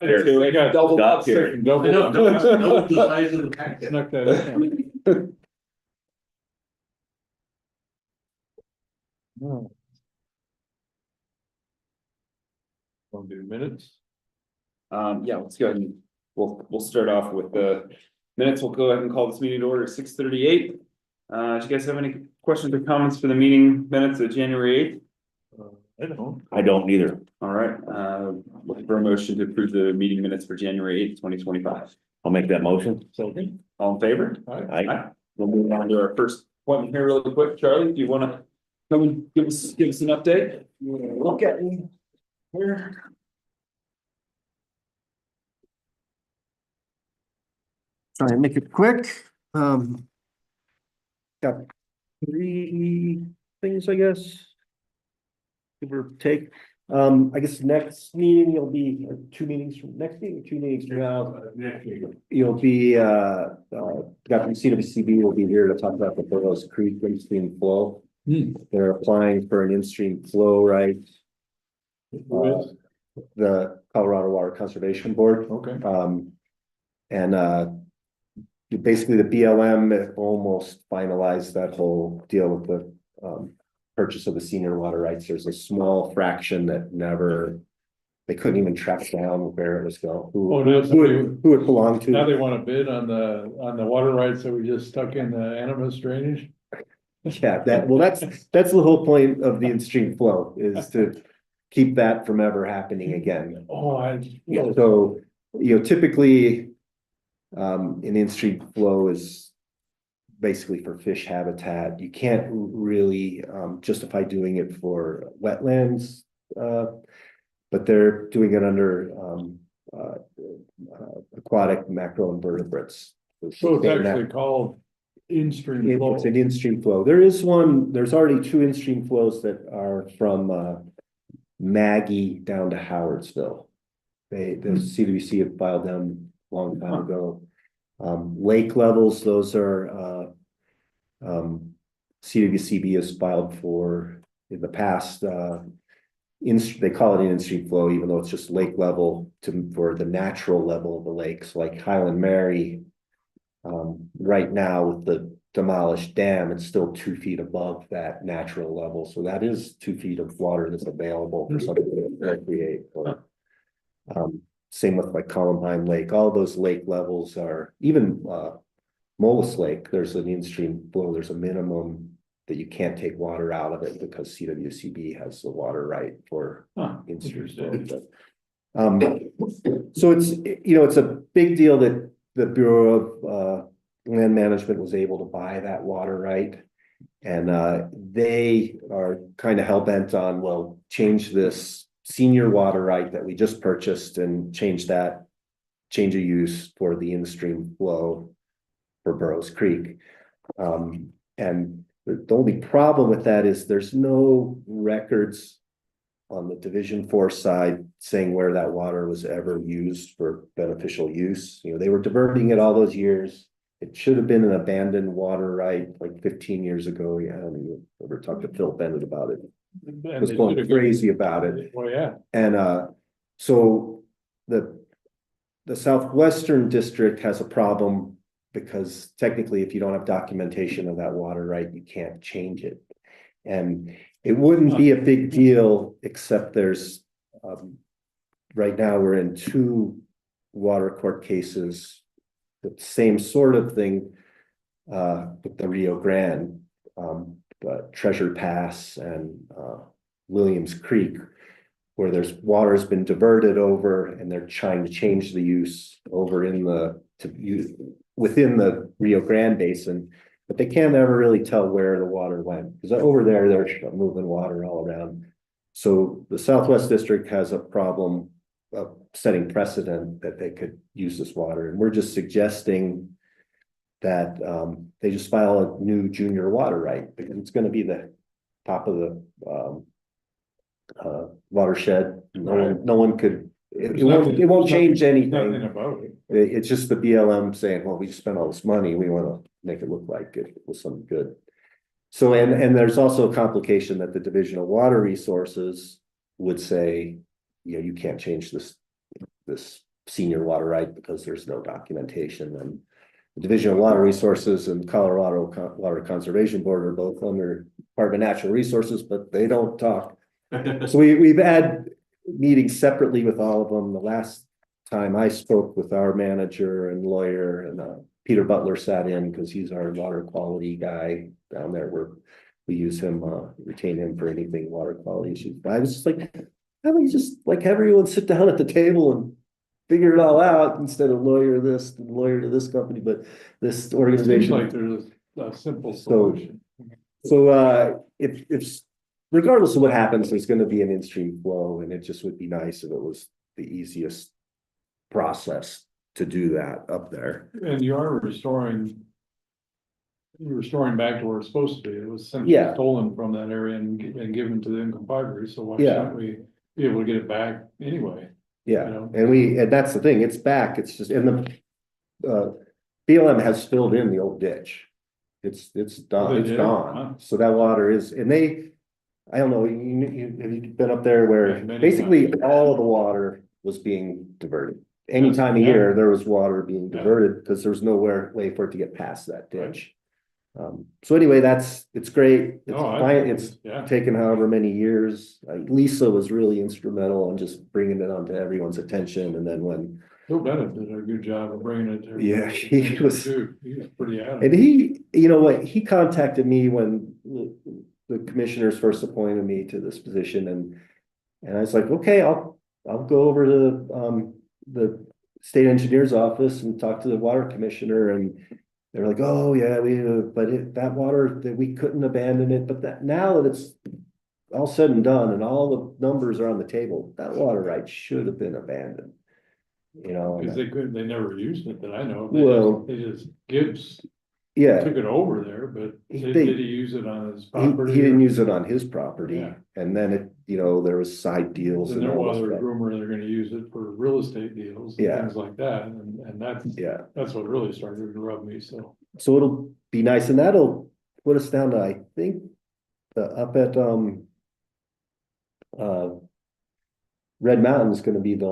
I got double Got here. second, double. I know, double the size of the packet. Snuck that in. Oh. Want to do minutes? Yeah, let's go ahead and we'll start off with the minutes. We'll go ahead and call this meeting to order at 6:38. Do you guys have any questions or comments for the meeting minutes of January 8th? I don't. I don't either. All right, looking for a motion to approve the meeting minutes for January 8th, 2025. I'll make that motion. Second. All in favor? I, We'll move on to our first appointment here really quick. Charlie, do you want to come and give us an update? You want to look at me here? Try and make it quick. Got 3 things, I guess. Give or take. I guess next meeting you'll be 2 meetings from next meeting, 2 meetings from now. You'll be got from CWCB will be here to talk about the Burroughs Creek in-stream flow. They're applying for an in-stream flow right. The Colorado Water Conservation Board. Okay. And basically the BLM almost finalized that whole deal with the purchase of the senior water rights. There's a small fraction that they couldn't even track down where it was going, who it belonged to. Now they want to bid on the water rights that we just stuck in the Animas drainage. Yeah, that's the whole point of the in-stream flow is to keep that from ever happening again. So, typically, an in-stream flow is basically for fish habitat. You can't really justify doing it for wetlands, but they're doing it under aquatic macroinvertebrates. So it's actually called in-stream flow. It's an in-stream flow. There's already 2 in-stream flows that are from Maggie down to Howardsville. The CWC had filed them a long time ago. Lake levels, those are CWCB has filed for in the past. They call it an in-stream flow, even though it's just lake level for the natural level of the lakes, like Highland Mary. Right now with the demolished dam, it's still 2 feet above that natural level. So that is 2 feet of water that's available for something to recreate. Same with like Columbine Lake. All those lake levels are even Molus Lake. There's an in-stream flow. There's a minimum that you can't take water out of it because CWCB has the water right for in-stream flow. So it's a big deal that the Bureau of Land Management was able to buy that water right. And they are kind of hell-bent on, change this senior water right that we just purchased and change of use for the in-stream flow for Burroughs Creek. And the only problem with that is there's no records on the Division 4 side saying where that water was ever used for beneficial use. They were diverting it all those years. It should have been an abandoned water right like 15 years ago. Yeah, I don't even ever talked to Phil Bennett about it. I was going crazy about it. Well, yeah. And so the Southwestern District has a problem because technically if you don't have documentation of that water right, you can't change it. And it wouldn't be a big deal, except there's right now we're in 2 water court cases, the same sort of thing with the Rio Grande, Treasure Pass and Williams Creek, where there's water has been diverted over and they're trying to change the use over within the Rio Grande Basin. But they can't ever really tell where the water went because over there, they're moving water all around. So the Southwest District has a problem of setting precedent that they could use this water. And we're just suggesting that they just file a new junior water right because it's going to be the top of the watershed. No one could. It won't change anything. Nothing about it. It's just the BLM saying, well, we just spent all this money. We want to make it look like it was something good. So, and there's also a complication that the Division of Water Resources would say, you can't change this this senior water right because there's no documentation. And the Division of Water Resources and Colorado Water Conservation Board are both under Department of Natural Resources, but they don't talk. So we've had meetings separately with all of them. The last time I spoke with our manager and lawyer, and Peter Butler sat in because he's our water quality guy down there, where we use him, retain him for anything water quality issues. But I was just like, how about you just like have everyone sit down at the table and figure it all out instead of lawyer this and lawyer to this company, but this Seems organization. like there's a simple solution. So if regardless of what happens, there's going to be an in-stream flow, and it just would be nice if it was the easiest process to do that up there. And you are restoring. You're restoring back to where it's supposed to be. It was essentially Yeah. stolen from that area and given to the income so why Yeah. shouldn't we be able to get it back anyway? Yeah, You know? and that's the thing, it's back, it's just, and the BLM has filled in the old ditch. It's done, They it's did? gone, Wow. so that water is, and I don't know, have you been up there where Yeah, many basically times. all of the water was being diverted? Any Yes, time of yeah. year, there was water being Yeah. diverted, because there was way for it to get past that ditch. So anyway, it's great, it's No, I fine, think it's yeah. taken however many years. Lisa was really instrumental in just bringing it onto everyone's attention, and then when, Bill Bennett did a good job of bringing it to. Yeah, he was- He was pretty adamant. and you know what, he contacted me when the commissioners first appointed me to this position, and I was like, okay, I'll go over to the state engineer's office and talk to the water commissioner, and they're like, oh yeah, that water, that we couldn't abandon it, but that now that it's all said and done and all the numbers are on the table, that water right should have been abandoned. You know, Cause they never used it that I know. Well- They just Gibbs yeah, took it over there, but did he use it on his he property? didn't use it on his property, Yeah. and then there was side deals And and there all was this a stuff. rumor they're gonna use it for real estate deals and Yeah. things like that, and Yeah, that's what really started to rub me, so. so it'll be nice, and that'll put us down to, I think, up at Red Mountain's gonna be the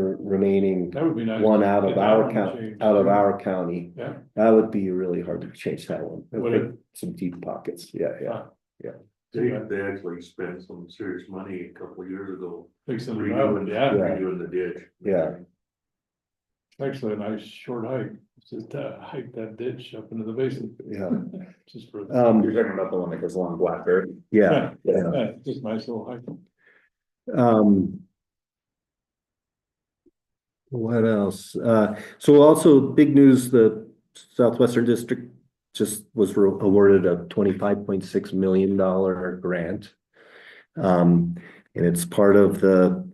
remaining That would be nice. one to out get of that our one county, changed, out of too. our county. Yeah. That would be really hard to change that one. Would It'd it? take some deep pockets, yeah. They actually spent some serious money a couple of years ago. Fixing it up, yeah, Redoing the ditch. Yeah. actually a nice short hike, just hike that ditch up into the basin. Yeah, Just for. You're talking about the one that goes along Blackbird. yeah. Just nice little hike. What else? So also big news, the Southwestern District just was awarded a $25.6 million grant. And it's part of the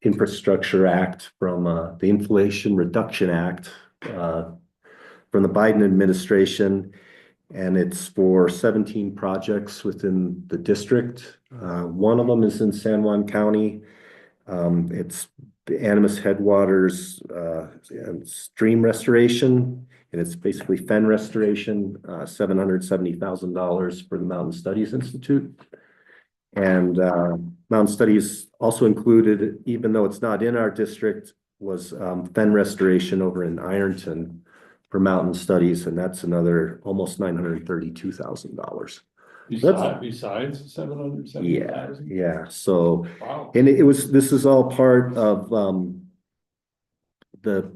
Infrastructure Act from the Inflation Reduction Act from the Biden administration. And it's for 17 projects within the district. One of them is in San Juan County. It's the Animas Headwaters and stream restoration, and it's basically fen restoration, $770,000 for the Mountain Studies Institute. And Mountain Studies also included, even though it's not in our district, was fen restoration over in Ironton for Mountain Studies, and that's another almost $932,000. Besides 770,000? Yeah, so, Wow. and this is all part of the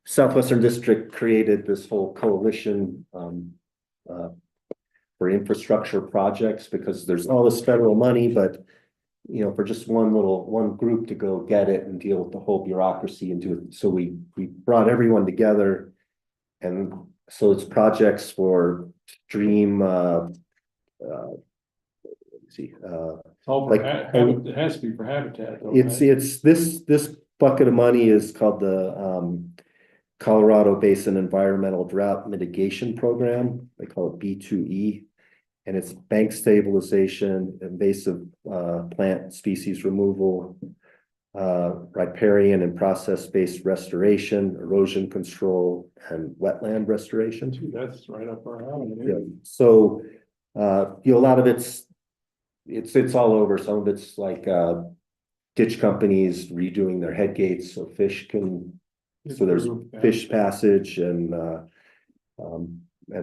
Southwestern District created this whole coalition for infrastructure projects, because there's all this federal money, but for just one group to go get it and deal with the whole bureaucracy and do it. So we brought everyone together, and so it's projects for stream All for like, it has to be for habitat. Though, it's this bucket of money is called the Colorado Basin Environmental Drought Mitigation Program. They call it B2E, and it's bank stabilization, invasive plant species removal, riparian and process-based restoration, erosion control, and wetland restoration. That's right up our alley. Yeah, so a lot of it's all over. Some of it's like ditch companies redoing their head gates so fish can, so there's Yeah. fish passage and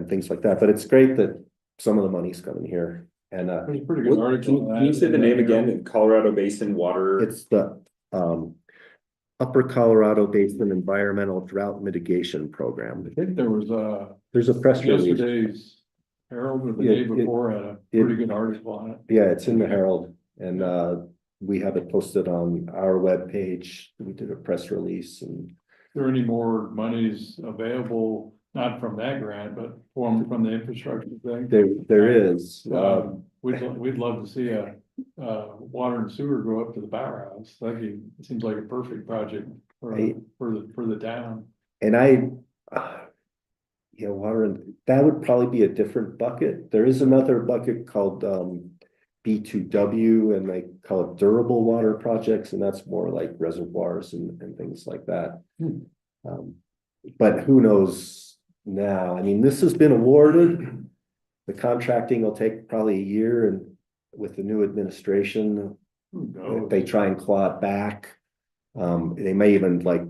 things like that, but it's great that some of the money's coming here. And There's a pretty good article. on Can you that say the in name the again? Herald. Colorado Basin Water? it's the Upper Colorado Basin Environmental Drought Mitigation Program. I think there was There's a press release. yesterday's Herald or the Yeah, day before had a pretty good article on it. Yeah, it's in the Herald and we have it posted on our webpage. We did a press release and Is there any more monies available, not from that grant, but from the infrastructure thing? there is. We'd love to see a water and sewer go up to the powerhouse. It seems like a perfect project for the town. And water and that would probably be a different bucket. There is another bucket called B2W and they call it durable water projects, and that's more like reservoirs and things like that. But who knows now? I mean, this has been awarded. The contracting will take probably a year, and with the new administration, if they try and claw it back. They may even like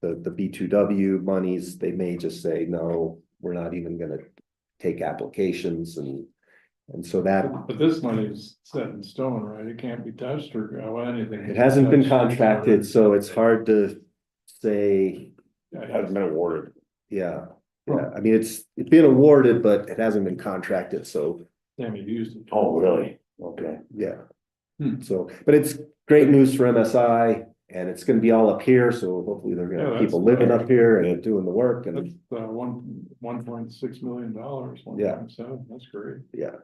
the B2W monies, they may just say, no, we're not even gonna take applications and so that. But this money is set in stone, right? It can't be touched or anything. It hasn't been contracted, so it's hard to say. Yeah, Hasn't been awarded. Yeah, I mean, it's been awarded, but it hasn't been contracted, so Damn, you used it. Oh, really? Okay. yeah. Hmm. So, but it's great news for MSI, and it's gonna be all up here, so hopefully they're gonna Yeah, have that's- people living up here and doing the work, That's and $1.6 million, Yeah. 1.7, that's great. yeah,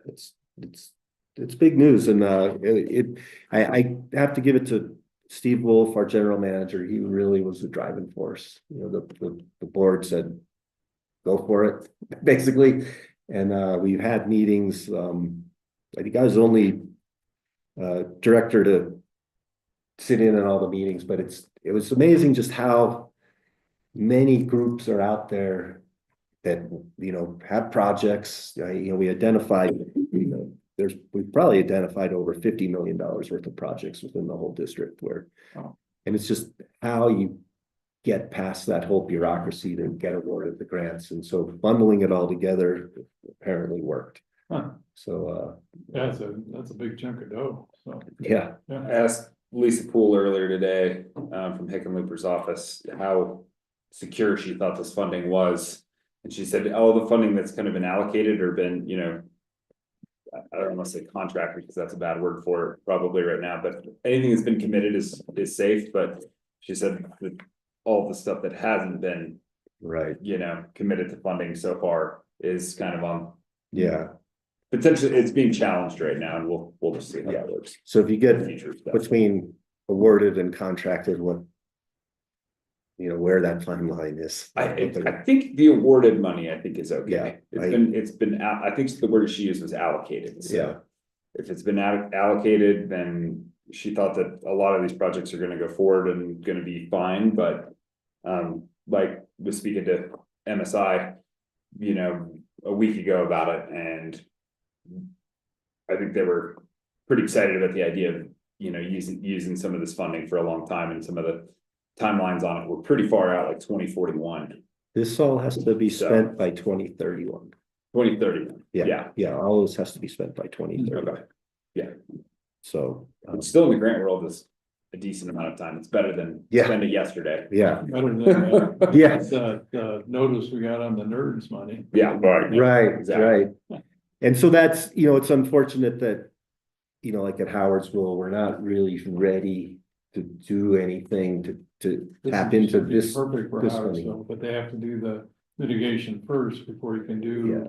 it's big news, and I have to give it to Steve Wolf, our general manager. He really was the driving force. The board said, go for it, basically. And we've had meetings. I think I was the only director to sit in on all the meetings, but it was amazing just how many groups are out there that have projects. We identified, we've probably identified over $50 million worth of projects within the whole district and it's just how you get past that whole bureaucracy to get awarded the grants. And so bundling it all together apparently worked. Huh. So, That's a big chunk of dough, so. yeah, I asked Lisa Poole earlier today, from Hickenlooper's office, how secure she thought this funding was. And she said, all the funding that's kind of been allocated or been, I don't want to say contracted because that's a bad word for it probably right now, but anything that's been committed is safe. But she said that all the stuff that hasn't been, right. committed to funding so far is kind of on. Yeah. Potentially, it's being challenged right now, and we'll just see how that works. So if you get Future stuff. between awarded and contracted, where that timeline is. I think the awarded money, I think is okay. Yeah, It's been, I think the word she used was allocated. So Yeah. if it's been allocated, then she thought that a lot of these projects are gonna go forward and gonna be fine, but. Like was speaking to MSI, a week ago about it, and. I think they were pretty excited about the idea of, using some of this funding for a long time, and some of the timelines on it were pretty far out, like 2041. This all has to be spent by 2031. 2030. Yeah, all this has to be spent by 2030. Okay. Yeah. So, It's still in the grant world is a decent amount of time. It's better than Yeah. spend it yesterday. yeah, Better than yeah, the notice we got on the NERDS money. Yeah, right. right, Exactly. right. And so that's, it's unfortunate that, like at Howardsville, we're not really ready to do anything to This tap is into this. Perfect for this Howardville, but they have to do the mitigation first before you can do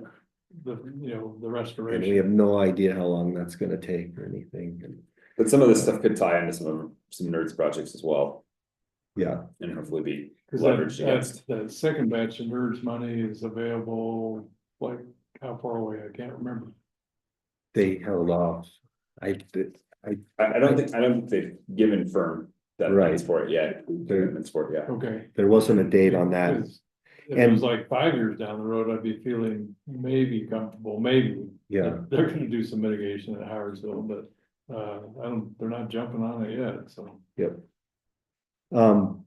the And we restoration. have no idea how long that's gonna take or anything. And But some of this stuff could tie into some nerds projects as well, yeah, and hopefully be Cause leveraged against. that second batch of NERDS money is available, like, how far away? I can't remember. they held off. I don't think they've given firm deadlines Right. for it yet. Commitments for it yet. Okay. There wasn't a date on that. 'Cause If And- it was like 5 years down the road, I'd be feeling maybe comfortable, maybe. Yeah, They're gonna do some mitigation at Howardsville, but they're not jumping on it yet, so. Um.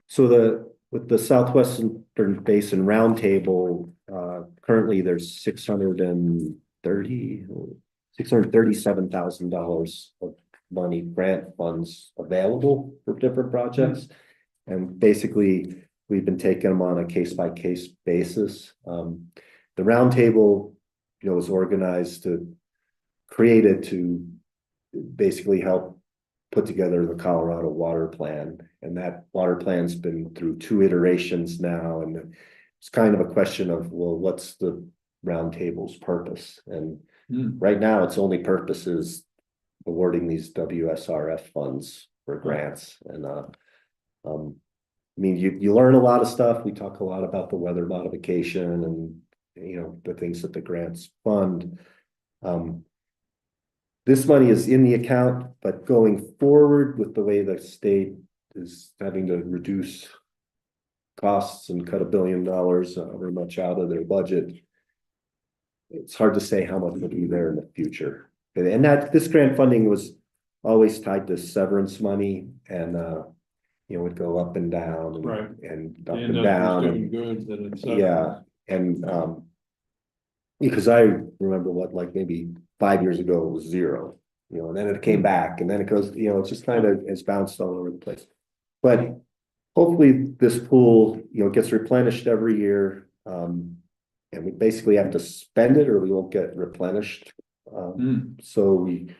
So with the Southwestern Basin Roundtable, currently there's $637,000 of money grant funds available for different projects. And basically, we've been taking them on a case-by-case basis. The roundtable, was created to basically help put together the Colorado water plan. And that water plan's been through 2 iterations now. And it's kind of a question of, well, what's the roundtable's purpose? And right now, its only purpose is awarding these WSRF funds for grants. And I mean, you learn a lot of stuff. We talk a lot about the weather modification and, the things that the grants fund. This money is in the account, but going forward with the way the state is having to reduce costs and cut $1 billion, however much out of their budget, it's hard to say how much will be there in the future. And that this grant funding was always tied to severance money and, would go up and down Right. and The up and industry's down. doing good, that it's. Yeah, and because I remember like maybe 5 years ago it was 0, and then it came back and then it goes, it's just kind of, it's bounced all over the place. But hopefully this pool, gets replenished every year. And we basically have to spend it or we won't get replenished. So we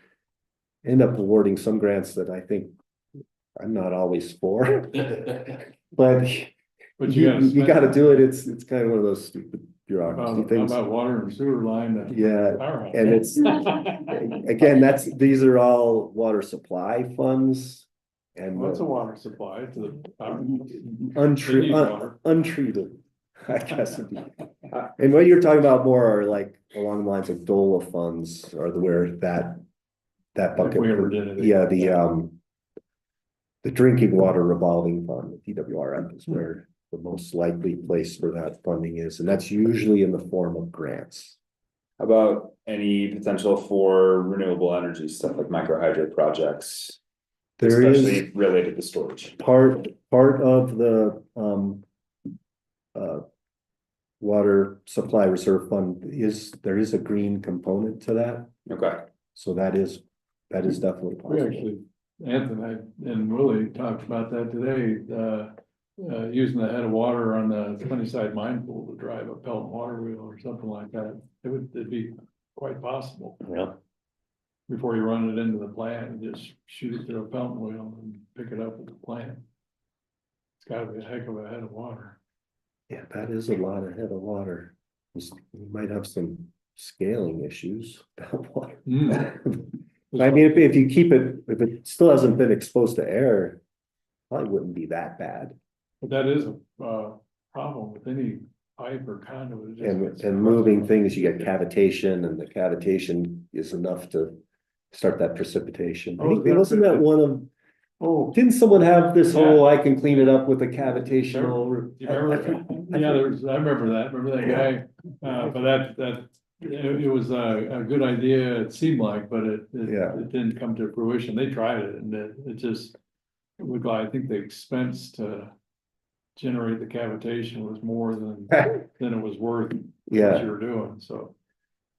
end up awarding some grants that I think I'm not always for. But you gotta do it. It's kind of one of those stupid bureaucracy How things. about water and sewer line? Yeah, Powerhouse. and it's, again, these are all water supply funds. And What's a water supply to the power? untreated, I guess. And what you're talking about more are like along the lines of DOLA funds or where that bucket. we ever did it. Yeah, the drinking water revolving fund, the DWRF, is where the most likely place for that funding is, and that's usually in the form of grants. How about any potential for renewable energy stuff like micro hydro projects? There Especially is related to storage. part of the water supply reserve fund there is a green component to that, Okay, so that is definitely We possible. actually, Anthony and Willie talked about that today, using the head of water on the Sunnyside mine pool to drive a Pelton water wheel or something like that. It'd be quite possible. Yeah. Before you run it into the plant and just shoot it through a Pelton wheel and pick it up at the plant. It's gotta be a heck of a head of water. Yeah, that is a lot of head of water. You might have some scaling issues about water. I mean, if you keep it, if it still hasn't been exposed to air, probably wouldn't be that bad. But that is a problem with any pipe or conduit. And moving things, you get cavitation, and the cavitation is enough to start that precipitation. Oh, Wasn't that one of, Oh, didn't someone have this whole, I can clean it up with a cavitational? you remember? Yeah, I remember that guy, but it was a good idea, it seemed like, but it didn't come to fruition. They tried it and it just looked like, I think the expense to generate the cavitation was more than it was worth what you were doing, so.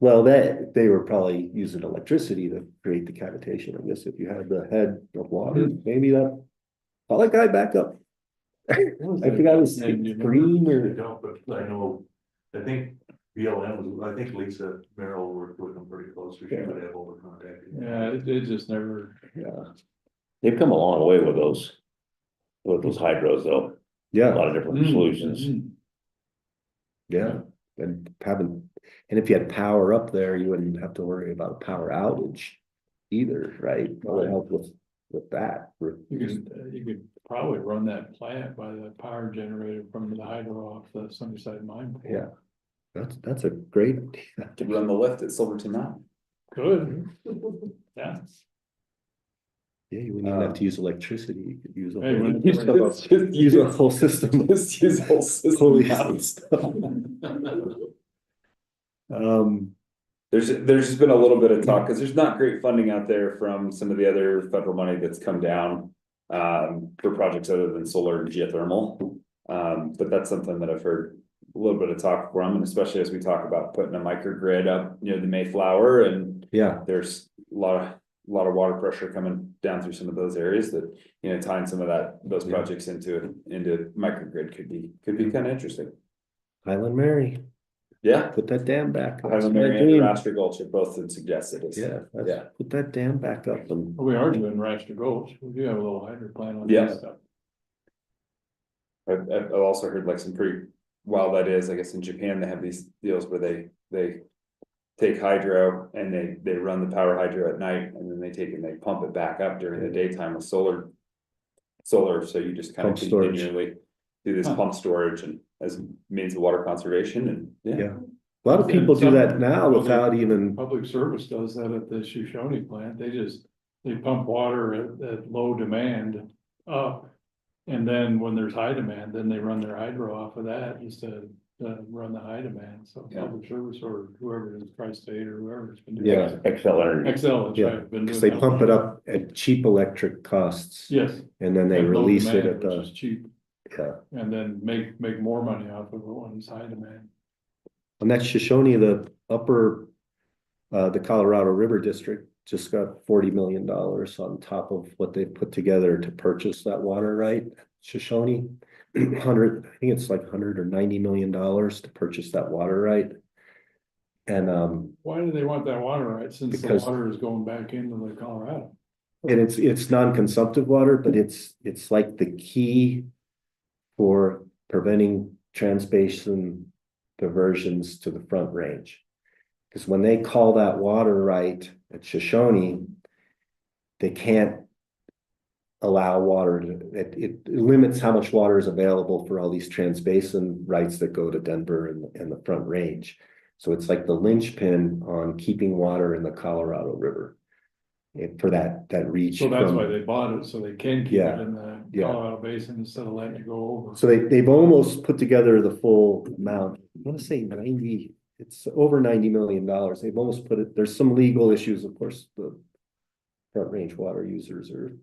Well, they were probably using electricity to create the cavitation. I guess if you had the head of water, maybe that, call that guy back up. I forgot his green I or. don't, but I know, I think BLM was, I think Lisa Merrill worked with them pretty closely. She would have all the contact. Yeah, it just never. Yeah. They've come a long way with those hydros though, a Yeah, lot of different solutions. yeah, and if you had power up there, you wouldn't have to worry about a power outage either, right? That would help with that. You could probably run that plant by the power generator from the hydro off the Sunnyside mine pool. Yeah, that's a great. to run the lift at Silverton Mountain. Good. Yeah. Yeah, you wouldn't even have to use electricity. You could use a Hey, whole, Just use a whole system. Just use a whole system. Holy now. stuff. there's just been a little bit of talk, because there's not great funding out there from some of the other federal money that's come down. For projects other than solar and geothermal. But that's something that I've heard a little bit of talk from, and especially as we talk about putting a microgrid up near the Mayflower, and Yeah, there's a lot of water pressure coming down through some of those areas that, you know, tying some of those Yeah. projects into microgrid could be kind of interesting. Highland Mary, Yeah. put that dam back. That's Highland my Mary and dream. Raster Gulch have both been suggested as. Yeah, Yeah. put that dam back up and, We are doing Raster Gulch, we do have a little hydro plant on Yeah. that stuff. I've also heard like some pretty wild ideas, I guess in Japan, they have these deals where they take hydro and they run the power hydro at night, and then they take and they pump it back up during the daytime with solar, so you just kind of Pump storage. continually do this Huh. pump storage and as means of water conservation, and yeah. A lot of people do that now Well, without even, Public Service does that at the Shoshone plant, they pump water at low demand up. And then when there's high demand, then they run their hydro off of that just to run the high demand, so Yeah. Public Service or whoever it is, Tri-State or whoever's been doing Yeah. that. Excel Energy. Excel, that's yeah, right. been because doing they that pump for it a up at cheap electric costs. Yes. And then they at low release it demand, at which is the, cheap, yeah. and then make more money off of it when it's high demand. And that's Shoshone, the upper, the Colorado River District just got $40 million on top of what they put together to purchase that water right. Shoshone, 100, I think it's like $190 million to purchase that water right. And Why do they want that water right, since the Because- water is going back into the Colorado? and it's non-consumptive water, but it's like the key for preventing transbasin diversions to the Front Range. Because when they call that water right at Shoshone, they can't allow water to, it limits how much water is available for all these transbasin rights that go to Denver and the Front Range. So it's like the linchpin on keeping water in the Colorado River. For that reach. So that's from- why they bought it, so they can keep Yeah, it in the yeah. Colorado Basin instead of letting it go over. So they've almost put together the full amount. I want to say 90, it's over $90 million. They've almost put it, there's some legal issues, of course, the Front Range water users are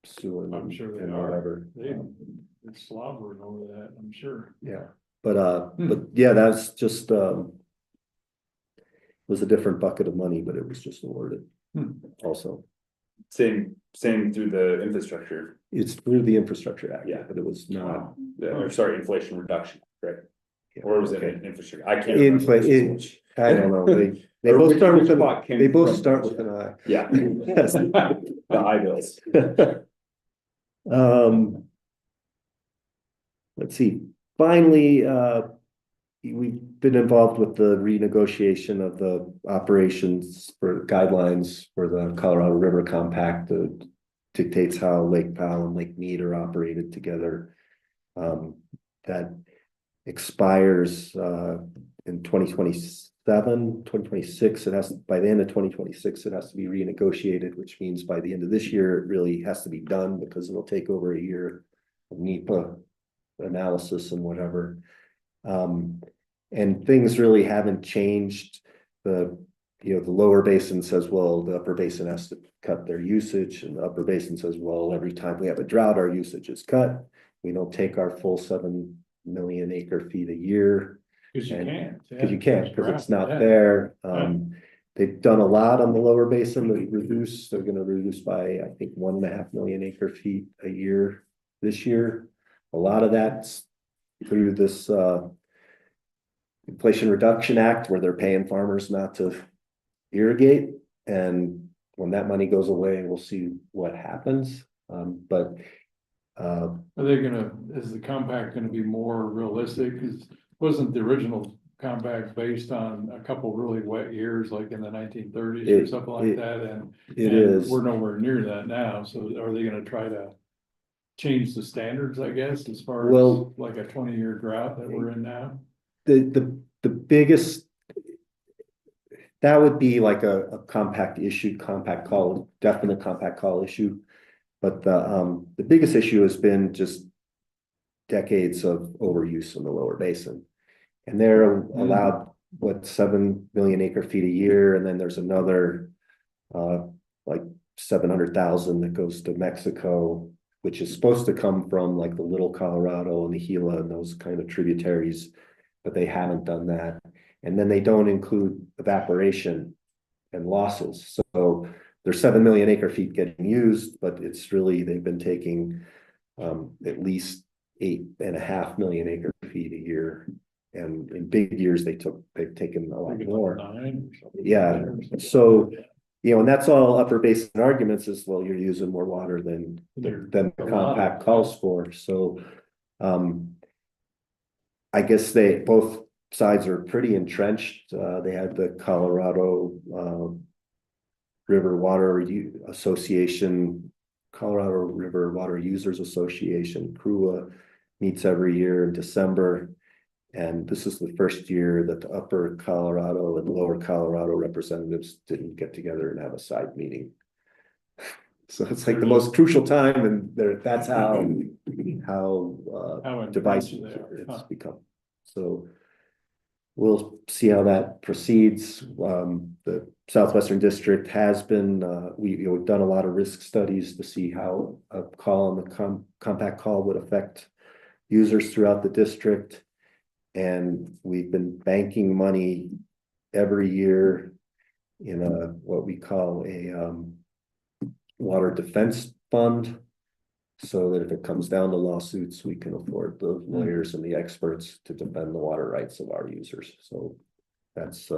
suing I'm sure they and are. whatever. They're slobbering over that, I'm sure. Yeah, but yeah, that's just was a different bucket of money, but it was just awarded also. same through the infrastructure, It's through the Infrastructure Act. Yeah. But it was not. or sorry, Inflation Reduction, right? Yeah, Or was it okay. an infrastructure? I can't remember. which is which. I don't know, they Or both which- start which with an, spot came they both from start which. with an I. Yeah, Yes. the high bills. Let's see, finally, we've been involved with the renegotiation of the operations for guidelines for the Colorado River Compact that dictates how Lake Powell and Lake Mead are operated together. That expires in 2026, it has, by the end of 2026, it has to be renegotiated, which means by the end of this year, it really has to be done because it'll take over a year of NEPA analysis and whatever. And things really haven't changed. The lower basin says, well, the upper basin has to cut their usage, and the upper basin says, well, every time we have a drought, our usage is cut. We don't take our full 7 million acre feet a year. Cause you And- can't. Because you can't, because it's not Yeah. there. Yeah. They've done a lot on the lower basin to reduce, they're gonna reduce by, I think, 1.5 million acre feet a year this year. A lot of that's through this Inflation Reduction Act, where they're paying farmers not to irrigate. And when that money goes away, we'll see what happens. But Are they gonna, is the compact gonna be more realistic? Cause wasn't the original compact based on a couple really wet years, like in the 1930s or something like that? And it and is. we're nowhere near that now, so are they gonna try to change the standards, I guess, as far as Well- like a 20-year drought that we're in now? The biggest, that would be like a compact call, definite compact call issue. But the biggest issue has been just decades of overuse in the lower basin. And they're allowed what, 7 million acre feet a year, and then there's another like 700,000 that goes to Mexico, which is supposed to come from like the Little Colorado and the Gila and those kind of tributaries, but they haven't done that. And then they don't include evaporation and losses. So there's 7 million acre feet getting used, but it's really, they've been taking at least 8.5 million acre feet a year. And in big years, they've taken a lot more. Yeah, so, and that's all upper basin arguments is, well, you're using more water than the compact calls for. So I guess both sides are pretty entrenched. They had the Colorado River Water Association, Colorado River Water Users Association, CRUA, meets every year in December. And this is the first year that the upper Colorado and lower Colorado representatives didn't get together and have a side meeting. So it's like the most crucial time, and that's how divisive it's become. So we'll see how that proceeds. The Southwestern District has been, we've done a lot of risk studies to see how a call on the compact call would affect users throughout the district. And we've been banking money every year in what we call a water defense fund, so that if it comes down to lawsuits, we can afford the lawyers and the experts to defend the water rights of our users. So that's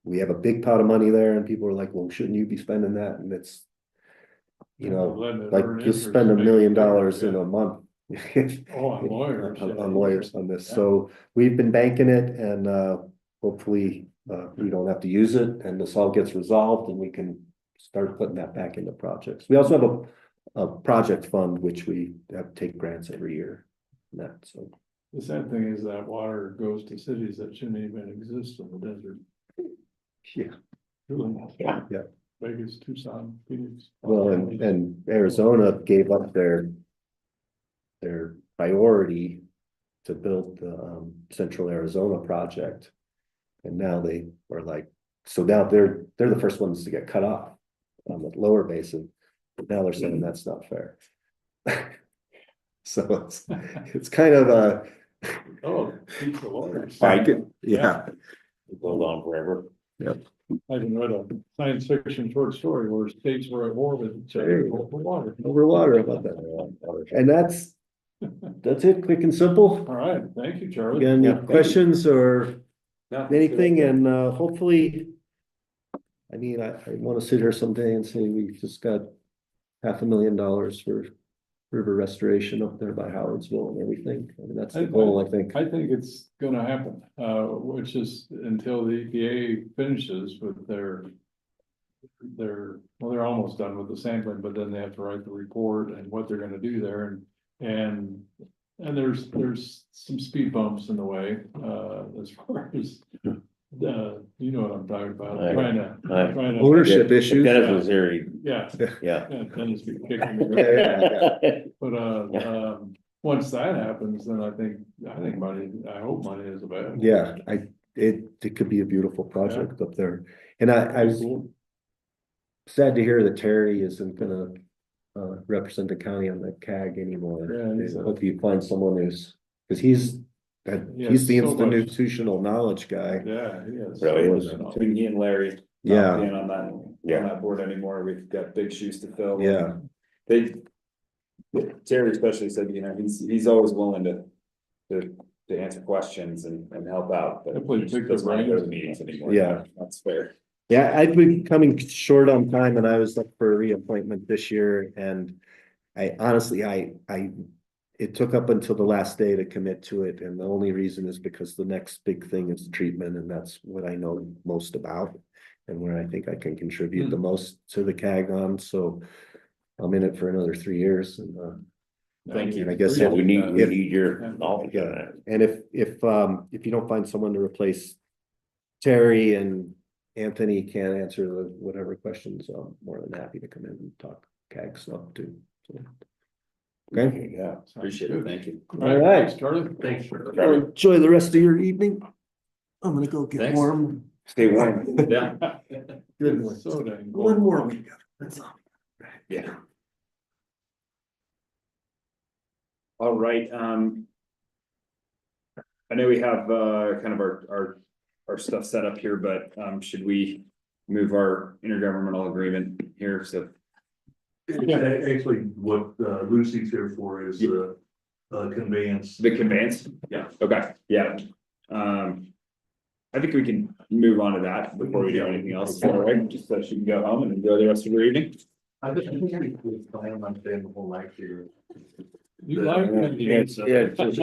we have a big pot of money there, and people are like, well, shouldn't you be spending that? And it's, like you spend $1 million in a month. On lawyers. On lawyers on this. So we've been banking it, and hopefully we don't have to use it, and this all gets resolved and we can start putting that back into projects. We also have a project fund, which we have to take grants every year. So the sad thing is that water goes to cities that shouldn't even exist in the desert. Yeah. Vegas, Tucson, Phoenix. Well, and Arizona gave up their priority to build the Central Arizona project, and now they are like, so now they're the first ones to get cut off on the lower basin, but now they're saying that's not fair. So it's kind of a keep the waters. Yeah. It goes on forever. Yep. I even read a science fiction short story where states were at war with each other over water. Over water, about that. And that's it, quick and simple. All right, thank you, Charlie. Again, Yeah, questions or No, anything, and hopefully, I mean, I want to sit here someday and say we've just got $500,000 for river restoration up there by Howardsville and everything. I mean, that's the goal, I think. I think it's gonna happen, which is until the EPA finishes with their, well, they're almost done with the sampling, but then they have to write the report and what they're gonna do there, and there's some speed bumps in the way, as far as, you know what I'm talking about, trying to. Ownership issues. Dennis was here, Yeah, yeah. Dennis be kicking me. But, Yeah. once that happens, then I think I hope money is available. Yeah, it could be a beautiful project up there. And I was sad to hear that Terry isn't gonna represent the county on the CAG anymore. Yeah, I hope you find someone because he's the institutional knowledge guy. Yeah, he is. Really is. Between he and Larry. Yeah. Not being on that board anymore, we've got big shoes to fill. Yeah. Terry especially said, he's always willing to answer questions and help out, but Definitely he just pick the doesn't want to go to brains. meetings anymore. Yeah. That's fair. Yeah, I've been coming short on time, and I was up for a reappointment this year, and I honestly, it took up until the last day to commit to it, and the only reason is because the next big thing is treatment, and that's what I know most about, and where I think I can contribute the most to the CAG on, so I'm in it for another 3 years, and Thank you. I guess So we need if- your knowledge on yeah, that. and if you don't find someone to replace Terry and Anthony can't answer whatever questions, I'm more than happy to come in and talk CAG stuff too. So. Okay. Appreciate it. Thank you. All right, thanks, Charlie. Thanks. Enjoy the rest of your evening. I'm gonna go get Thanks. warm. Stay warm. Yeah, Good one. So dang. One more week. That's all. yeah. All right, I know we have kind of our stuff set up here, but should we move our intergovernmental agreement here? So Actually, what Lucy's here for is conveyance. the conveyance? Yeah. Okay, yeah. I think we can move on to that before we do anything else, all right? Just so she can go home and enjoy the rest of her evening. I think we plan on staying the whole night here. You like it?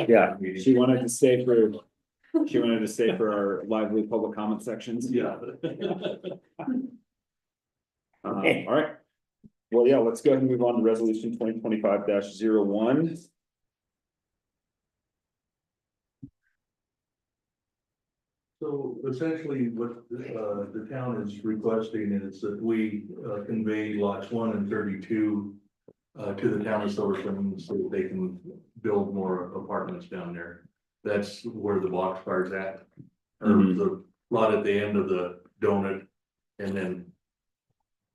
Yeah. She wanted to stay for our lively public comment sections. Yeah. All right. Well, yeah, let's go ahead and move on to resolution 2025-01. So essentially what the town is requesting is that we convey lots 1 and 32 to the town of Silverton so that they can build more apartments down there. That's where the boxcar's at. Or the lot at the end of the donut and then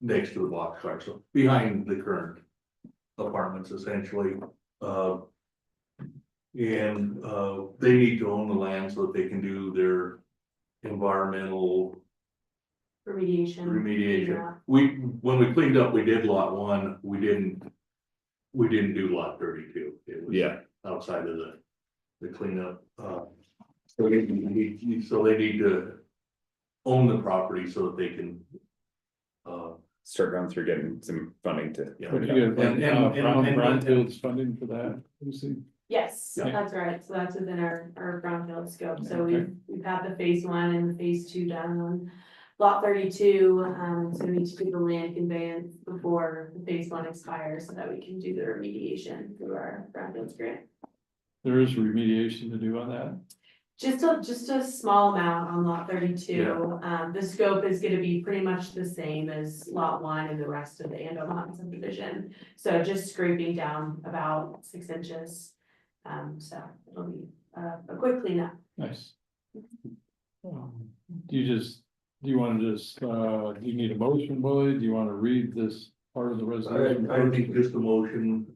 next to the boxcar, so behind the current apartments essentially. And they need to own the land so that they can do their environmental remediation. Yeah. When we cleaned up, we did lot 1, we didn't do lot 32. It was outside of the cleanup. So they need to own the property so that they can. Start going through getting some funding to. Yeah. But you get And- brownfields funding for that, Lucy? Yes, Yeah. that's right, so that's within our brownfield scope, so Okay. we've had the phase 1 and the phase 2 done on lot 32, so we need to do the land conveyance before the phase 1 expires, so that we can do the remediation through our brownfields grant. There is remediation to do on that? Just a small amount on lot 32, Yeah. the scope is gonna be pretty much the same as lot 1 and the rest of the Ando Mountain subdivision. So just scraping down about 6 inches, so it'll be a quick cleanup. Nice. Do you wanna just, do you need a motion, Willie? Do you wanna read this part of the resolution? I think just a motion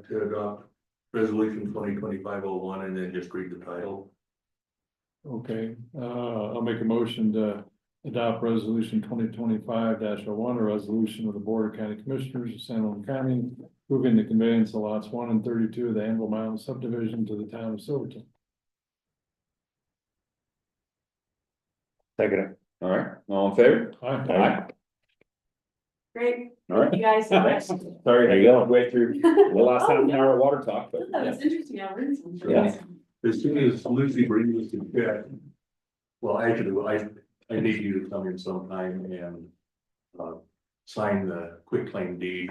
to adopt resolution 2025-01 and then just read the title. Okay, I'll make a motion to adopt resolution 2025-01, a resolution of the Board of County Commissioners of San Juan County, approving the conveyance of lots 1 and 32 of the Anvil Mountain subdivision to the town of Silverton. Second. All right, all in favor? Aye. Great, All right. thank you guys so much. Sorry, There I you go. got way through the last half an hour of water talk, but That was interesting, I learned something. Yeah. As soon as Lucy brings us the check. Well, actually, I need you to come in sometime and sign the quitclaim deed.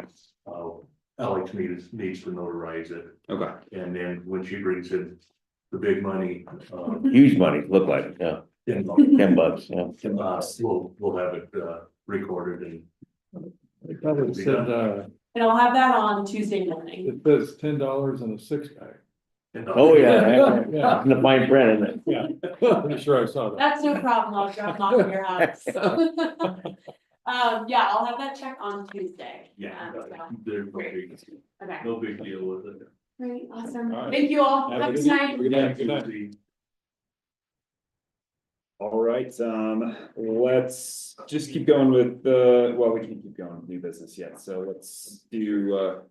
Alex needs to notarize it, okay. and then when she brings in the big money, Huge money, look like, yeah, then, $10, yeah. we'll have it recorded and. It probably said, And I'll have that on Tuesday morning. it says $10 and a 6-pack. Oh, yeah, Yeah. in the fine print, isn't it? Yeah, pretty sure I saw that. That's no problem, I'll drop them off at your house. Yeah, I'll have that check on Tuesday. Yeah, So, there's okay, no big deal with it. great, awesome, All right. thank you all, Have a have a good good night. Good night. All right, let's just keep going with the, well, we can't keep going with new business yet, so let's do,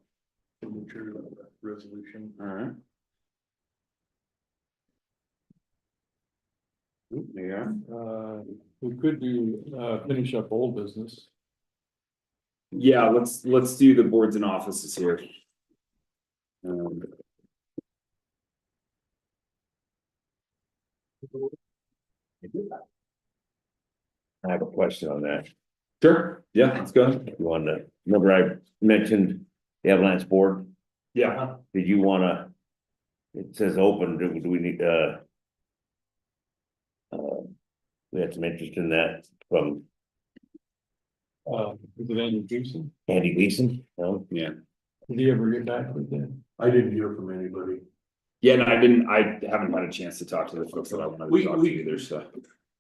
Signature of the resolution. all right. Oop, there you are. We could do, finish up old business. Yeah, let's do the boards and offices here. I have a question on that. Sure, yeah, let's go. You want to, remember I mentioned the avalanche board? Yeah, Did you wanna? It says open, do we need, we had some interest in that from Is it Andy Gleason? Andy Gleason, no? yeah. Did he ever get back with them? I didn't hear from anybody. Yeah, and I haven't had a chance to talk to the folks that I wanted to talk to either, so.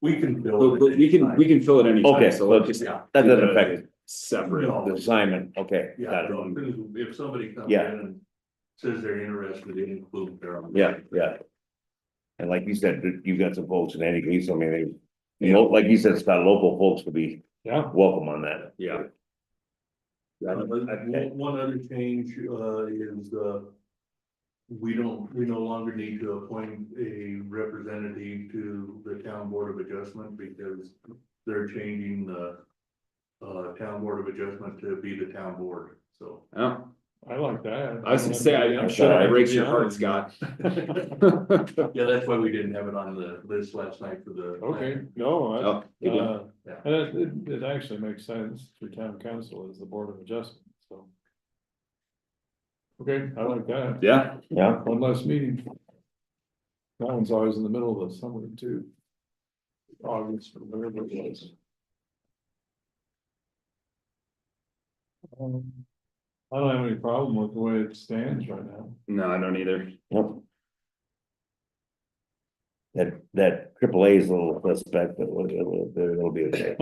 We can build. But we can fill it anytime, Okay, so let's so just. that doesn't affect Separate. the assignment, okay, Yeah, got it. no, if somebody comes in Yeah. and says they're interested in include their. Yeah, yeah. And like you said, you've got some folks in any case, I mean, they, Yeah. like you said, Scott, local folks could be Yeah, welcome on that. Yeah. One other change, is, we no longer need to appoint a representative to the town board of adjustment because they're changing the town board of adjustment to be the town board, so. Oh, I like that. I was gonna say, I'm sure that breaks your heart, Scott. Yeah, that's why we didn't have it on the list last night for the. Okay, no, Oh, good deal. it actually makes sense for town council as the board of adjustment, so. Okay, I like that. Yeah, Yeah, One less meeting. That one's always in the middle of the summer too. August or whatever it was. I don't have any problem with the way it stands right now. no, I don't either. yep. That AAA is a little suspect, but it'll be okay.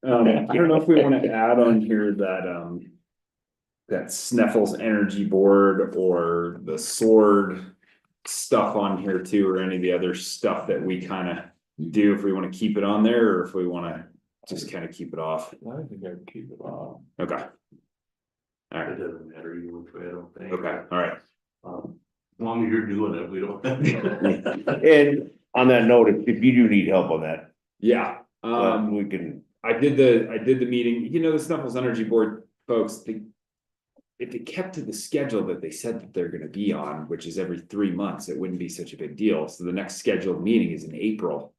I don't know if we wanna add on here that, that Sneffels Energy Board or the Sword stuff on here too, or any of the other stuff that we kinda do, if we wanna keep it on there, or if we wanna just kinda keep it off. I think I'd keep it on. Okay. It Alright, doesn't matter either which way, I don't think. okay, alright. As long as you're doing it, we don't. And on that note, if you do need help on that, Yeah, we can, I did the meeting, you know, the Snuffles Energy Board folks, if it kept to the schedule that they said that they're gonna be on, which is every 3 months, it wouldn't be such a big deal. So the next scheduled meeting is in April.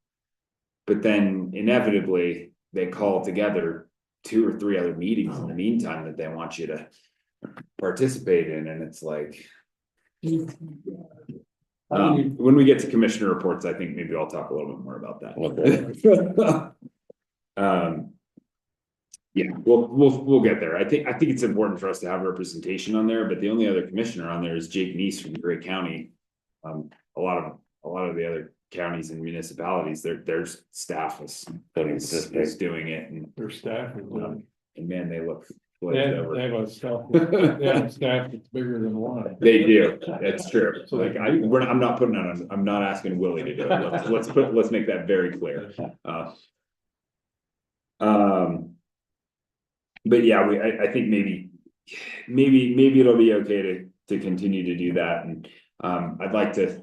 But then inevitably, they call together 2 or 3 other meetings in the meantime that they want you to participate in, and it's like. When we get to commissioner reports, I think maybe I'll talk a little bit more about that. Yeah, we'll get there. I think it's important for us to have representation on there, but the only other commissioner on there is Jake Neese from Gray County. A lot of the other counties and municipalities, their staff is doing it, and Their staff is doing. and man, they look. They have a staff, they have a staff that's bigger than one. They do, that's true. So Like, I'm not putting on, I'm not asking Willie to do it. Let's make that very clear. But yeah, I think maybe it'll be okay to continue to do that, and I'd like to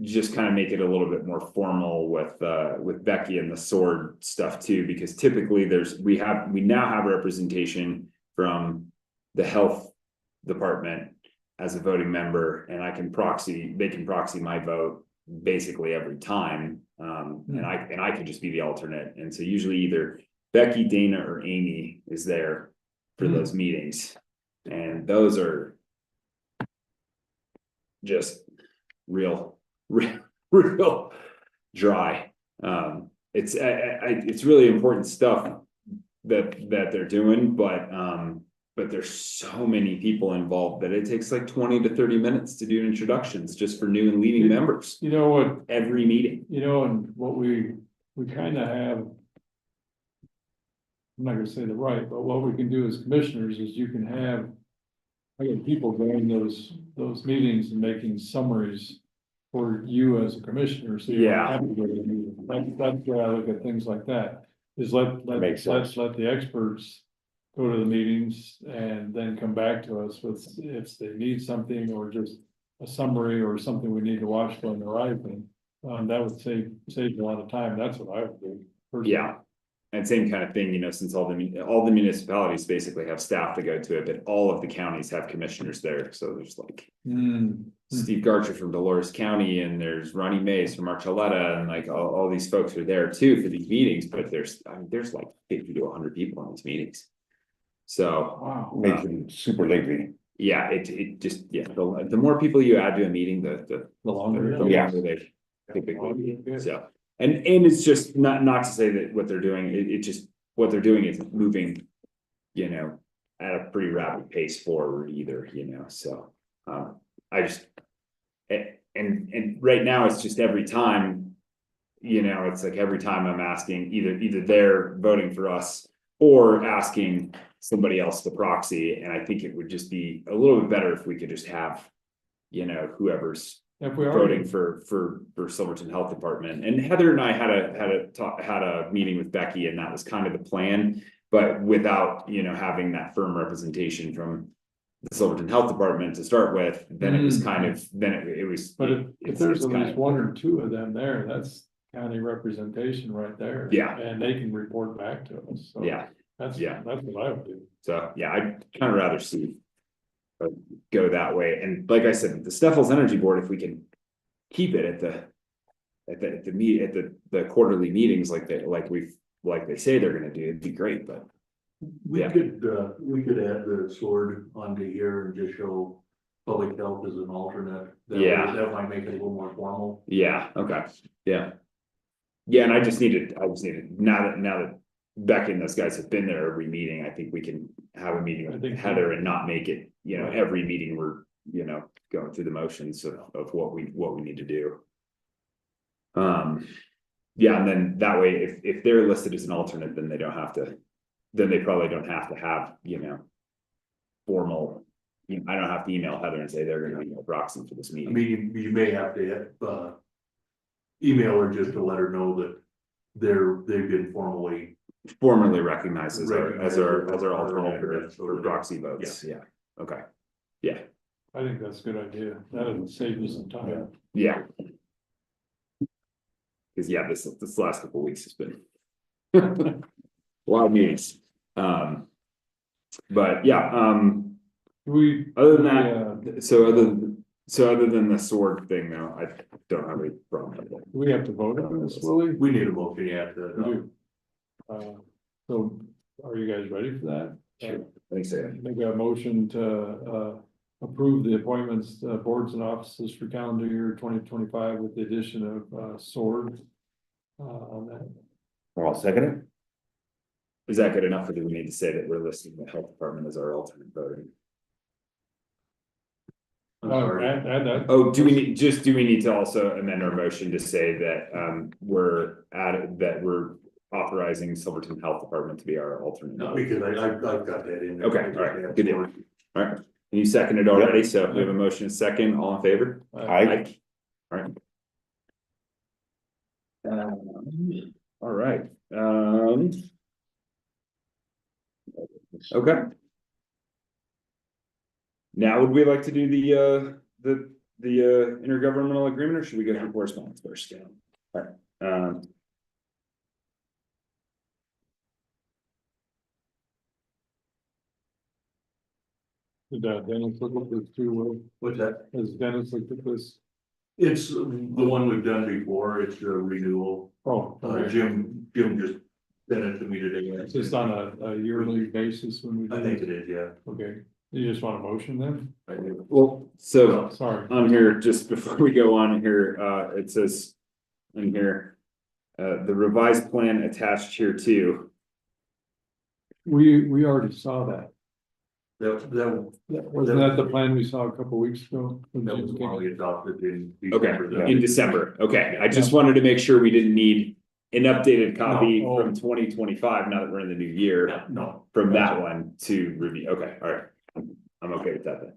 just kind of make it a little bit more formal with Becky and the Sword stuff too, because typically we now have representation from the health department as a voting member, and they can proxy my vote basically every time. And I can just be the alternate, and so usually either Becky, Dana, or Amy is there for those meetings, and those are just real dry. It's really important stuff that they're doing, but there's so many people involved that it takes like 20 to 30 minutes to do introductions just for new and leaving members You know what, every meeting. and what we kind of have. I'm not gonna say the right, but what we can do as commissioners is you can have. I get people going those meetings and making summaries for you as a commissioner, so you don't Yeah. have to go to the meeting. That's where I look at things like that, is let the experts go to the meetings and then come back to us with if they need something or just a summary or something we need to watch on the horizon. That would save a lot of time. That's what I would do. personally. Yeah. And same kind of thing, since all the municipalities basically have staff to go to it, but all of the counties have commissioners there, so there's like. Steve Garcher from Dolores County, and there's Ronnie Mays from Archuleta, and like all these folks are there too for these meetings, but there's like 50 to 100 people on these meetings. So. Wow. makes it super lengthy. Yeah, it just, the more people you add to a meeting, the longer. longer they typically, so. And it's just not to say that what they're doing, it just, what they're doing is moving, at a pretty rapid pace forward either, so. I just, and right now it's just every time, you know, it's like every time I'm asking, either they're voting for us or asking somebody else to proxy, and I think it would just be a little bit better if we could just have, you know, whoever's If we voting already, for Silverton Health Department. And Heather and I had a meeting with Becky, and that was kind of the plan, but without, you know, having that firm representation from the Silverton Health Department to start with, then it was kind of, then it was. but if it's there's at kind least of- one or two of them there, that's county representation right there. Yeah. And they can report back to us, so. Yeah, That's yeah. what I would do. so, yeah, I'd kind of rather see. Go that way, and like I said, the Steffels Energy Board, if we can keep it at the quarterly meetings like they say they're gonna do, it'd be great, but. We Yeah. we could add the sword onto here and just show public health as an alternate. Yeah. That might make it a little more formal. Yeah, okay, yeah. Yeah, and I just needed, now that Becky and those guys have been there every meeting, I think we can have a meeting I with think- Heather and not make it, you know, Right. every meeting we're, you know, going through the motions of what we need to do. Yeah, and then that way, if they're listed as an alternate, then they probably don't have to have, you know, formal, you know, I don't have to email Heather and say they're gonna email proxy for this I meeting. mean, you may have to, email her just to let her know that they've been formally. Formally recognized as our Recognized alternate for- for proxy votes, yeah, okay, yeah, I think that's a good idea. That'll save you some time. yeah. Cause yeah, this last couple of weeks has been. A lot of meetings, but yeah, We. other than that, so other than the sword thing though, I don't have any problem with it. Do we have to vote on this, Willie? We need a motion, yeah, We do. So are you guys ready for that? Sure. Thanks, Ed. Make a motion to approve the appointments, boards and offices for calendar year 2025 with the addition of sword. On that. I'll second it. Is that good enough, or do we need to say that we're listing the health department as our alternate voting? I'm sorry. Add that. Oh, do we need to also amend our motion to say that we're authorizing Silverton Health Department to be our alternate? No, because I've got that in there. Okay, all right, good deal. All right, and you seconded already, so we have a motion and second, all in favor? Aye. All right. All right, okay. Now, would we like to do the intergovernmental agreement, or should we go through correspondence first? All right, Did Dennis look at this too? What's that? Has Dennis looked at this? It's the one we've done before, it's a renewal. Oh, okay. Jim just sent it to me today. It's just on a yearly basis when we do. I think it is, yeah. Okay, you just want a motion then? I do. well, so Sorry. on here, just before we go on here, it says in here, the revised plan attached here too. We already saw that. That Wasn't that the plan we saw a couple weeks ago? when was Jim the one came? we adopted in Okay, December. in December, okay, I just wanted to make sure we didn't need an updated copy No. from 2025, now that we're in the new year. No, From that one to review, okay, all right, I'm okay with that then.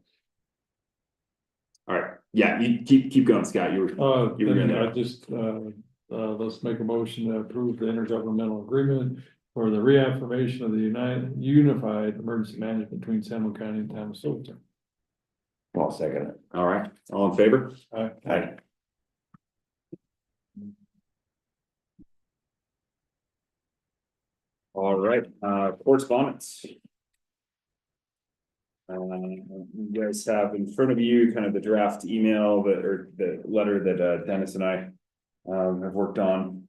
All right, yeah, you keep going, Scott, you were Then gonna- I just, let's make a motion to approve the intergovernmental agreement for the reaffirmation of the unified emergency management between San Juan County and Town of Silverton. I'll second it. all right, all in favor? Aye. All right, correspondence. You guys have in front of you kind of the draft email or the letter that Dennis and I have worked on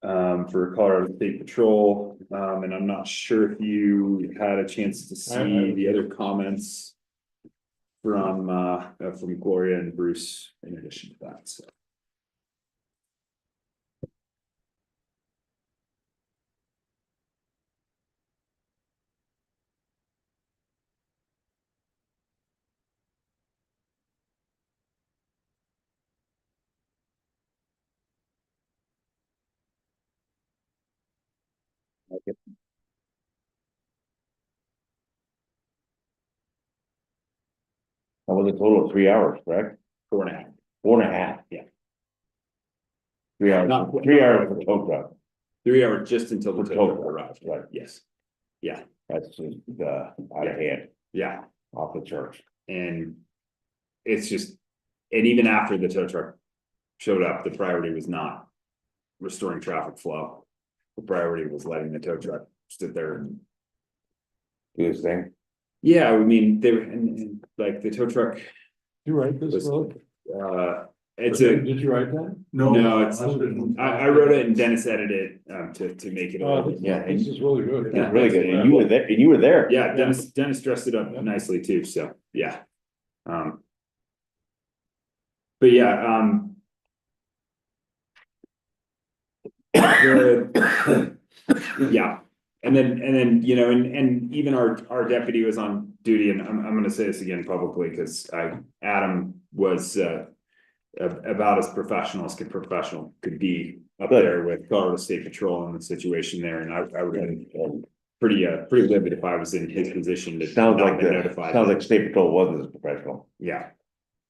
for Colorado State Patrol, and I'm not sure if you had a chance to see the other comments from Gloria and Bruce in addition to that, so. That was a total of 3 hours, correct? 4.5. 4.5. Yeah. 3 hours, Not- 3 hours for tow truck. 3 hours just until the For tow tow truck truck, arrived. right. Yes. Yeah, That's just, out of hand, yeah, off the church. and it's just, and even after the tow truck showed up, the priority was not restoring traffic flow. The priority was letting the tow truck sit there and, Do his thing. yeah, I mean, they were, and like the tow truck, You write this, Listen. Will? it's Did a, you write that? no, it's, been- I wrote it and Dennis edited it, to make it. a little bit Yeah, more- this is really good. Yeah. It's really good, and you were there, and you were there. Yeah, Dennis dressed it up Yeah. nicely too, so, yeah. But yeah, yeah, and then, you know, and even our deputy was on duty, and I'm gonna say this again publicly, because Adam was, about as professional as professional could be up Good. there with Colorado State Patrol and the situation there, and I would have been pretty livid if I was in his position to Sounds not like been notified. sounds like State Patrol wasn't as professional. Yeah.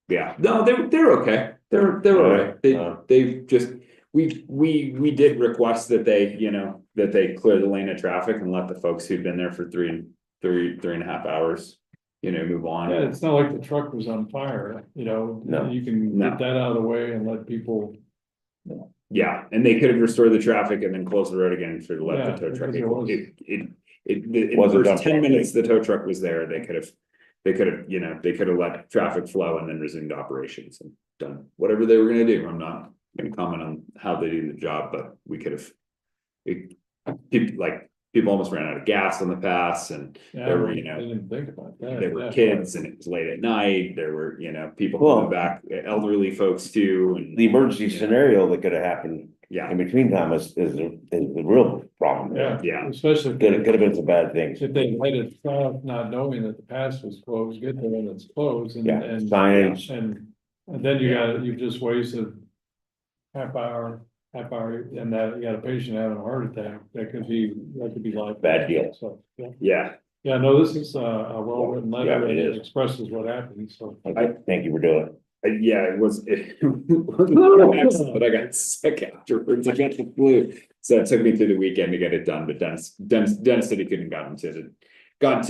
Yeah, no, they're okay. They're all right. They just, we did request that they, you know, that they clear the lane of traffic and let the folks who've been there for three and a half hours, you know, move on. Yeah, it's not like the truck was on fire, you know, No. you can No. get that out of the way and let people. Yeah, and they could have restored the traffic and then closed the road again for to let Yeah, the tow truck. because it was- In the Wasn't done first 10 properly. minutes the tow truck was there, they could have, you know, they could have let traffic flow and then resumed operations and done whatever they were gonna do. I'm not gonna comment on how they do the job, but we could have. People almost ran out of gas on the pass, and Yeah, there were, I you know, didn't think about that. there were Yeah. kids and it was late at night, there were, you know, people Well- coming back, elderly folks too, and. The emergency Yeah. scenario that could have happened Yeah, in between time is the real problem there. Yeah, Yeah. especially. Could have been some bad things. If they let it stop, not knowing that the pass was closed, get there when it's closed and, Yeah, and. signage. And then you've just wasted half hour, and that you got a patient having a heart attack, that could be life. Bad deal. So, yeah, yeah, yeah, no, this is a well-written letter, Yeah, it and it is. expresses what happened, so. Thank you for doing it. yeah, it was. But I got sick afterwards, I got the flu, so it took me through the weekend to get it done, but Dennis said he couldn't gotten to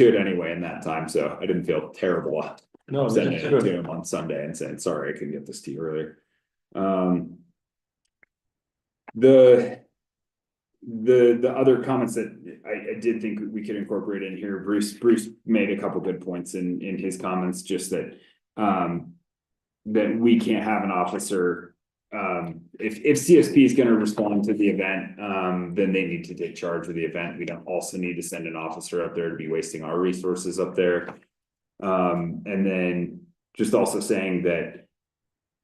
it anyway in that time, so I didn't feel terrible. No, this Sending is it good. to him on Sunday and saying, sorry, I couldn't get this to you earlier. The other comments that I did think we could incorporate in here, Bruce made a couple good points in his comments, just that. That we can't have an officer, if CSP is gonna respond to the event, then they need to take charge of the event. We don't also need to send an officer up there to be wasting our resources up there. And then just also saying that,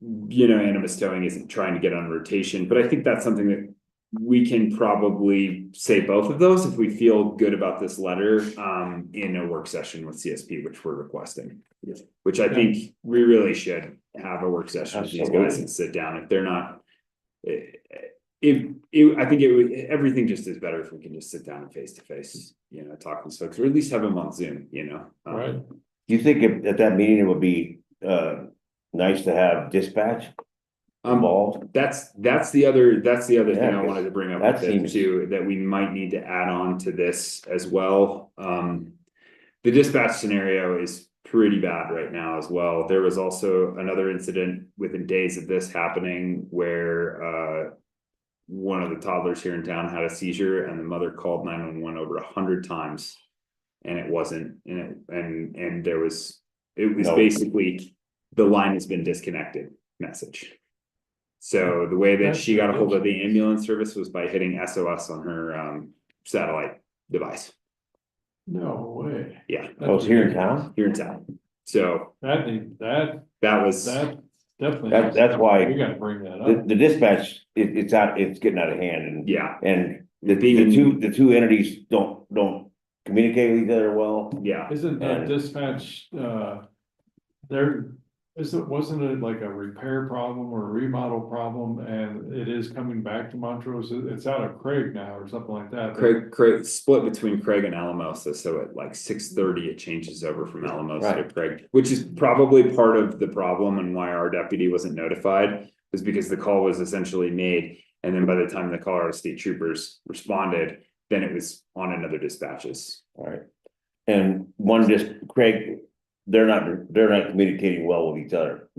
you know, animus towing isn't trying to get on rotation, but I think that's something that we can probably say both of those if we feel good about this letter, in a work session with CSP, which we're requesting. Which I think we really should have a work session with these guys and sit down if they're not. I think everything just is better if we can just sit down and face to face, you know, talk to these folks, or at least have them on Zoom, you know. Right. Do you think at that meeting it would be nice to have dispatch involved? That's the other thing Yeah, I 'cause wanted to bring up that with it seems- too, that we might need to add on to this as well. The dispatch scenario is pretty bad right now as well. There was also another incident within days of this happening where one of the toddlers here in town had a seizure and the mother called 911 over 100 times. And it wasn't, and it was No. basically the line has been disconnected message. So the way that she got a hold of the ambulance service was by hitting SOS on her satellite device. No way. Yeah, Oh, it's here in town? here in town. So That was, definitely. That's why- We gotta bring that The, up. the dispatch, it's getting out of hand and. yeah, And the Being- two entities don't communicate with each other well. yeah, Isn't that And- dispatch, they're, Wasn't it like a repair problem or a remodel problem, and it is coming back to Montrose? It's out of Craig now or something like that. Craig split between Craig and Alamosa, so at like 6:30, it changes over from Alamosa to Right. Craig, which is probably part of the problem and why our deputy wasn't notified, was because the call was essentially made, and then by the time the Colorado State Troopers responded, then it was on another dispatches. Alright. And one just, Craig, they're not communicating well with each other.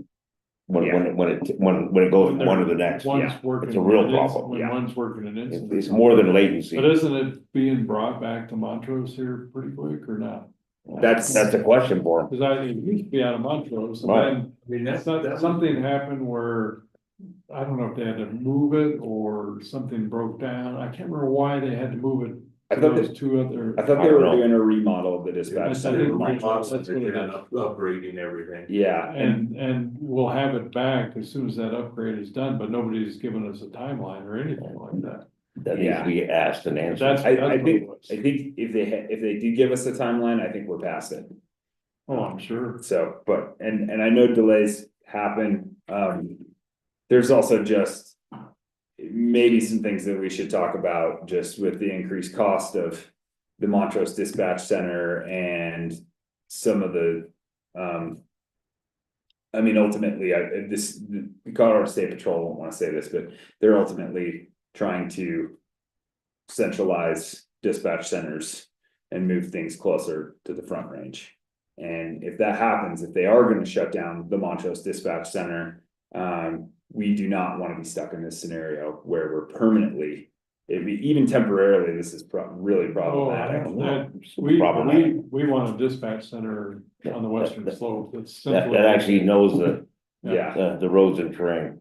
When it goes from one to the next, One's Yeah. working. It's a real an ins- problem, When yeah. one's working an it's, instant. it's more than latency. But isn't it being brought back to Montrose here pretty quick or not? That's a question for him. Cause it used to be out of Montrose, and Right. then I mean, that's, something happened where. I don't know if they had to move it or something broke down. I can't remember why they had to move it. I To thought those two other. I thought I they don't were know. doing a remodel of the dispatch Yes, I center. think that's that's what it is. upgrading everything. Yeah, And we'll have it back as soon as that upgrade is done, but nobody's given us a timeline or anything like that. That needs to be asked and answered. That's. I what it think, was. I think if they did give us a timeline, I think we're past it. Oh, I'm sure. So, but, and I know delays happen, there's also just. Maybe some things that we should talk about just with the increased cost of the Montrose Dispatch Center and some of the, I mean, ultimately, the Colorado State Patrol won't wanna say this, but they're ultimately trying to centralize dispatch centers and move things closer to the front range. And if that happens, if they are gonna shut down the Montrose Dispatch Center, we do not wanna be stuck in this scenario where we're permanently, even temporarily, this is really problematic. We want a dispatch center on the western slope that's. That actually knows the Yeah, roads and terrain.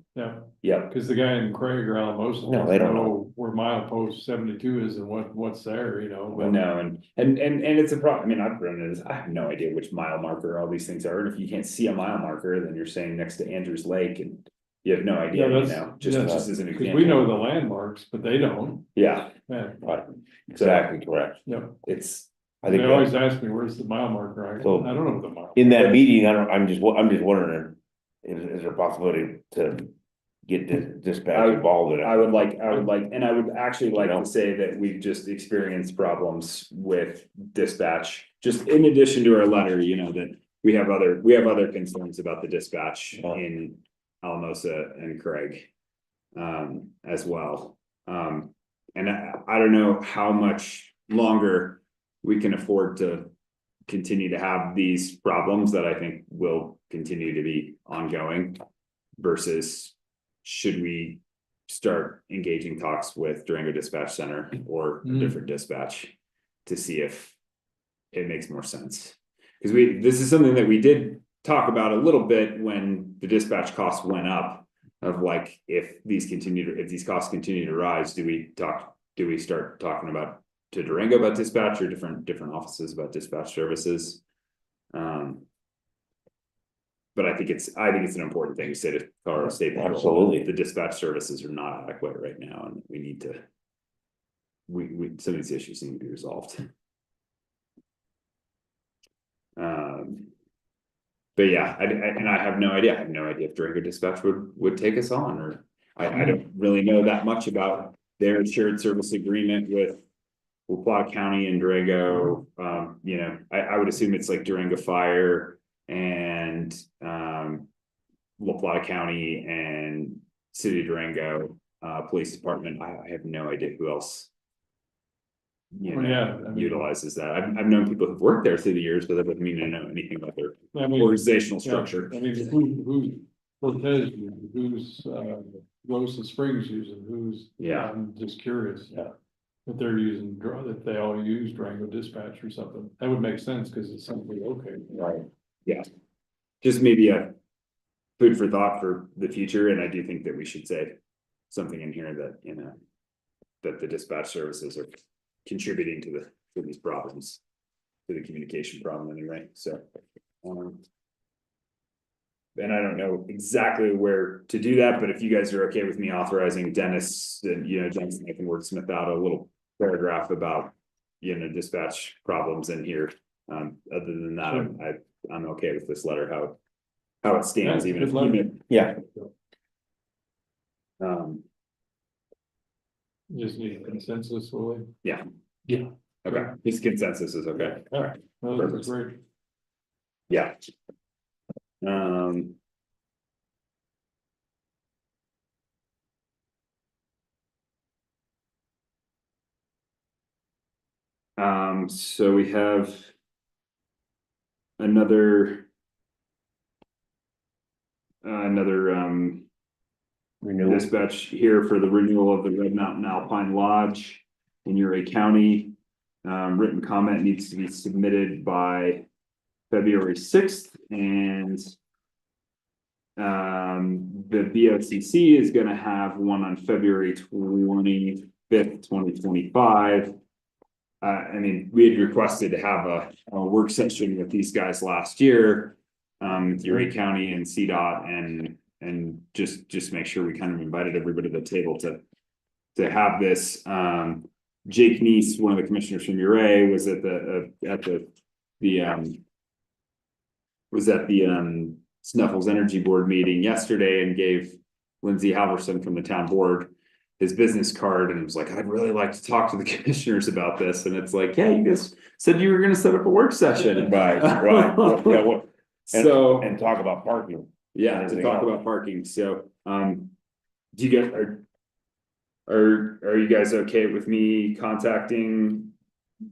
yeah, Cause the guy in Craig or Alamosa. No, they don't know where milepost 72 is and what's there, you know. well, no, and it's a problem, I mean, I've run into this, I have no idea which mile marker all these things are, and if you can't see a mile marker, then you're saying next to Andrews Lake and. You have no idea, you know, just as an Cause example. we know the landmarks, but they don't. Yeah, Yeah, Right, exactly correct. yeah. it's, I think They always ask me, where's the mile marker? I So, don't know the mile. in that meeting, I'm just wondering, is there a possibility to get dispatch involved in it? I would like, and I would actually like You know? to say that we've just experienced problems with dispatch. Just in addition to our letter, you know, that we have other concerns about the dispatch in Alamosa and Craig. As well, and I don't know how much longer we can afford to continue to have these problems that I think will continue to be ongoing. Versus, should we start engaging talks with Durango Dispatch Center or a different dispatch to see if it makes more sense? Because this is something that we did talk about a little bit when the dispatch costs went up. Of like, if these costs continue to rise, do we start talking about to Durango about dispatch or different offices about dispatch services? But I think it's an important thing to say to Colorado State Patrol. Absolutely. The dispatch services are not adequate right now, and we need to. Some of these issues need to be resolved. But yeah, I have no idea. I have no idea if Durango Dispatch would take us on, or I don't really know that much about their shared service agreement with Wapauga County and Durango. You know, I would assume it's like Durango Fire and Wapauga County and City of Durango Police Department. I have no idea who else. You know, utilizes that. I've known people who've worked there through the years, but that doesn't mean I know anything about their organizational structure. I mean, who's Cortez using, who's Rosa Springs using, who's. Yeah. I'm just curious. Yeah. If they're using, that they all use Durango Dispatch or something, that would make sense, cause it's something okay. Right. Yeah. Just maybe a food for thought for the future, and I do think that we should say something in here that, you know, that the dispatch services are contributing to these problems, to the communication problem anyway, so. And I don't know exactly where to do that, but if you guys are okay with me authorizing Dennis, then, you know, Jensen, I can wordsmith out a little paragraph about, you know, dispatch problems in here. Other than that, I'm okay with this letter, how how it stands, Yeah, even if, good luck. Yeah, Just need consensus, Willie. okay, this consensus is okay, All right. Well, that's great. yeah. Um. So we have another renewal. dispatch here for the renewal of the Red Mountain Alpine Lodge in Uray County. Written comment needs to be submitted by February 6th, and the BOCC is gonna have one on February 25th, 2025. I mean, we had requested to have a work session with these guys last year, with Uray County and CDOT, and just make sure we kind of invited everybody to the table to have this. Jake Neese, one of the commissioners from Uray, was at the Snuffles Energy Board meeting yesterday and gave Lindsay Halverson from the town board his business card and was like, I'd really like to talk to the commissioners about this. And it's like, yeah, you guys said you were gonna set up a work session. Right, right, yeah, what, So, and talk about parking. yeah, to Everything talk else. about parking. So, do you guys are you guys okay with me contacting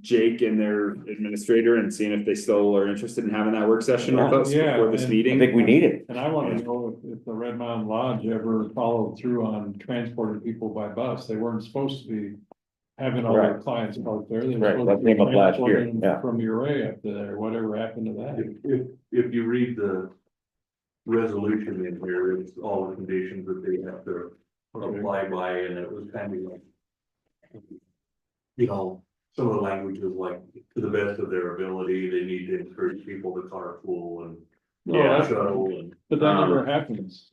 Jake and their administrator and seeing if they still are interested in having that work session with us Yeah, before this and- I meeting? think we need it. And I want to know if the Red Mountain Lodge ever followed through on transporting people by bus. They weren't supposed to be having all their Right. clients out there. They were Right, supposed that to be came up last year, transporting yeah. from Uray up there. Whatever happened to that? If you read the resolution in here, it's all the conditions that they have to apply by, and it was kind of like, you know, some of the language is like, to the best of their ability, they need to encourage people to carpool and No, that's- shuttle and. But that Um, never happens.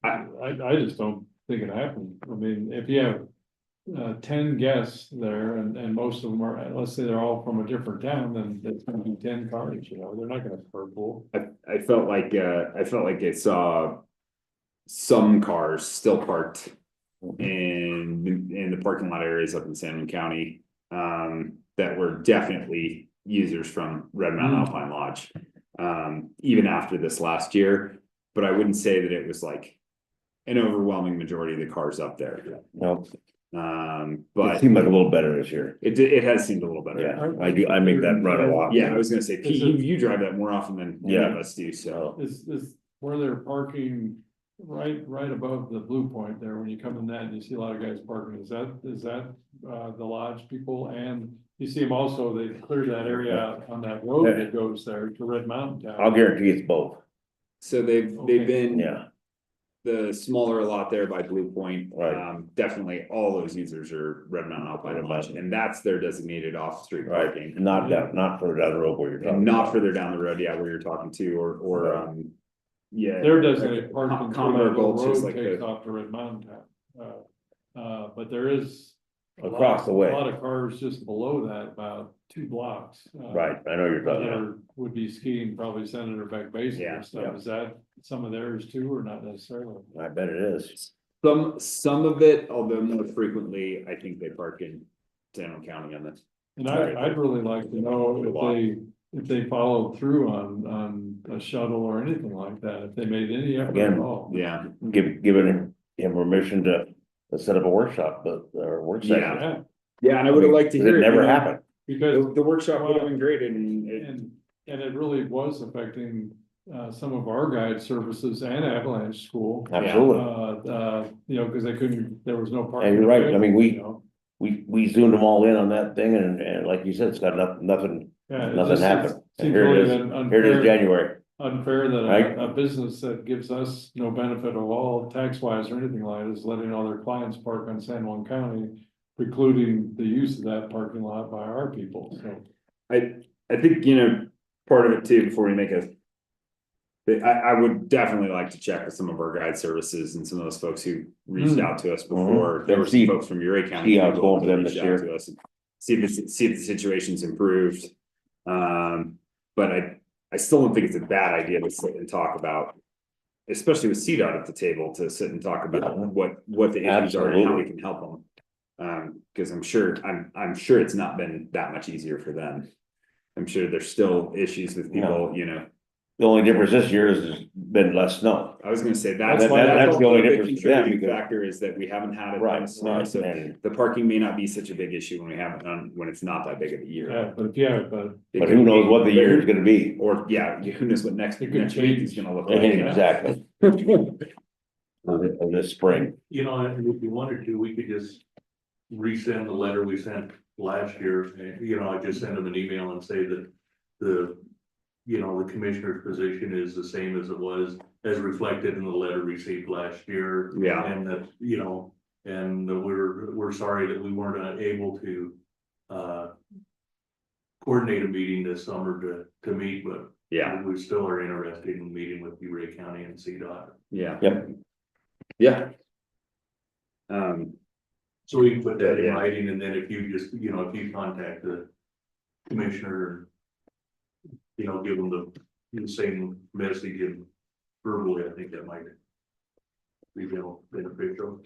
I just don't think it happens. I mean, if you have 10 guests there and most of them are, let's say they're all from a different town, then it's gonna be 10 cars, you know, they're not gonna carpool. I felt like I saw some cars still parked in the parking lot areas up in Salmon County, that were definitely users from Red Mountain Alpine Lodge, even after this last year. But I wouldn't say that it was like an overwhelming majority of the cars up there. No, it But seemed like a little better this year. it has seemed a little better. Yeah, I make that run a lot. Yeah, I was gonna say, Pete, Is it- you drive that more often than any of us do, so. Is where they're parking right above the Blue Point there, when you come in that, and you see a lot of guys parking, is that the lodge people? And you see them also, they cleared that area out on that road that goes there to Red Mountain Town. I'll guarantee it's both, So they've Okay. been. yeah, The smaller lot there by Blue Point, Right. Definitely all those users are Red Mountain Alpine Lodge, and that's their designated off-street right, parking. not further down the road where you're talking. And not about. further down the road, yeah, where you're talking to, or, yeah. Their designated parking. Commodore Gulch is road like takes the, off to Red Mountain Town. But there is. Across the way. A lot of cars just below that, about 2 blocks. Right, I know you're talking about. There would be skiing, probably Senator Beck Basin Yeah, and stuff. yeah. Is that some of theirs too, or not necessarily? I bet it is. some of it, although more frequently, I think they park in Salmon County on this. And Right. I'd really like to know if they followed through on a shuttle or anything like that, if they made any effort at Again, all. Yeah, Giving him permission to set up a workshop, or work session. Yeah, yeah, and I would have liked to It hear. it, never you know, happened. because, The workshop would have been great, and it, and it really was affecting some of our guide services and Avalanche School. Absolutely. You know, because they couldn't, there was no parking. And you're right, I mean, you know. we zoomed them all in on that thing and like you said, it's got nothing Yeah, it Nothing just happened. seems Here it really is. been Here it is, unfair, January. unfair that Right. a business that gives us no benefit at all, tax wise or anything like it, is letting all their clients park on San Juan County, precluding the use of that parking lot by our people, so. I think, you know, part of it too, before we make I would definitely like to check with some of our guide services and some of those folks who reached out to us before. There were some See- folks from Uray County. see how it's who going for them reached this out year. to us and see if the situation's improved. But I still don't think it's a bad idea to sit and talk about. Especially with CDOT at the table, to sit and talk about what the issues are and how we can help them. Cause I'm sure it's not been that much easier for them. I'm sure there's still issues with people, you know. The only difference this year is there's been less snow. I was gonna say that's That's the only also a big difference for them, contributing because- factor is that we haven't had it Right, on snow, right, so and- the parking may not be such a big issue when we have it on, when it's not that big of a year. Yeah, but if you have, It But could who knows be- what the year is gonna be? Or, yeah, who knows what next It could week is change. gonna look like. yeah. Exactly, of this spring. You know, and if you wanted to, we could just resend the letter we sent last year, and, you know, I just send them an email and say that the, you know, the commissioner's position is the same as it was, as reflected in the letter received last year. Yeah. And that, you know, and that we're sorry that we weren't able to, coordinate a meeting this summer to meet, but Yeah, we still are interested in meeting with Ray County and CDOT. yeah. Yep. Yeah. So we can put that in Yeah. writing, and then if you just, you know, if you contact the commissioner, you know, give them the same message and verbally, I think that might be beneficial.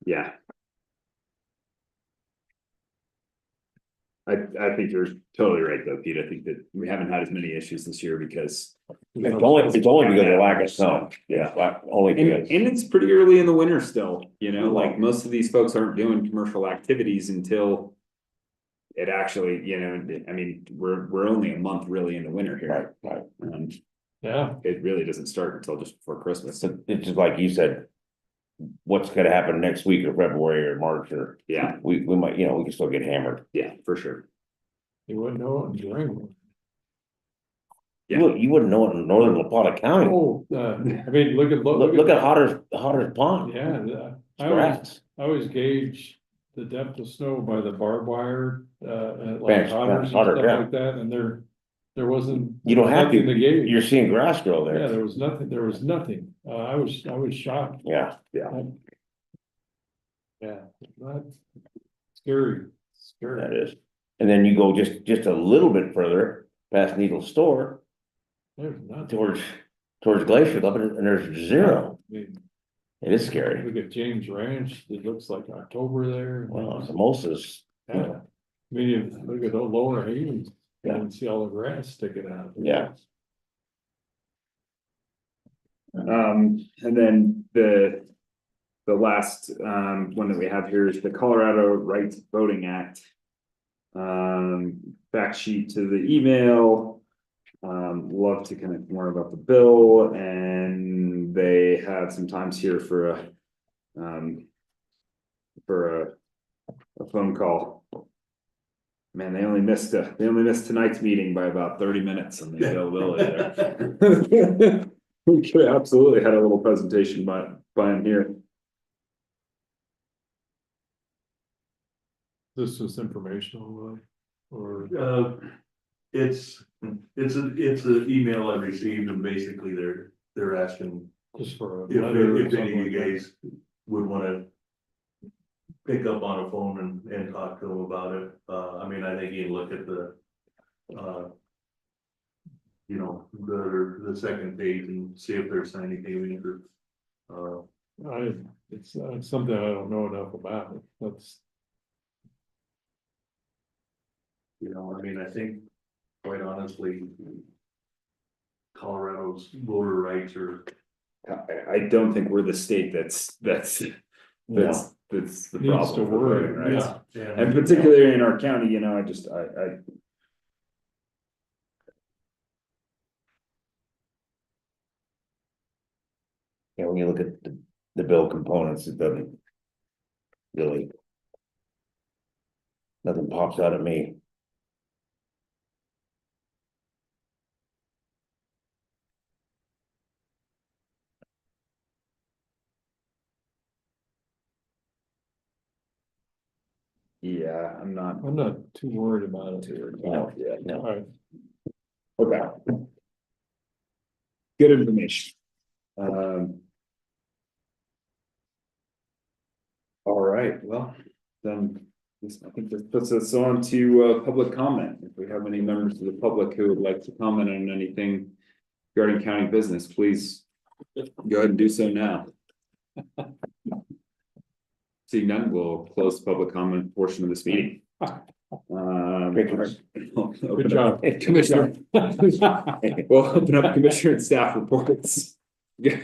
Yeah. I think you're totally right though, Pete. I think that we haven't had as many issues this year because. It's only because of lack of snow, only And, because. and it's pretty early in the winter still, you know, like most of these folks aren't doing commercial activities until. It actually, you know, I mean, we're only a month really in the winter here. Right. yeah, It really doesn't start until just before Christmas. So it's just like you said, what's gonna happen next week or February or March or, Yeah, we might, we can still get hammered. yeah, for sure. you wouldn't know it in Durango. Yeah. You wouldn't know it in northern LaPorta County. Oh, I mean, look at, Look at Hotter Pond. yeah, It's I grass. always gauge the depth of snow by the barbed wire, like Fence, otters and otter, stuff yeah. like that, and there wasn't. You don't have nothing to, gauge. you're seeing grass grow Yeah, there. there was nothing, I was shocked, Yeah, yeah, that's scary, that is. And then you go just a little bit further past Needle Store There's nothing. towards Glacier Club and there's zero. I mean, It is scary. look at James Ranch, it looks like October there. Well, Mimosas, Yeah, I mean, you look at the lower Havens, you Yeah. can see all the grass sticking out. yeah. And then the last, one that we have here is the Colorado Right to Voting Act. Fact sheet to the email. Love to connect more about the bill, and they have some times here for a phone call. Man, they only missed tonight's meeting by about 30 minutes on the availability there. We could have absolutely had a little presentation by him here. This is informational, or, It's an email I received, and basically they're asking just for a if letter or any of something you like that. guys would wanna pick up on a phone and talk to them about it. I mean, I think you can look at the, you know, the second page and see if there's anything we need to. It's something I don't know enough about, that's, You know, I mean, I think, quite honestly, Colorado's voter rights are, I don't think we're the state that's the needs to problem for work, voting rights. yeah. And particularly in our county, you know, I Yeah, when you look at the bill components, it doesn't really. Nothing pops out at me. yeah, I'm not. I'm not too worried about it. No, Yeah, no. Alright, okay. Good information. All right, well, then, I think this puts us on to public comment. If if we have any members of the public who would like to comment on anything regarding county business, please go ahead and do so now. Seeing none, we'll close the public comment portion of this meeting. Great work. Good job. Commissioner. We'll open up commissioner and staff reports. Yeah.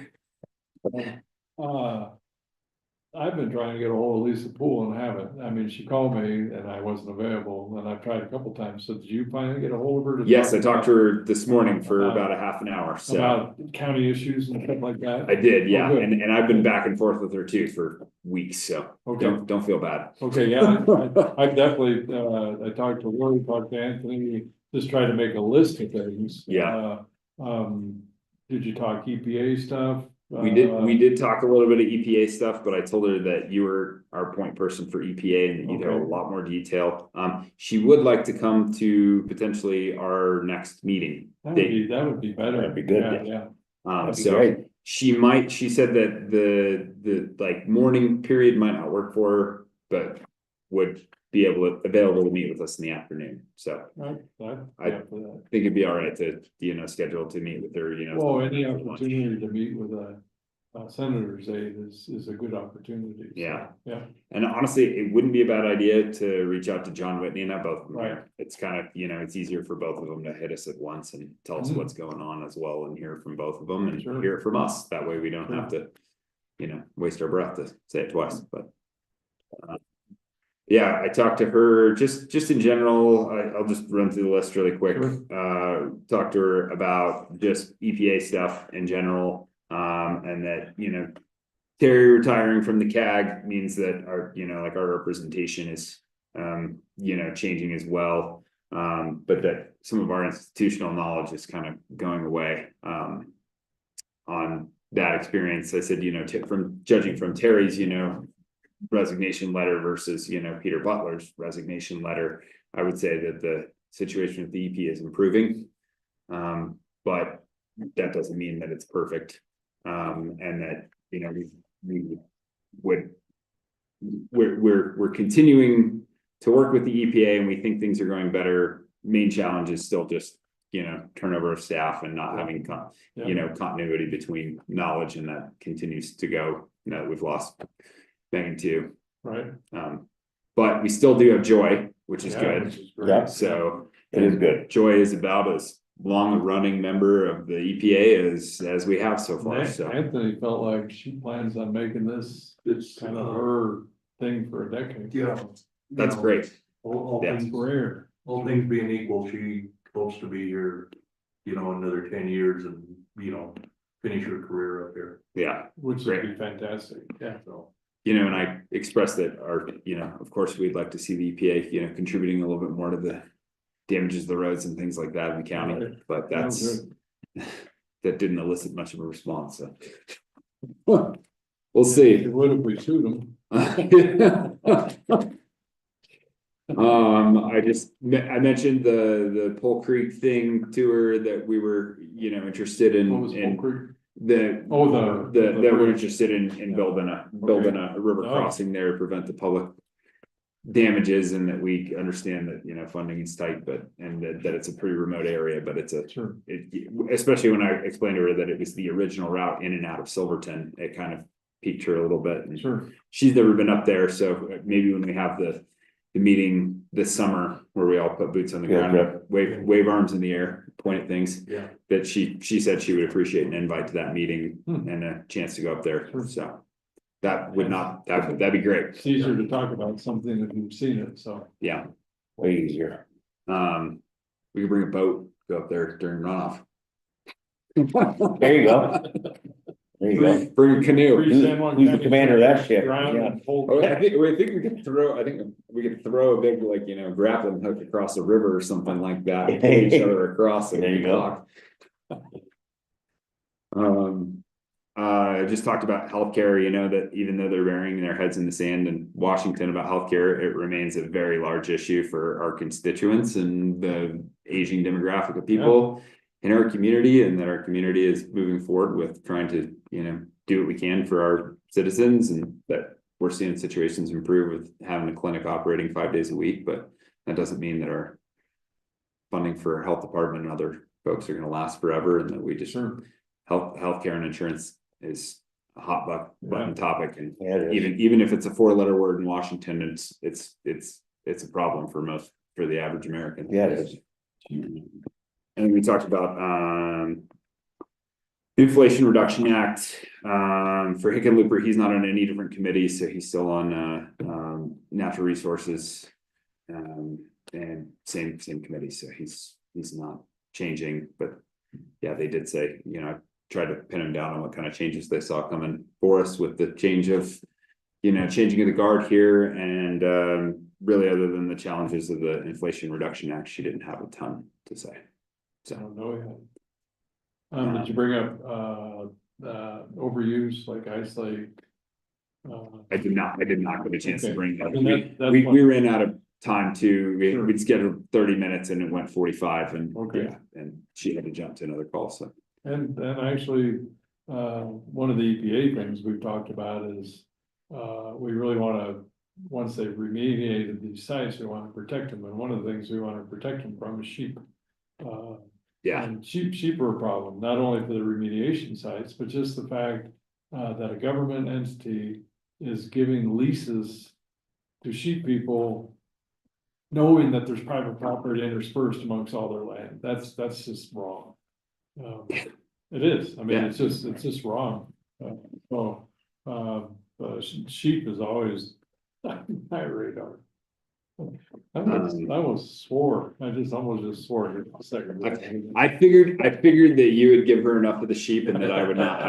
I've been trying to get a hold of Lisa Poole and haven't. I mean, she called me and I wasn't available, and I've tried a couple times. So did you finally get a hold of her? Yes, I talked to her this morning for about a half an hour, so. About county issues and stuff like that? I did, yeah, Oh, good. and I've been back and forth with her too for weeks, so Okay. don't feel bad. Okay, yeah, I definitely, I talked to Lori, talked to Anthony, just try to make a list of things. Yeah. Did you talk EPA stuff? We did talk a little bit of EPA stuff, but I told her that you were our point person for EPA and that you'd have a Okay. lot more detail. She would like to come to potentially our next meeting. That would be better. That'd be good, Yeah, yeah. yeah. That'd be So great. she said that the like morning period might not work for her, but would be available to meet with us in the afternoon. So I think it'd be all right to, schedule to meet with her, Well, any opportunity to meet with a senator's aide is a good opportunity. So, Yeah. Yeah. And honestly, it wouldn't be a bad idea to reach out to John Whitney and have both of them Right. here. It's kind of, it's easier for both of them to hit us at once and tell us Mhm. what's going on as well and hear from both of them and Sure. hear it from us. That way we don't Sure. have to, waste our breath to say it twice, but. Yeah, I talked to her just in general. I'll just run through the list really quick. Sure. Talked to her about just EPA stuff in general. And that, Terry retiring from the CAG means that our, our representation is, changing as well. But that some of our institutional knowledge is kind of going away, on that experience. I said, from judging from Terry's, resignation letter versus, Peter Butler's resignation letter, I would say that the situation with the EP is improving. But that doesn't mean that it's perfect. And that, we're continuing to work with the EPA and we think things are going better. Main challenge is still just, turnover of staff and not having continuity between knowledge, and that continues to go. We've lost Megan too. Right. But we still do have Joy, which is Yeah, good. which is great. Yeah. So It is good. Joy is about as long a running member of the EPA as we have so far. So Anthony felt like she plans on making this, it's kind of her thing for a decade. Yeah. that's great. All Yeah. things, Rare. all things being equal, she hopes to be here, another 10 years and, finish her career up here. Yeah. Which Great. would be fantastic. Yeah. So, And I expressed that of course, we'd like to see the EPA, contributing a little bit more to the damages of the roads and things like that in the county, Right. but Yeah, that didn't elicit much of a response, so. We'll see. It would if we sued them. I mentioned the Pole Creek thing to her that we were, interested in. What was Bull Creek? That we're interested in building a river Oh. crossing there to prevent the public damages, and that we understand that, funding is tight, and that it's a pretty remote area, but Sure. especially when I explained to her that it was the original route in and out of Silverton, it kind of piqued her a little bit. And Sure. she's never been up there, so maybe when we have the meeting this summer where we all put boots on the Yeah, ground, wave arms in the air, point at things, yeah. that she said she would appreciate an invite to that meeting and a chance to go up there. Sure. So that would that'd be great. It's easier to talk about something if you've seen it, so. Yeah. Way easier. We could bring a boat, go up there during runoff. There you go. There you go. Bring a canoe. Free San Juan Who's the County commander of that ship? Drown Yeah. and hold- I think we could throw a big, grappling hook across a river or something like that, and pull each other across. There you go. I just talked about healthcare, that even though they're burying their heads in the sand in Washington about healthcare, it remains a very large issue for our constituents and the aging demographic of people in our community, and that our community is moving forward with trying to, do what we can for our citizens, and that we're seeing situations improve with having a clinic operating 5 days a week, but that doesn't mean that our funding for health department and other folks are gonna last forever, and that we just, Sure. healthcare and insurance is a hot button topic, and Yeah, it is. even if it's a 4-letter word in Washington, it's a problem for the average American. Yeah, it is. And we talked about, Inflation Reduction Act, for Hickenlooper, he's not on any different committees, so he's still on, natural resources. And same committee, so he's not changing, but yeah, they did say, I tried to pin him down on what kind of changes they saw coming for us with the change of, changing of the guard here, and, really, other than the challenges of the Inflation Reduction Act, she didn't have a ton to say. I So, don't know yet. Did you bring up, overuse like Ice Lake? I did not get a chance to Okay. bring that I up. mean, that's We one- ran out of time too. Sure. We'd scheduled 30 minutes and it went 45, and Okay. yeah, and she had to jump to another call, so. And actually, one of the EPA things we've talked about is, we really wanna, once they've remediated these sites, we wanna protect them, and one of the things we wanna protect them from is sheep. Yeah, And sheep are a problem, not only for the remediation sites, but just the fact, that a government entity is giving leases to sheep people, knowing that there's private property interspersed amongst all their land. That's just wrong. It is, I mean, it's just wrong. Sheep is always on my radar. I almost swore, I almost just swore here for a second. I figured that you would give her enough of the sheep and that I would not.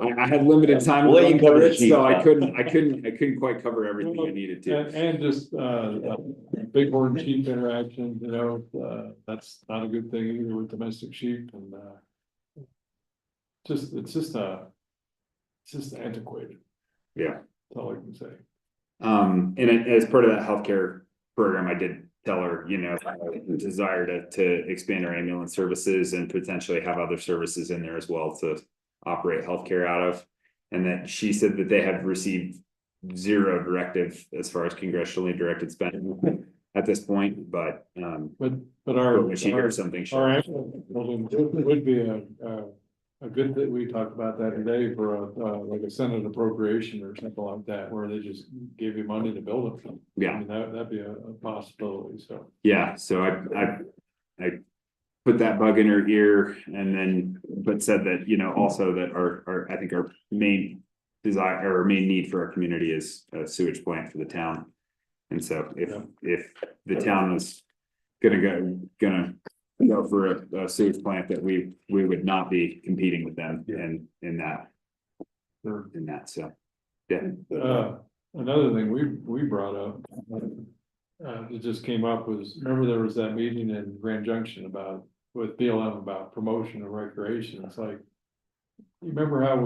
I had limited time to Well, you run cover through the it, sheep, so I huh? couldn't quite cover everything I needed to. And just, bighorn sheep interaction, that's not a good thing either with domestic sheep, and, it's just antiquated, Yeah. that's all I can say. And as part of that healthcare program, I did tell her, desire to expand our ambulance services and potentially have other services in there as well to operate healthcare out of. And that she said that they have received zero directive as far as congressionally directed spending at this point, but Our, when she hears something, our ambulance building would be a good thing. We talked about that today for like a Senate appropriation or something like that, where they just give you money to build it. Yeah. I mean, that'd be a possibility, so. yeah, so I put that bug in her ear, and then, but said that, also that I think our main desire or main need for our community is a sewage plant for the town. And so if the town is gonna go for a sewage plant, that we would not be competing with them in that, Sure. so, yeah. Another thing we brought up, it just came up was, remember there was that meeting in Grand Junction with BLM about promotion of recreation. It's like, you remember how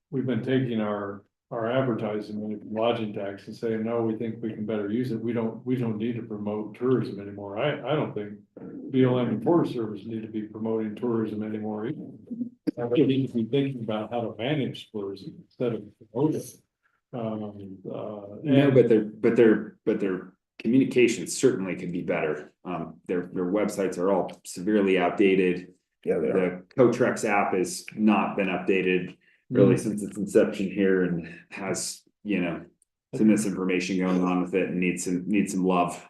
we've been taking our advertising money from lodging tax and saying, no, we think we can better use it. We don't need to promote tourism anymore. I don't think BLM and Forest Service need to be promoting tourism anymore either. They need to be thinking about how to manage tourism instead of promoting. No, but their communications certainly could be better. Their websites are all severely outdated. Yeah, they are. The Cotrex app has not been updated really since its inception here, and has, some misinformation going on with it and needs some love.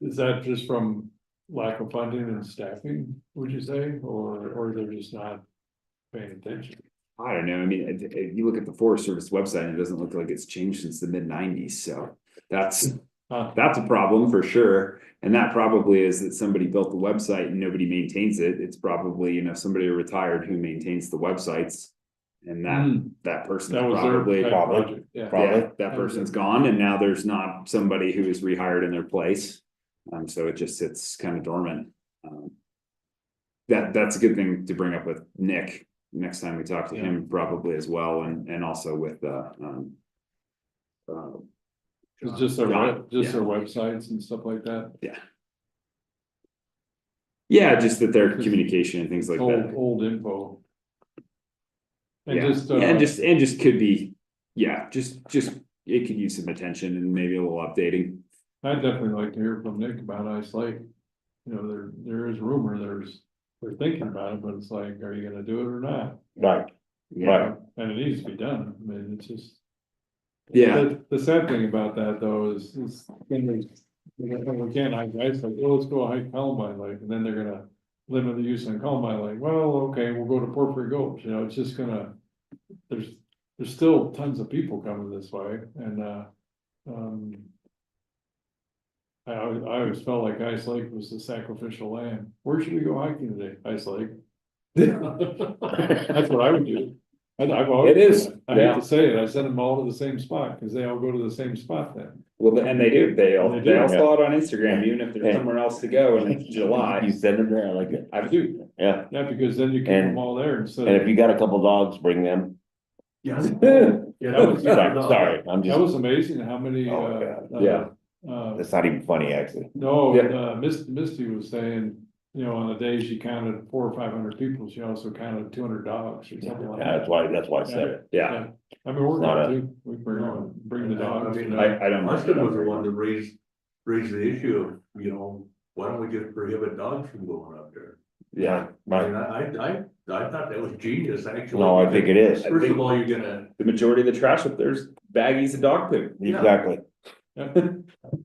Is that just from lack of funding and staffing, would you say, or they're just not paying attention? I don't know. I mean, you look at the Forest Service website and it doesn't look like it's changed since the mid-90s. So that's a problem for sure. And that probably is that somebody built the website and nobody maintains it. It's probably, somebody retired who maintains the websites. And that person That was probably, their project, yeah. yeah, that person's gone, and now there's not somebody who is rehired in their place. So it just sits kind of dormant. That's a good thing to bring up with Nick next time we talk to him, probably as well, and also with It's just their John, their websites and stuff like that. Yeah, just that their communication and things like that. Old info. And Yeah, and just could be, just it could use some attention and maybe a little updating. I'd definitely like to hear from Nick about Ice Lake. you know, there is rumor, they're thinking about it, but it's like, are you gonna do it or not? Right, right, And it needs to be done, I mean, it's just. Yeah. The sad thing about that though is, again, I said, well, let's go hike Columbine Lake, and then they're gonna limit the use on Columbine Lake, well, okay, we'll go to Porphyry Gulch, you know, it's just gonna. There's still tons of people coming this way, and, I always felt like Ice Lake was the sacrificial lamb, where should we go hiking today, Ice Lake? That's what I would do. I've always. It is, done that. I yeah. hate to say it, I send them all to the same spot, cause they all go to the same spot then. Well, and they do, they all yeah. follow it on Instagram, even if there's somewhere else to go and it's July. you send them there, I like it, I do, yeah, yeah, because then you keep them all there instead and of. if you got a couple dogs, bring them. Yeah. That was- Sorry, I'm That just, was amazing how many, Oh my God. Yeah. that's not even funny, actually. No, Yeah. Misty was saying, you know, on the day she counted 400 or 500 people, she also counted 200 dogs or something like Yeah, that. that's why I said it. Yeah, I mean, we're Not going a- to, we bring the dogs, you know. I don't. Austin was the one that raised the issue of, you know, why don't we just prohibit dogs from going up there? Yeah, I mean, Right, I thought that was genius, actually. no, I think it is, First of all, you're gonna, the majority of the trash up there's baggies of dog poop. Yeah. exactly,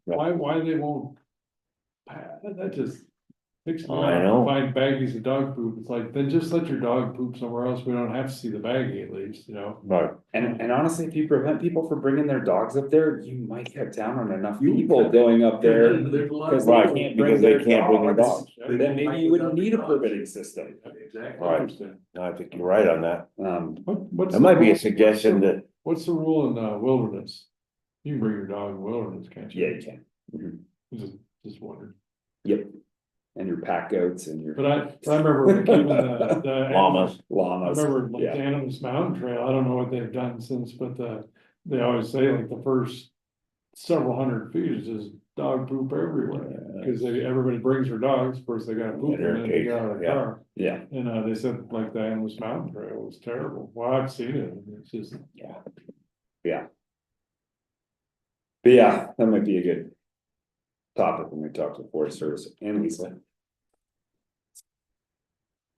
Why they won't? That just makes me I mad. know. Find baggies of dog poop, it's like, then just let your dog poop somewhere else, we don't have to see the baggie at least, you know? right, And honestly, if you prevent people from bringing their dogs up there, you might cut down on enough You- people going up there. there's a lot Because of. they right, can't because they can't bring their dogs. Then maybe you wouldn't need a permitting system. Exactly. Right. Interesting. I think you're right on that, What's that the might be rule- a suggestion that, What's the rule in wilderness? You can bring your dog in wilderness, can't you? Yeah, you can. Mhm. Just wondered, Yep. And your pack goats and your but I remember when keeping the. llamas, I llamas. remember like Yeah. the Animals Mountain Trail, I don't know what they've done since, but they always say like the first several hundred feet is just dog poop everywhere. Cause everybody brings their dogs, of course, they gotta poop, Yeah, they're and then they get out of the yeah. car. Yeah, And they said like the Animals Mountain Trail was terrible, well, I've seen it, and it's just. but yeah, that might be a good topic when we talk to the Forest Service and Lisa.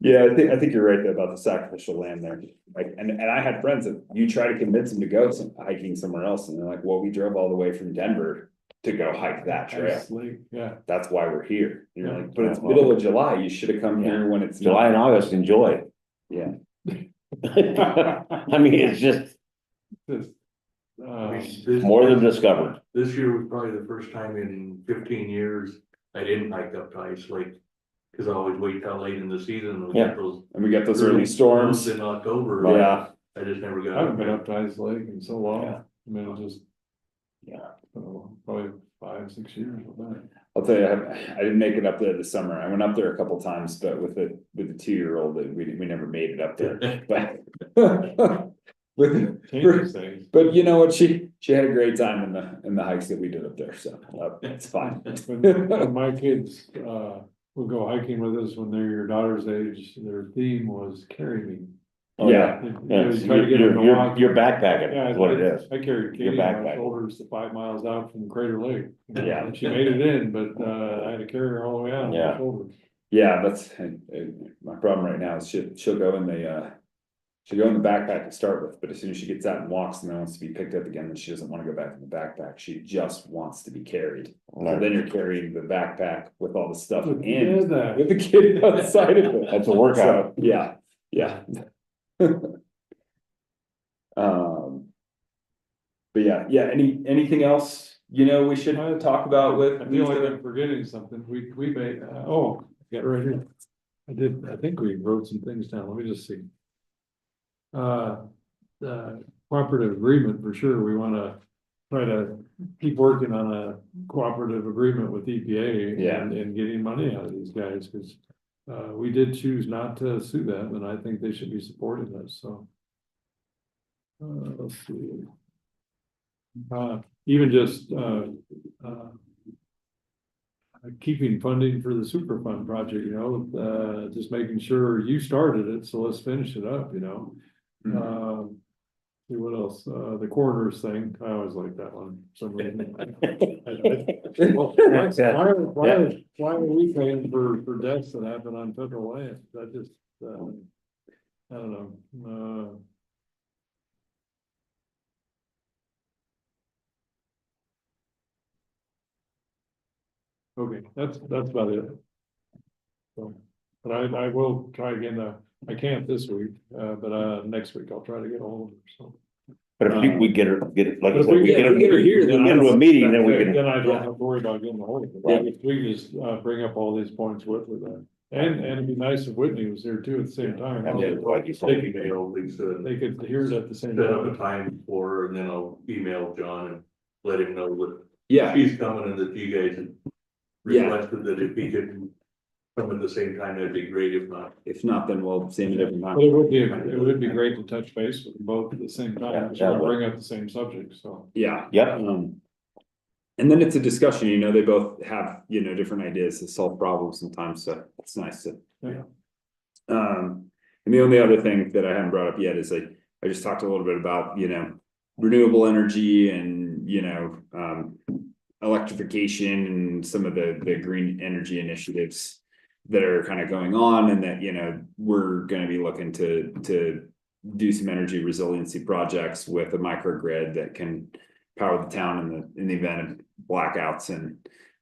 Yeah, I think you're right though about the sacrificial lamb there. Like, and I had friends that you try to convince them to go hiking somewhere else and they're like, well, we drove all the way from Denver to go hike that trail. Ice Lake, yeah. That's why we're here. And you're Yeah. like, but it's middle of July. You should have come here when it's July and August, enjoy. Yeah, I mean, it's just Just, more than discovered, This year was probably the first time in 15 years I didn't hike up to Ice Lake. Cause I always wait till late in the season, we Yeah. get those. and we got those early storms. In October. Yeah, I just never I got. haven't been up to Ice Lake in so long, Yeah. I mean, it just. Yeah. Probably 5-6 years of that. I'll tell you, I didn't make it up there this summer. I went up there a couple times, but with the 2-year-old, we never made it up there, but. Changes things. But you know what, she had a great time in the hikes that we did up there, so it's fine. When my kids, would go hiking with us when they're your daughter's age, their theme was carry me. Yeah, yeah, Try to get them to walk. you're backpacking, Yeah, is what it is. I carried Your Katie on my backpack. shoulders to 5 miles out from Crater Lake. Yeah. And she made it in, but, I had to carry her all the way out on Yeah. my shoulders. Yeah, that's my problem right now is she'll go in the backpack to start with, but as soon as she gets out and walks and then wants to be picked up again, then she doesn't want to go back in the backpack. She just wants to be carried. So then you're carrying the backpack with all the stuff With in that. with the kid outside of it. That's a workout. So, yeah. But yeah, anything else, we should talk about with I feel like Lisa? I'm forgetting something, we made, I got it right here. I think we wrote some things down, let me just see. The cooperative agreement, for sure, we wanna try to keep working on a cooperative agreement with EPA. Yeah. And getting money out of these guys, cause, we did choose not to sue them, and I think they should be supporting us, so. Let's see. Even just, keeping funding for the Superfund project, just making sure you started it, so let's finish it up, Mhm. See what else, the coroners thing, I always like that one, for some reason. Well, why are we paying for deaths that happen on federal land? That just, I don't know, okay, that's about it. So, but I will try again, I can't this week, but next week I'll try to get ahold of her, so. But if we get her, like I But if said, we we get get her here, then into a meeting, then we Then can, I don't have to worry about getting a hold of it. Right. We just bring up all these points with that. And it'd be nice if Whitney was there too at the same time. Like you said, email Lisa, They could hear it at the same set up a time. time for her, and then I'll email John and let him know that Yeah, he's coming and that you guys had Yeah. requested that if he could come at the same time, that'd be great. If not, if not, then we'll see him a different time. But it would be great to touch base with them both at the same time, because Yeah, we're yeah. bring up the same subject, so. Yeah. yeah, And then it's a discussion, you know, they both have, you know, different ideas to solve problems sometimes, so it's nice to. Yeah. And the only other thing that I haven't brought up yet is I just talked a little bit about, you know, renewable energy and, you know, electrification and some of the green energy initiatives that are kind of going on, and that, you know, we're gonna be looking to do some energy resiliency projects with a microgrid that can power the town in the event of blackouts, and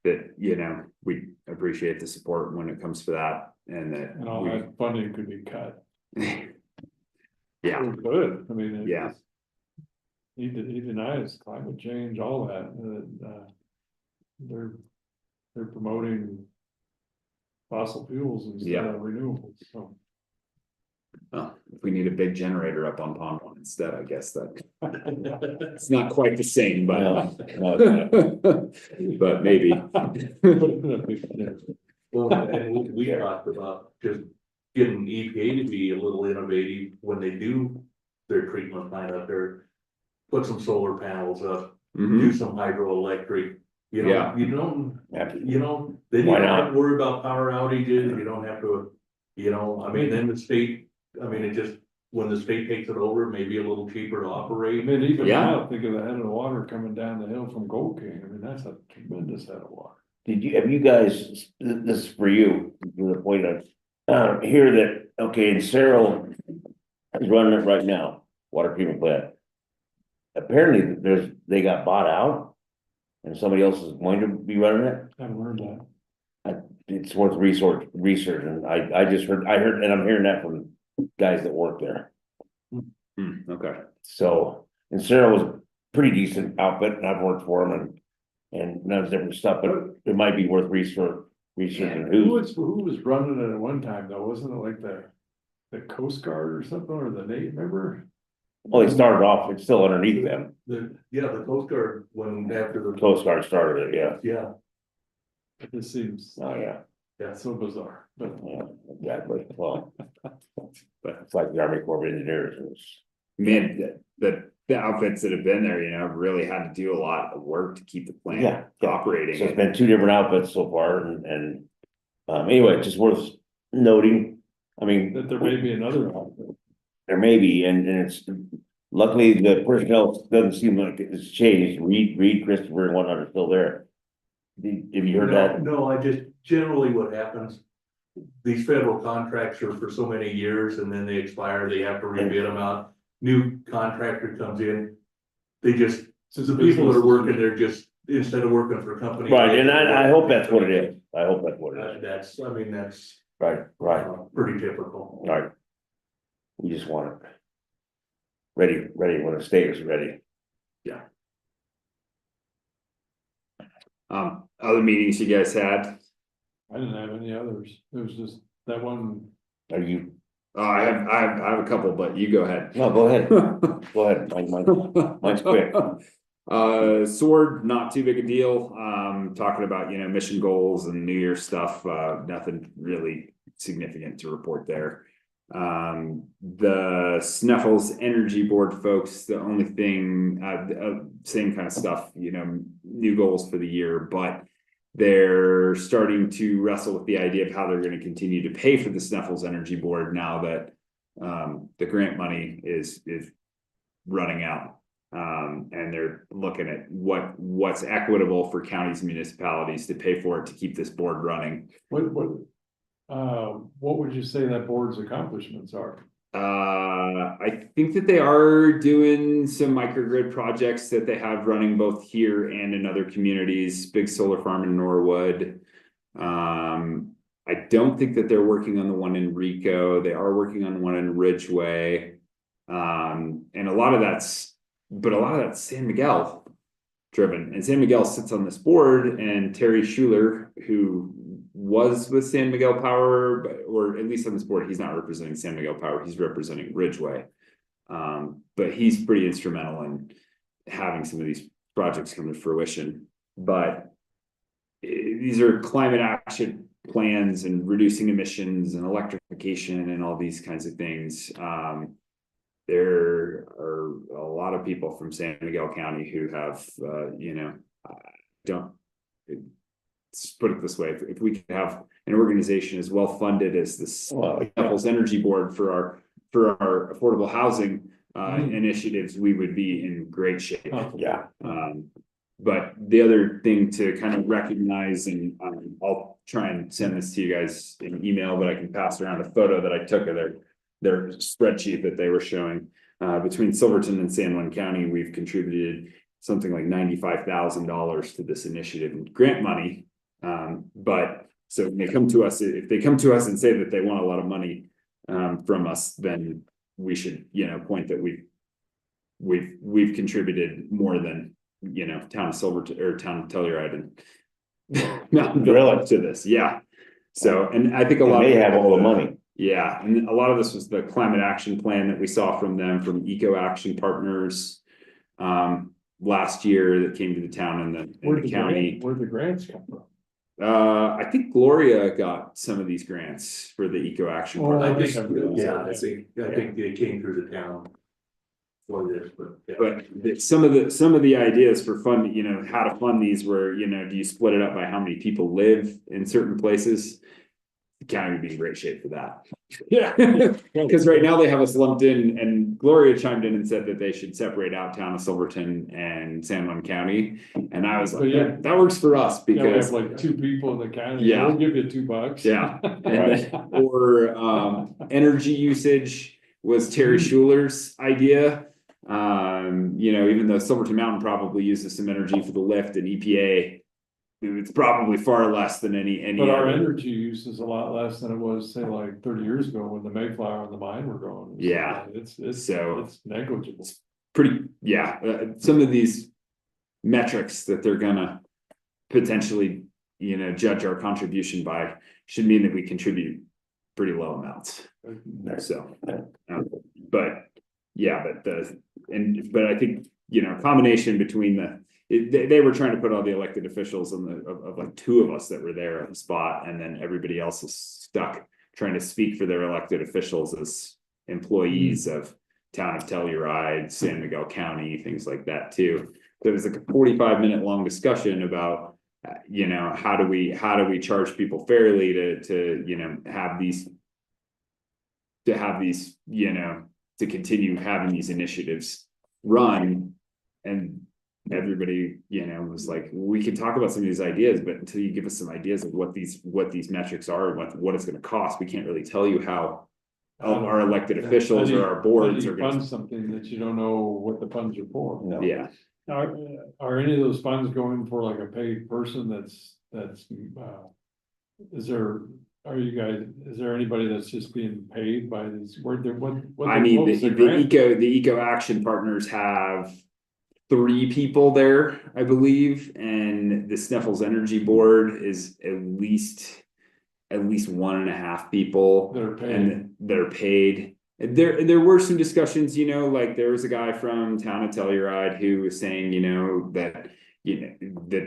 that, you know, we appreciate the support when it comes to that, and that. And all that funding could be cut. Yeah, It could, I mean. Yeah. He denies climate change, all that, they're promoting fossil fuels instead of renewables, so. well, if we need a big generator up on Pond One instead, I guess that. It's not quite the same, but. no, But maybe. well, and we talked about just getting EPA to be a little innovative when they do their treatment plant up there. Put some solar panels up, Mhm. do some hydroelectric, you know, Yeah. then you don't Why have to worry about power outages, you don't have to, you know, I mean, then the state, I mean, it just, when the state takes it over, maybe a little cheaper to I operate. mean, even Yeah. now, think of the head of the water coming down the hill from Gold King, I mean, that's a tremendous head of water. have you guys, this is for you, to the point of, hear that, okay, and Cyril is running it right now, water treatment plant. Apparently, they got bought out, and somebody else is going to be running it. I haven't heard that. It's worth research, and I heard, and I'm hearing that from guys that work there. Okay, So, and Sarah was a pretty decent outfit, and I've worked for them, and that's different stuff, but it might be worth researching Who was running it at one time though, wasn't it like the Coast Guard or something, or the Navy, remember? Well, they started off, it's still underneath them, The Coast Guard, when after the, Coast Guard started it, yeah, It just seems oh, yeah, so bizarre, but. yeah, exactly, well. But it's like the Army Corps of Engineers, it's, man, the outfits that have been there, you know, really had to do a lot of work to keep the plant Yeah. operating. so it's been two different outfits so far, and anyway, just worth noting, I mean. That there may be another outfit. There may be, and it's, luckily, the personnel doesn't seem like it's changed, Reed, Christopher, and whatnot are still there. Have you heard that? No, I just, generally what happens, these federal contracts are for so many years and then they expire, they have to rebid them out. New contractor comes in, they just, so the people that are working there just, instead of working for a company. Right, and I hope that's what it is, I hope that's what it is, That's, I mean, that's. right, Pretty typical. right. We just want it ready when the state is ready. Other meetings you guys had? I didn't have any others, it was just that one. Are you, I have a couple, but you go ahead. no, go ahead, mine's quick. Sword, not too big a deal, talking about, you know, mission goals and New Year stuff, nothing really significant to report there. The Snuffles Energy Board folks, the only thing, same kind of stuff, you know, new goals for the year, but they're starting to wrestle with the idea of how they're going to continue to pay for the Snuffles Energy Board now that the grant money is running out. And they're looking at what's equitable for counties and municipalities to pay for it to keep this board running. What would you say that board's accomplishments are? I think that they are doing some microgrid projects that they have running both here and in other communities, big solar farm in Norwood. I don't think that they're working on the one in Rico. They are working on one in Ridgeway. And a lot of that's San Miguel driven, and San Miguel sits on this board, and Terry Schuler, who was with San Miguel Power, or at least on this board, he's not representing San Miguel Power, he's representing Ridgeway. But he's pretty instrumental in having some of these projects come to fruition. But these are climate action plans and reducing emissions and electrification and all these kinds of things. There are a lot of people from San Miguel County who have, let's put it this way, if we could have an organization as well funded as this Couples Energy Board for our affordable housing initiatives, we would be in great shape. Yeah. But the other thing to kind of recognize, and I'll try and send this to you guys in email, but I can pass around a photo that I took of their spreadsheet that they were showing. Between Silverton and San Juan County, we've contributed something like $95,000 to this initiative in grant money. But so when they come to us, if they come to us and say that they want a lot of money from us, then we should, point that we've contributed more than, town of Silverton or town of Telluride and Mountainville to this. Yeah. So, and I think a lot They of have all the money. Yeah, and a lot of this was the climate action plan that we saw from them, from Eco Action Partners last year that came to the town and the county. Where'd the grants come from? I think Gloria got some of these grants for the Eco Action Oh, I Partners. think- I think they came through the town for this, but. Yeah. But some of the ideas for fund, how to fund these were, do you split it up by how many people live in certain places? The county would be in great shape for that. Yeah, because right now they have us lumped in, and Gloria chimed in and said that they should separate out town of Silverton and San Juan County. And I was like, Yeah. that works for us Yeah, we have because like 2 people in the county. Yeah. We'll give you $2. yeah, and then, or energy usage was Terry Schuler's idea. Even though Silverton Mountain probably uses some energy for the lift, and EPA, it's probably far less than any. But our other. energy use is a lot less than it was, say, like 30 years ago when the Mayflower and the mine were growing. Yeah. It's negligible. Some of these metrics that they're gonna potentially, judge our contribution by should mean that we contribute pretty low amounts. So, but I think, combination between they were trying to put all the elected officials of like 2 of us that were there on the spot, and then everybody else is stuck trying to speak for their elected officials as employees of town of Telluride, San Miguel County, things like that too. So it was like a 45-minute long discussion about, how do we charge people fairly to have these, to continue having these initiatives run. And everybody, was like, we can talk about some of these ideas, but until you give us some ideas of what these metrics are and what it's going to cost, we can't really tell you how our elected officials or our boards are going to fund something that you don't know what the funds are for. No. Yeah. Are any of those funds going for like a paid person is there anybody that's just being paid by these, the Eco Action Partners have 3 people there, I believe, and the Sneffels Energy Board is at least 1.5 people that are paid. There were some discussions, like there was a guy from town of Telluride who was saying, that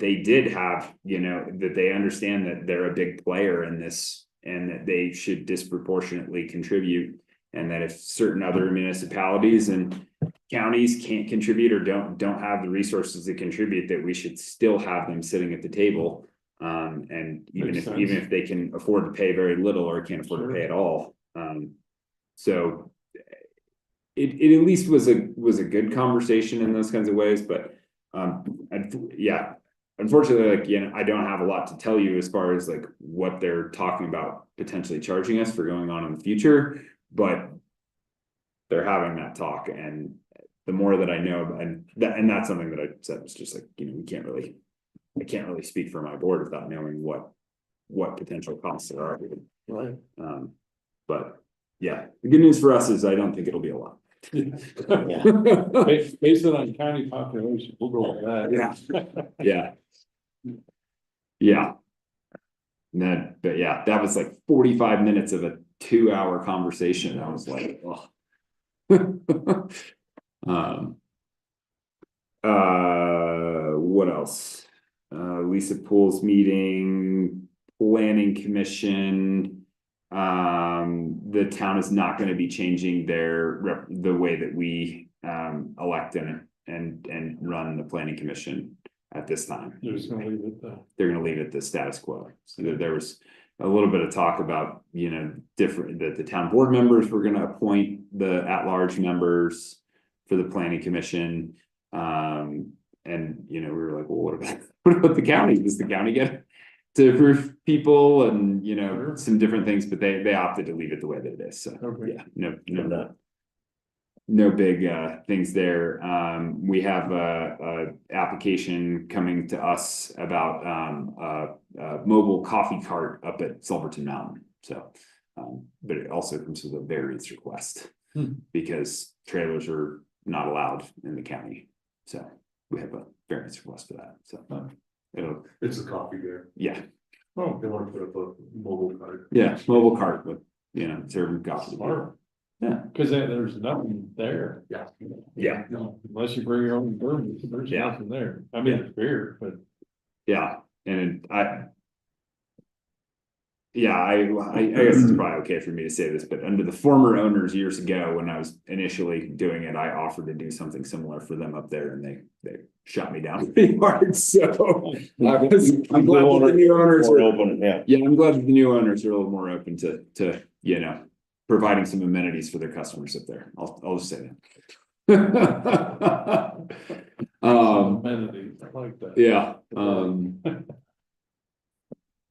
they did have, that they understand that they're a big player in this and that they should disproportionately contribute, and that if certain other municipalities and counties can't contribute or don't have the resources to contribute, that we should still have them sitting at the table. And even if they can afford to pay very little or can't afford to pay at all. So it at least was a good conversation in those kinds of ways, but, yeah. Unfortunately, like, you know, I don't have a lot to tell you as far as like what they're talking about potentially charging us for going on in the future, but they're having that talk, and the more that I know, and that's something that I said was just like, you know, I can't really speak for my board without knowing what potential costs there are. Right. But yeah, the good news for us is I don't think it'll be a lot. Based on county population, we'll go with that. Yeah. Yeah. But yeah, that was like 45 minutes of a 2-hour conversation. I was like, oh. What else? Lisa Poole's meeting, planning commission. The town is not going to be changing the way that we elect and run the planning commission at this time. They're just gonna leave it They're going to leave it the status quo. So there was a little bit of talk about, you know, that the town board members were going to appoint the at-large members for the planning commission. And you know, we were like, well, what about the county? Does the county get to approve people and, you know, Sure. some different things, but they opted to leave it the way that it is. So Okay. yeah, no big things there. We have a application coming to us about a mobile coffee cart up at Silverton Mountain. So but it also comes with a variance request because trailers are not allowed in the county. So we have a variance request for that. So It's a coffee there. yeah. Oh, They want to put up a mobile cart. Yeah, mobile cart with, you know, serving coffee. smart. Yeah. Cause there's nothing there. Yeah. Yeah. No, unless you bring your own bourbon, there's Yeah. nothing there. I mean, it's beer, but. Yeah, and I guess it's probably okay for me to say this, but under the former owners years ago, when I was initially doing it, I offered to do something similar for them up there, and they shot me down pretty hard. So I'm glad that the new owners More are open, yeah. Yeah, I'm glad that the new owners are a little more open to you know, providing some amenities for their customers up there. I'll just say that. Amenities, I like that. Yeah.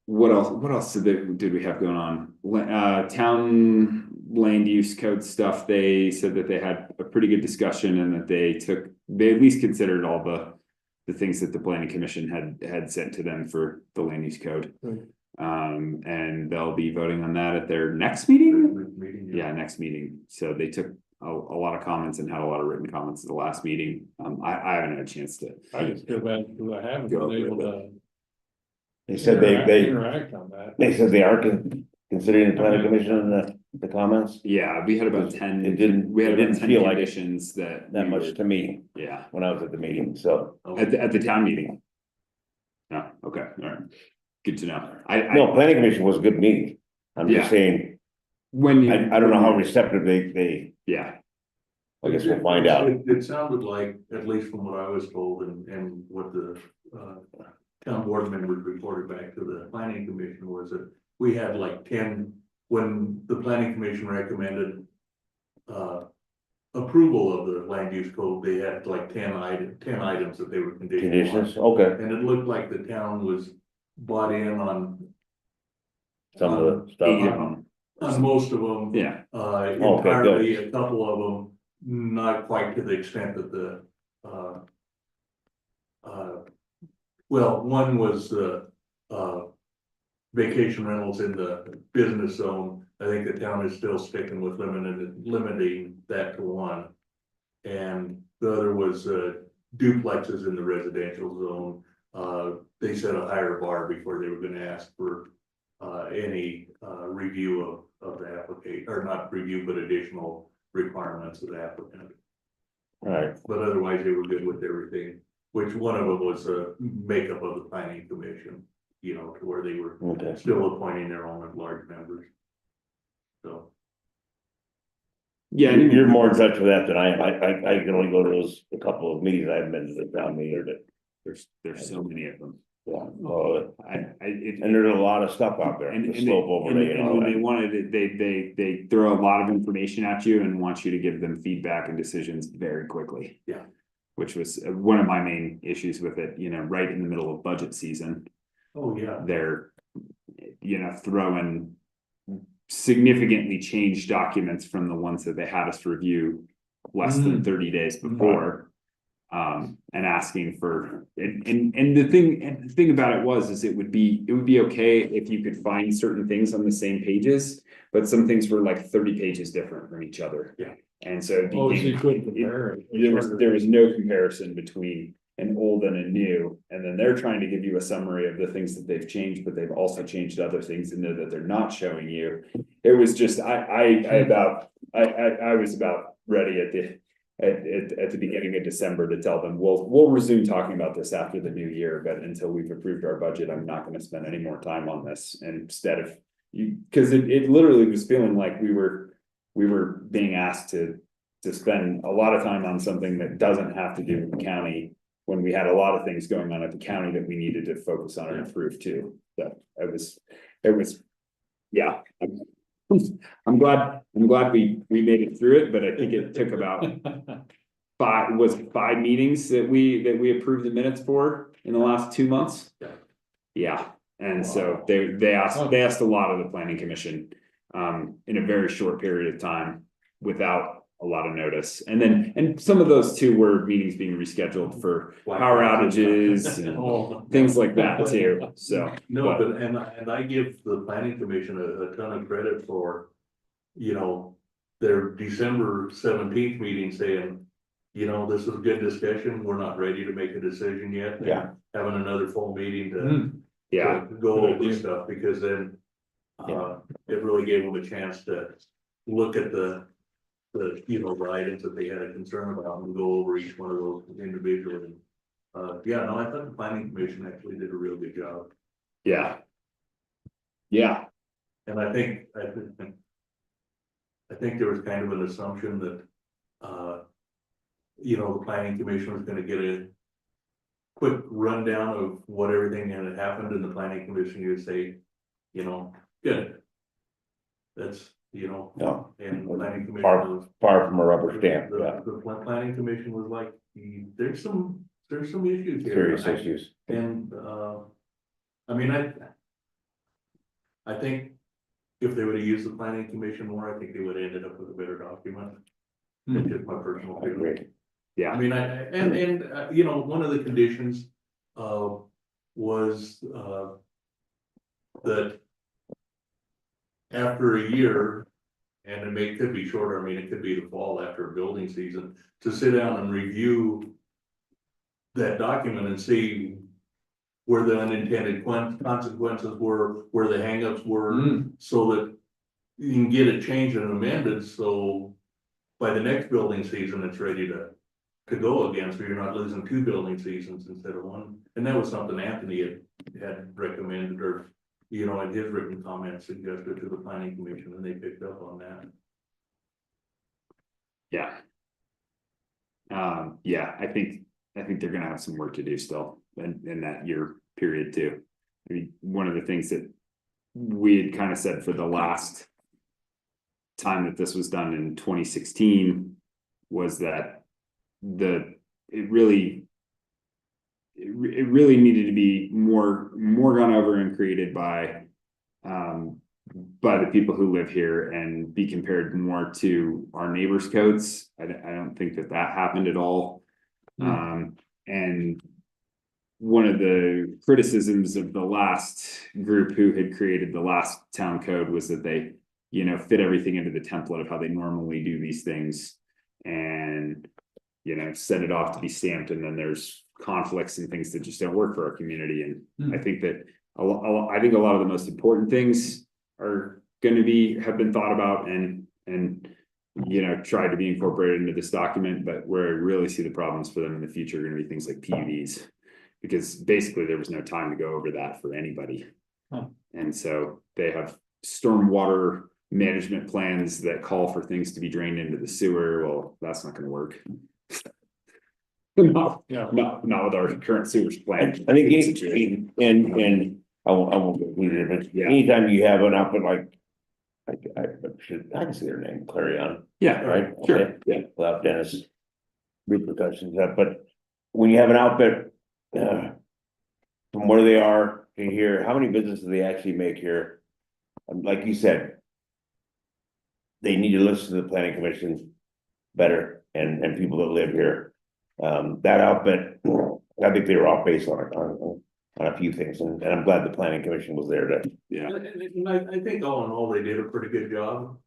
What else did we have going on? Town land use code stuff. They said that they had a pretty good discussion and that they at least considered all the things that the planning commission had sent to them for the land use code. Right. And they'll be voting on that at their next meeting. Meeting, Yeah, next meeting. So they took a lot of comments and had a lot of written comments at the last meeting. I haven't had a chance to. I just feel bad because I haven't Go been able with to. They said they Interact on that. they said they are considering the planning commission in the comments. Yeah, we had about 10. It didn't- We had it about didn't 10 feel like it conditions that That we much were- to me Yeah, when I was at the meeting, so. at the town meeting. Oh, okay, all right. Good to know. No, planning commission was a good meeting. I'm Yeah. just saying, When you. I don't know how receptive they, Yeah, I guess we'll find out. It sounded like, at least from what I was told and what the town board members reported back to the planning commission was that we had like 10, when the planning commission recommended approval of the land use code, they had like 10 items that they were conditional on. Conditions, okay, And it looked like the town was bought in on some of the 8 stuff. of them. on most of them. Yeah, good. Entirely, a couple of them, not quite to the extent that the, well, one was the, vacation rentals in the business zone. I think the town is still sticking with limiting that to one. And the other was, duplexes in the residential zone. They set a higher bar before they were gonna ask for, any, review of the application, or not review, but additional requirements of the applicant. Right, But otherwise, they were good with everything, which one of them was a makeup of the planning commission, you know, to where they were okay. still appointing their own at-large members. So, yeah. You're more in touch with that than I am. I can only go to those, a couple of meetings. I haven't been to the town meeting or There's so many of them. Yeah, well, And there's a lot of stuff out there, the slope overlay and all when they that. wanted it, they throw a lot of information at you and want you to give them feedback and decisions very quickly. Yeah. Which was one of my main issues with it, right in the middle of budget season, Oh, yeah. they're, throwing significantly changed documents from the ones that they had us review less than 30 days before. And asking for, and the thing about it is it would be okay if you could find certain things on the same pages, but some things were like 30 pages different from each other. Yeah. And so it Oh, so you became, couldn't compare it. there was no comparison between an old and a new, and then they're trying to give you a summary of the things that they've changed, but they've also changed other things in there that they're not showing you. It was just, I was about ready at the beginning of December to tell them, we'll resume talking about this after the new year, but until we've approved our budget, I'm not gonna spend any more time on this. And instead of cause it literally was feeling like we were being asked to spend a lot of time on something that doesn't have to do with the county, when we had a lot of things going on at the county that we needed to focus on and improve too. So it was, yeah. I'm glad we made it through it, but I think it took about 5 meetings that we approved the minutes for in the last 2 months. Yeah, and so they asked a lot of the planning commission in a very short period of time without a lot of notice. And some of those too were meetings being rescheduled for power outages and things like that too, so. No, but, and I give the planning commission a ton of credit for, their December 17th meeting saying, this is good discussion, we're not ready to make a decision yet. Yeah. Having another full meeting Yeah, to go over stuff, because then, it really gave them a chance to look at the items that they had a concern about and go over each one of those individually. I thought the planning commission actually did a real good job. yeah. And I think there was kind of an assumption that, the planning commission was gonna get a quick rundown of what everything that had happened, and the planning commission would say, good. That's, Yeah. and the planning commission was. Far from a rubber stamp, yeah, The planning commission was like, there's some issues here. serious issues. And, I think if they would have used the planning commission more, I think they would have ended up with a better document. That's just my personal I feeling. agree. Yeah. I mean, one of the conditions, was, that after a year, and could be shorter, it could be the fall after a building season, to sit down and review that document and see where the unintended consequences were, where the hangups were, so that you can get it changed and amended, so by the next building season, it's ready to go again, so you're not losing 2 building seasons instead of 1. And that was something Anthony had recommended, or, in his written comments suggested to the planning commission, and they picked up on that. Yeah. I think they're gonna have some work to do still in that year period too. I mean, one of the things that we had kind of said for the last time that this was done in 2016 was that it really needed to be more gone over and created by the people who live here and be compared more to our neighbors' codes. I don't think that happened at all. And one of the criticisms of the last group who had created the last town code was that they, fit everything into the template of how they normally do these things and, send it off to be stamped, and then there's conflicts and things that just don't work for our community. And I think that a lot of the most important things are going to have been thought about and tried to be incorporated into this document, but where I really see the problems for them in the future are going to be things like PUDs, because basically there was no time to go over that for anybody. And so they have stormwater management plans that call for things to be drained into the sewer. Well, that's not going to work. Not, Yeah. not with our current sewers plant. I think, and I won't go through it, but Yeah. anytime you have an outfit like. I can see their name, Clarion, Yeah, right? sure, Okay. yeah. Without Dennis. Repercussions, but when you have an outfit, from where they are to here, how many businesses they actually make here? Like you said. They need to listen to the planning commission better and people that live here. That outfit, I think they were off base on a few things, and I'm glad the planning commission was there to. Yeah. And I think all in all, they did a pretty good job.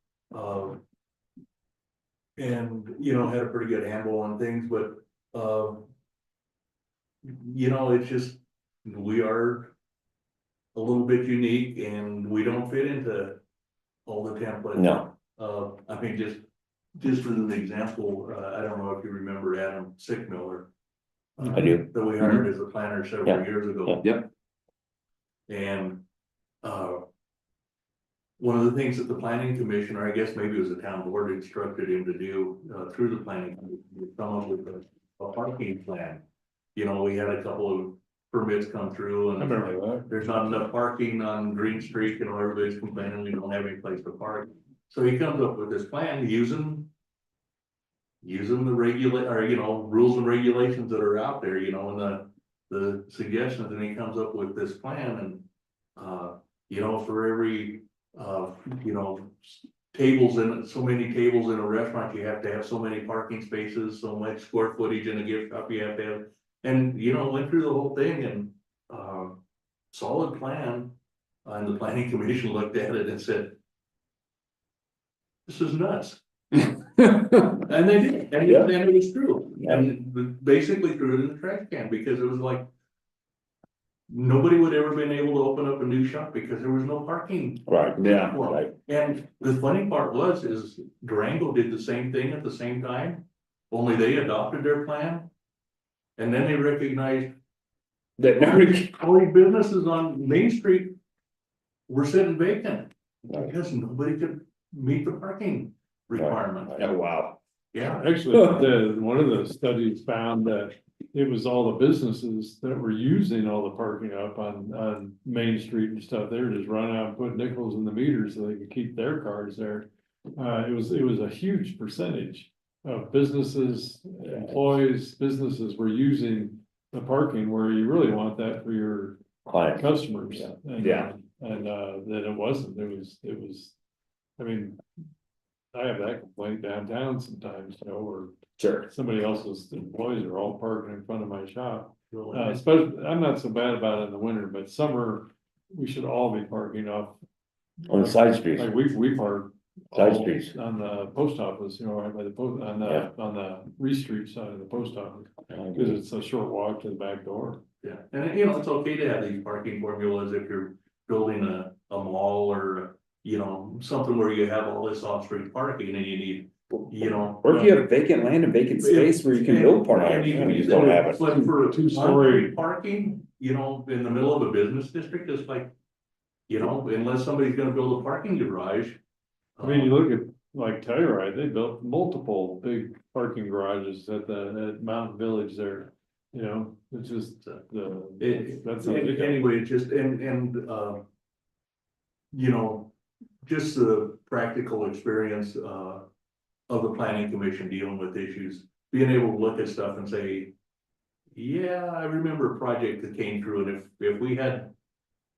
And, you know, had a pretty good handle on things, but, you know, it's just, we are a little bit unique and we don't fit into all the templates. No. I mean, just as an example, I don't know if you remember Adam Sickmiller. I do. That we hired as a planner several years ago. Yep. And, one of the things that the planning commission, or I guess maybe it was the town board, instructed him to do, through the planning commission, was come up with a parking plan. You know, we had a couple of permits come through I and remember that. there's not enough parking on Green Street, you know, everybody's complaining, we don't have any place to park. So he comes up with this plan using the or, you know, rules and regulations that are out there, you know, and the suggestions, and he comes up with this plan and, you know, for every, you know, so many tables in a restaurant, you have to have so many parking spaces, so much square footage in a gift shop you have to have. And, you know, went through the whole thing and, solid plan. And the planning commission looked at it and said, this is nuts. And they did, and it was true. And basically threw it in the trash can because it was like, nobody would ever been able to open up a new shop because there was no parking. Right, Yeah, right. And the funny part is Durango did the same thing at the same time, only they adopted their plan. And then they recognized that nobody, all these businesses on Main Street were sitting vacant because nobody could meet the parking requirement. oh, wow. Yeah, Actually, one of the studies found that it was all the businesses that were using all the parking up on Main Street and stuff. They were just running out and putting nickels in the meters so they could keep their cars there. It was a huge percentage of businesses, employees, businesses were using the parking where you really want that for your Client. customers. Yeah. And then it wasn't, it was, I mean, I have that complaint downtown sometimes, you know, where Sure. somebody else's employees are all parking in front of my shop. Especially, I'm not so bad about it in the winter, but summer, we should all be parking off. On the side streets. Like we park. Side all streets. On the post office, you know, right by the post, on the Reese Street side of the post office, because it's a short walk to the back door. yeah, and you know, it's okay to have these parking formulas if you're building a mall or, you know, something where you have all this off-street parking and you need, you know. Or if you have vacant land and vacant space where you can build parking. We just don't have it. But for a Two-story parking, you know, in the middle of a business district, it's like, you know, unless somebody's gonna build a parking garage. I mean, you look at like Telluride, they built multiple big parking garages at Mountain Village there. You know, it's just that's. Anyway, it's just, you know, just the practical experience, of the planning commission dealing with issues, being able to look at stuff and say, yeah, I remember a project that came through, and if we had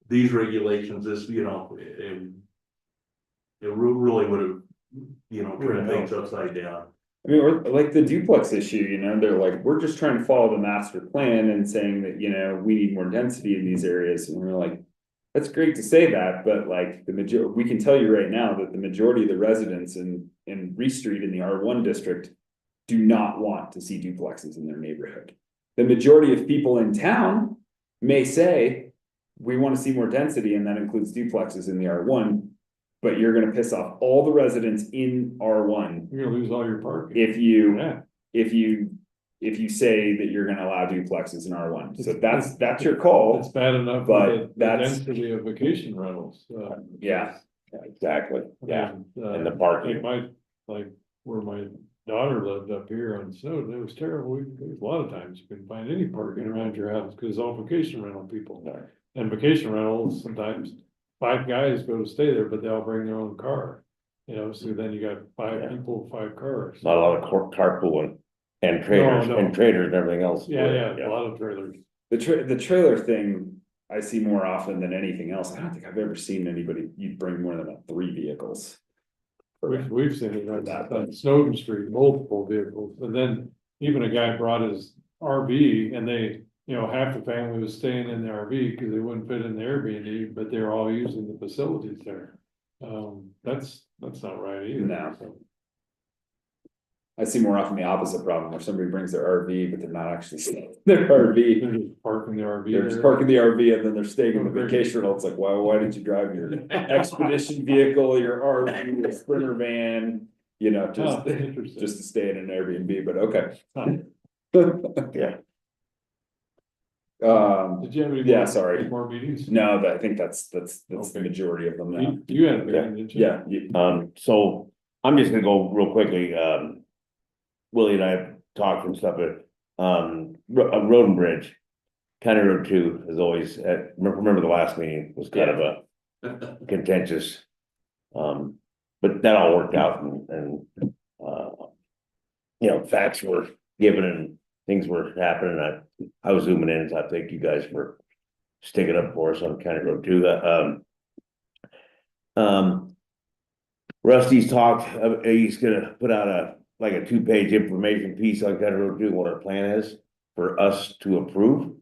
these regulations, this, you know, it really would have, you know, turned things upside down. I mean, or like the duplex issue, you know, they're like, we're just trying to follow the master plan and saying that, you know, we need more density in these areas, and we're like, that's great to say that, but like we can tell you right now that the majority of the residents in Reese Street in the R1 district do not want to see duplexes in their neighborhood. The majority of people in town may say, we want to see more density, and that includes duplexes in the R1, but you're gonna piss off all the residents in R1 You're gonna lose all your parking. if you Yeah, if you say that you're gonna allow duplexes in R1. So that's your call. it's bad enough, But but the that's- density of vacation rentals. Yeah. Exactly, yeah, And and the parking. like where my daughter lived up here on Snowden, it was terrible. There was a lot of times you couldn't find any parking around your house, because it's all vacation rental people. And vacation rentals, sometimes 5 guys go to stay there, but they all bring their own car. You know, so then you got 5 Yeah. people, 5 cars. Not a lot of carpooling and trailers No. and traders and everything else. Yeah, a lot of trailers. The trailer thing, I see more often than anything else. I don't think I've ever seen anybody, you'd bring more than 3 vehicles. We've seen it on Snowden Street, multiple vehicles, and then even a guy brought his RV and they, you know, half the family was staying in the RV because they wouldn't fit in the Airbnb, but they're all using the facilities there. That's not right either. No. So, I see more often the opposite problem where somebody brings their RV, but they're not actually staying in their RV. they're just parking the RV They're just there. parking the RV and then they're staying in the Oh, great. vacation rental. It's like, why didn't you drive your expedition vehicle, your RV, your Sprinter van? You know, Oh, interesting. just to stay in an Airbnb, but okay. Yeah. Did you have any? Yeah, more- sorry. any more meetings? No, I think that's the Okay. majority of them now. You had a meeting, didn't you? Yeah, So I'm just gonna go real quickly, Willie and I have talked and stuff, but, Road and Bridge. County Road 2 is always, remember the last meeting was kind of a contentious. But that all worked out and, you know, facts were given and things were happening. I was zooming in, so I thank you guys for sticking up for us on County Road 2. Rusty's talked, he's gonna put out like a 2-page information piece on County Road 2, what our plan is for us to approve.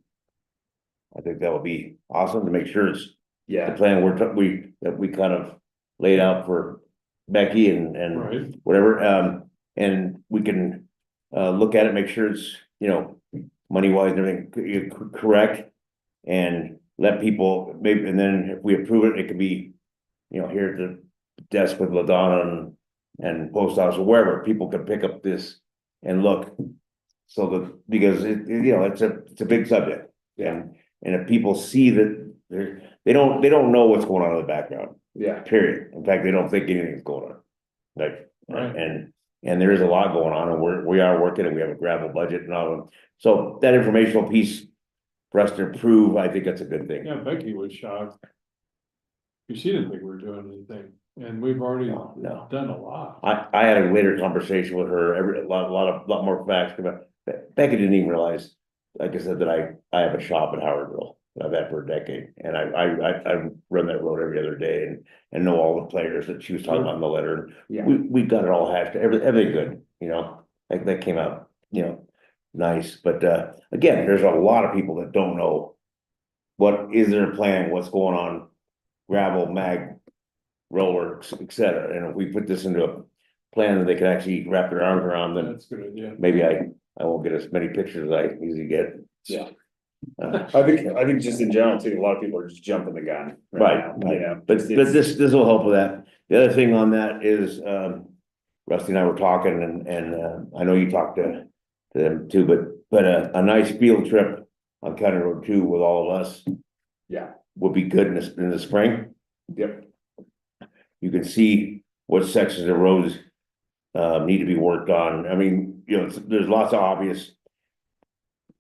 I think that would be awesome to make sure it's the yeah, plan that we kind of laid out for Becky and Right, whatever, and we can look at it, make sure it's, you know, money wise and everything correct. And let people maybe, and then if we approve it, it could be, you know, here at the desk with LaDonna and post office or wherever, people can pick up this and look. So that, because you know, it's a big subject, and if people see that they don't know what's going on in the background, yeah, period. In fact, they don't think anything's going on. Like, Right. and there is a lot going on, and we are working, and we have a gravel budget and all of them. So that informational piece for us to approve, I think that's a good thing. yeah, Becky was shocked. Because she didn't think we were doing anything, and we've already No. done a lot. I had a later conversation with her, a lot more facts, but Becky didn't even realize, like I said, that I have a shop in Howardville that I've had for a decade, and I run that road every other day and know all the players that she was talking about in the letter. yeah. We got it all hashed, everything good, you know, like that came out, you know, nice, but again, there's a lot of people that don't know what is their plan, what's going on, gravel, mag, roller, et cetera, and if we put this into a plan that they can actually wrap their arms around, then That's a good idea. maybe I won't get as many pictures as I usually get. Yeah. Uh, I think just in general too, a lot of people are just jumping the gun. Right, now, you know, But it's- this will help with that. The other thing on that is, Rusty and I were talking and I know you talked to them too, but a nice field trip on County Road 2 with all of us Yeah, would be good in the spring. yep, You can see what sections of roads need to be worked on. I mean, you know, there's lots of obvious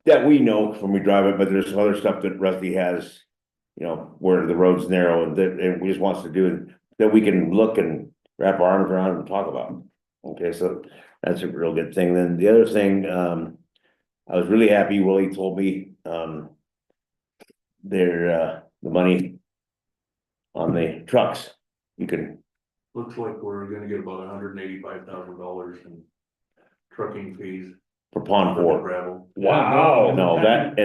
that we know when we drive it, but there's some other stuff that Rusty has, you know, where the road's narrow and that we just wants to do that we can look and wrap our arms around and talk about. Okay, so that's a real good thing. Then the other thing, I was really happy Willie told me, the money on the trucks, you can, Looks like we're gonna get about $185,000 in trucking fees. for Pond for the 4. gravel. Wow. No, that's,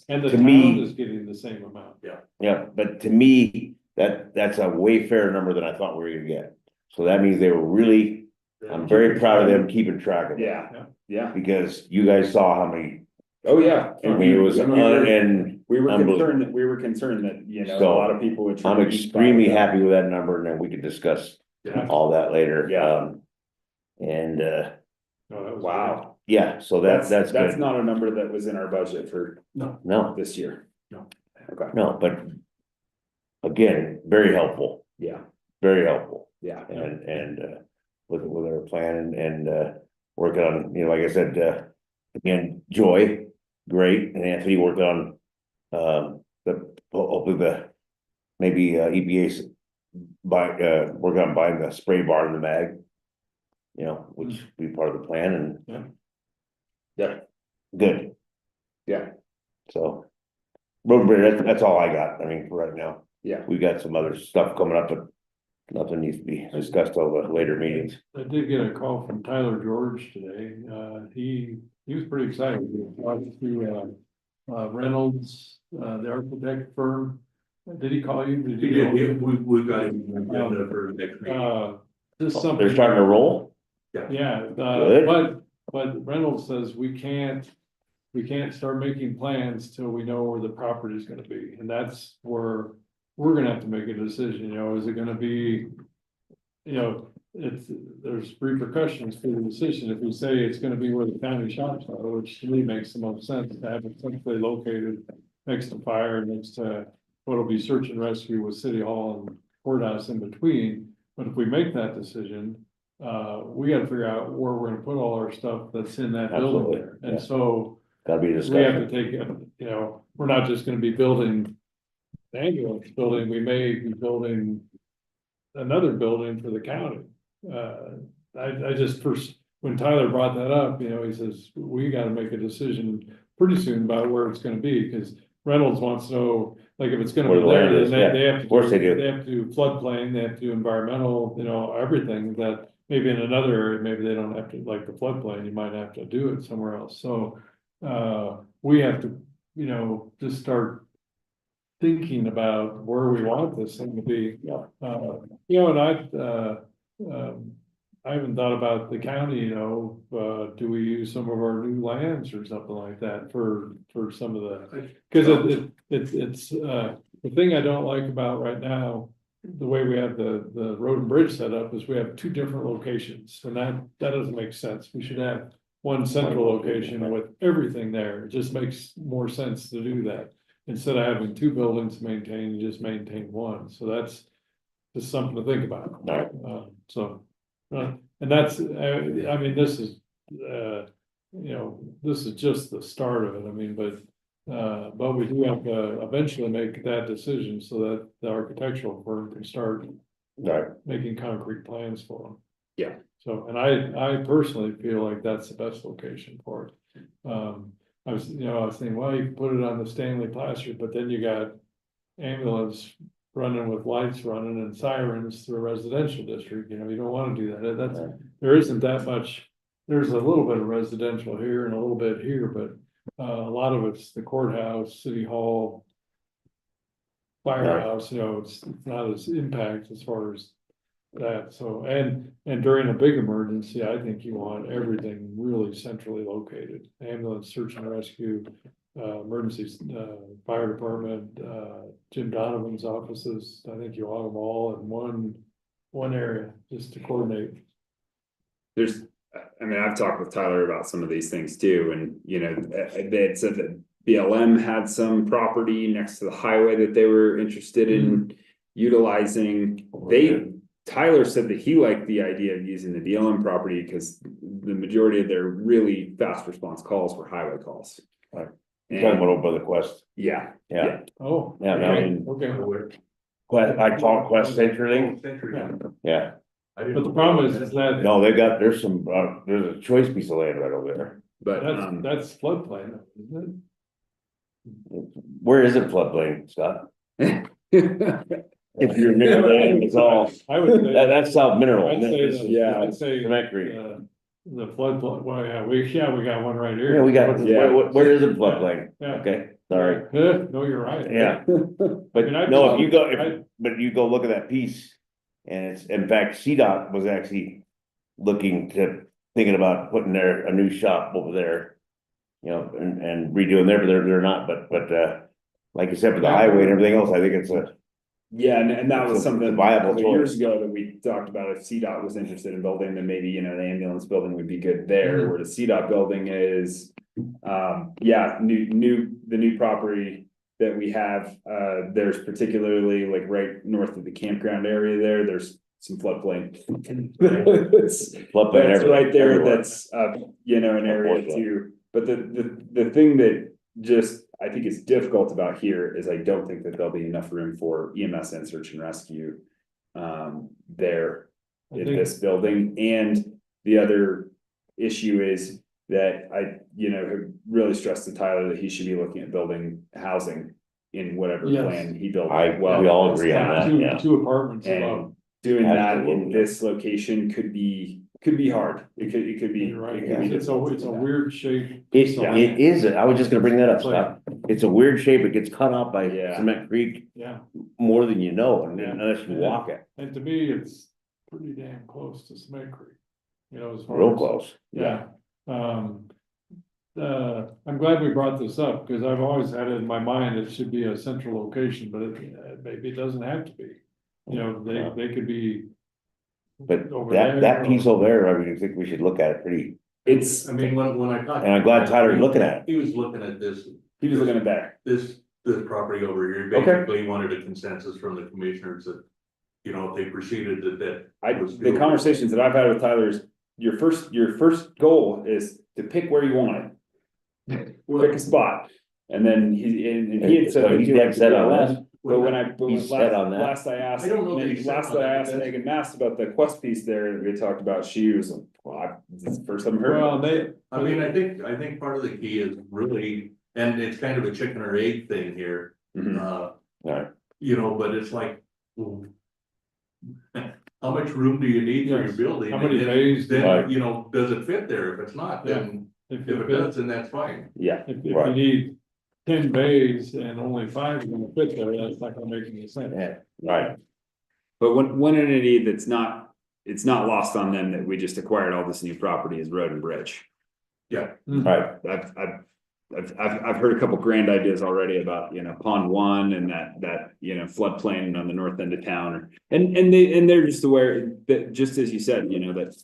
And the to town me- is getting the same amount. yeah, but to me, that's a way fair number than I thought we were gonna get. So that means they were really, I'm very proud of them keeping track of it. yeah, Because you guys saw how many, oh, yeah. I mean, it was, and We were unbelievable. concerned that, you know, a So, lot of people would. try I'm to eat extremely by that. happy with that number, and then we could discuss Yeah. all that later. Yeah. And, No, that was Wow, yeah, so that's that's good. not a number that was in our budget for No, this year. No. Okay, no, but again, very helpful, yeah, very helpful. yeah, And with our plan and working on, you know, like I said, again, Joy, great, and Anthony worked on, hopefully maybe, EPA's working on buying the spray bar in the mag. You know, which will be part of the plan and. Yeah. Good. Yeah. So. Road bridge, that's all I got, I mean, for right now. Yeah. We got some other stuff coming up, but nothing needs to be discussed till the later meetings. I did get a call from Tyler George today. He was pretty excited. He was talking to Reynolds, the architect firm. Did he call you? Did He you did, we've got him for next meeting. Just something. They're starting to roll? Yeah, Good. but Reynolds says we can't start making plans till we know where the property is gonna be, and that's where we're gonna have to make a decision, you know, is it gonna be? You know, there's repercussions for the decision, if we say it's gonna be where the county shops are, which to me makes the most sense to have it centrally located next to fire, next to what'll be search and rescue with city hall and courthouse in between, but if we make that decision, we gotta figure out where we're gonna put all our stuff that's in that building Absolutely, there, yeah. and so. Gotta be We have discussed. to take, you know, we're not just gonna be building the ambulance building, we may be building another building for the county. I just first, when Tyler brought that up, you know, he says, we gotta make a decision pretty soon about where it's gonna be, because Reynolds wants to know, like, if it's gonna Where be the land there, is, then yeah. they have to. Of course they do. They have to do floodplain, they have to do environmental, you know, everything that maybe in another area, maybe they don't have to, like the floodplain, you might have to do it somewhere else, so. We have to, you know, just start thinking about where we want this thing to be. Yeah. You know, and I haven't thought about the county, you know, do we use some of our new lands or something like that for some of the, because it's, the thing I don't like about right now, the way we have the road and bridge set up is we have two different locations, and that doesn't make sense. We should have one central location with everything there. It just makes more sense to do that. Instead of having two buildings maintained, you just maintain one. So that's just something to think about. Right. And that's, I mean, this is, you know, this is just the start of it. I mean, but we do have to eventually make that decision so that the architectural firm can start Right. making concrete plans for them. Yeah. So, and I personally feel like that's the best location for it. I was thinking, well, you can put it on the Stanley Placer, but then you got ambulance running with lights running and sirens through a residential district, you know, you don't wanna do that, there isn't that much. There's a little bit of residential here and a little bit here, but, a lot of it's the courthouse, city hall. Firehouse, you know, it's not as impact as far as that, so, and during a big emergency, I think you want everything really centrally located. Ambulance, search and rescue, emergencies, fire department, Jim Donovan's offices, I think you want them all in one area, just to coordinate. I mean, I've talked with Tyler about some of these things too, and you know, they had said that BLM had some property next to the highway that they were interested in utilizing. Tyler said that he liked the idea of using the BLM property because the majority of their really fast response calls were highway calls. Right. Talking about over the Quest. Yeah. Yeah. Oh. Yeah, I mean, Okay. I call it Quest Century. Yeah. But the problem is that. No, there's a choice piece of land right over there. But That's floodplain, isn't Where is it floodplain, Scott? If you're near land, it's all, I would say. that's South Mineral. I'd say, Yeah. I'd say, Mercury. the floodplain, well, yeah, we got one right here. Yeah, we got, where is it floodplain? Yeah. Okay, sorry. No, you're right. Yeah. But I mean, I no, just- but you go look at that piece. And it's, in fact, CDOT was actually thinking about putting a new shop over there. You know, and redoing there, but they're not, but like you said, for the highway and everything else, I think it's yeah, and that was It's a something viable a couple years choice. ago that we talked about. If CDOT was interested in building, then maybe, you know, the ambulance building would be good there, where the CDOT building is. The new property that we have, there's particularly like right north of the campground area there's some floodplain. Floodplain That's everywhere, right there, everywhere. that's, you know, an area Unfortunately. too, but the thing that just, I think is difficult about here is I don't think that there'll be enough room for EMS and search and rescue. There I in think- this building, and the other issue is that I, you know, have really stressed to Tyler that he should be looking at building housing in whatever Yes. plan he builds. We all agree on that, yeah. Two apartments above. And doing that in Absolutely. this location could be hard. It could be. You're right, it could be it's a difficult. weird shape. It is, I was just gonna bring that up, Scott. It's a weird shape. It gets cut off by Yeah. Cement Creek Yeah, more than you know, and Yeah. unless you walk it, and to me, it's pretty damn close to Cement Creek. You know, as far real as. close. Yeah, I'm glad we brought this up, because I've always had it in my mind, it should be a central location, but maybe it doesn't have to be. You know, they could be. But over that there, piece or- over there, I mean, I think we should look at it pretty, It's, I mean, when I talked. and I'm glad Tyler's looking at it. He was looking at this, he was looking at that. this property over here, Okay. basically wanted a consensus from the commissioners that, you know, if they proceeded that. was The doable. conversations that I've had with Tyler is, your first goal is to pick where you want it. Pick a spot, and then he had said. So he's dead set on this. But when He's set on that. last I asked, I don't know if he's set last on I that, asked but Megan Mast about the Quest piece there, that we talked about, she was like, well, this is the first I've heard. Well, about it. I mean, I think part of the key is really, and it's kind of a chicken or egg thing here, Mhm. Right. you know, but it's like. well, how much room do you need for your Yes. building? How many And bays? Then, Right. you know, does it fit there? If it's not, then If if it it fits, does, then that's fine. Yeah, if you Right. need 10 bays and only 5 are gonna fit there, that's not gonna make any sense. Yeah, right, but one entity that's not, it's not lost on them that we just acquired all this new property is Road and Bridge. Yeah, right. I've heard a couple grand ideas already about, you know, Pond One and that, you know, floodplain on the north end of town. And they're just aware that, just as you said, you know, that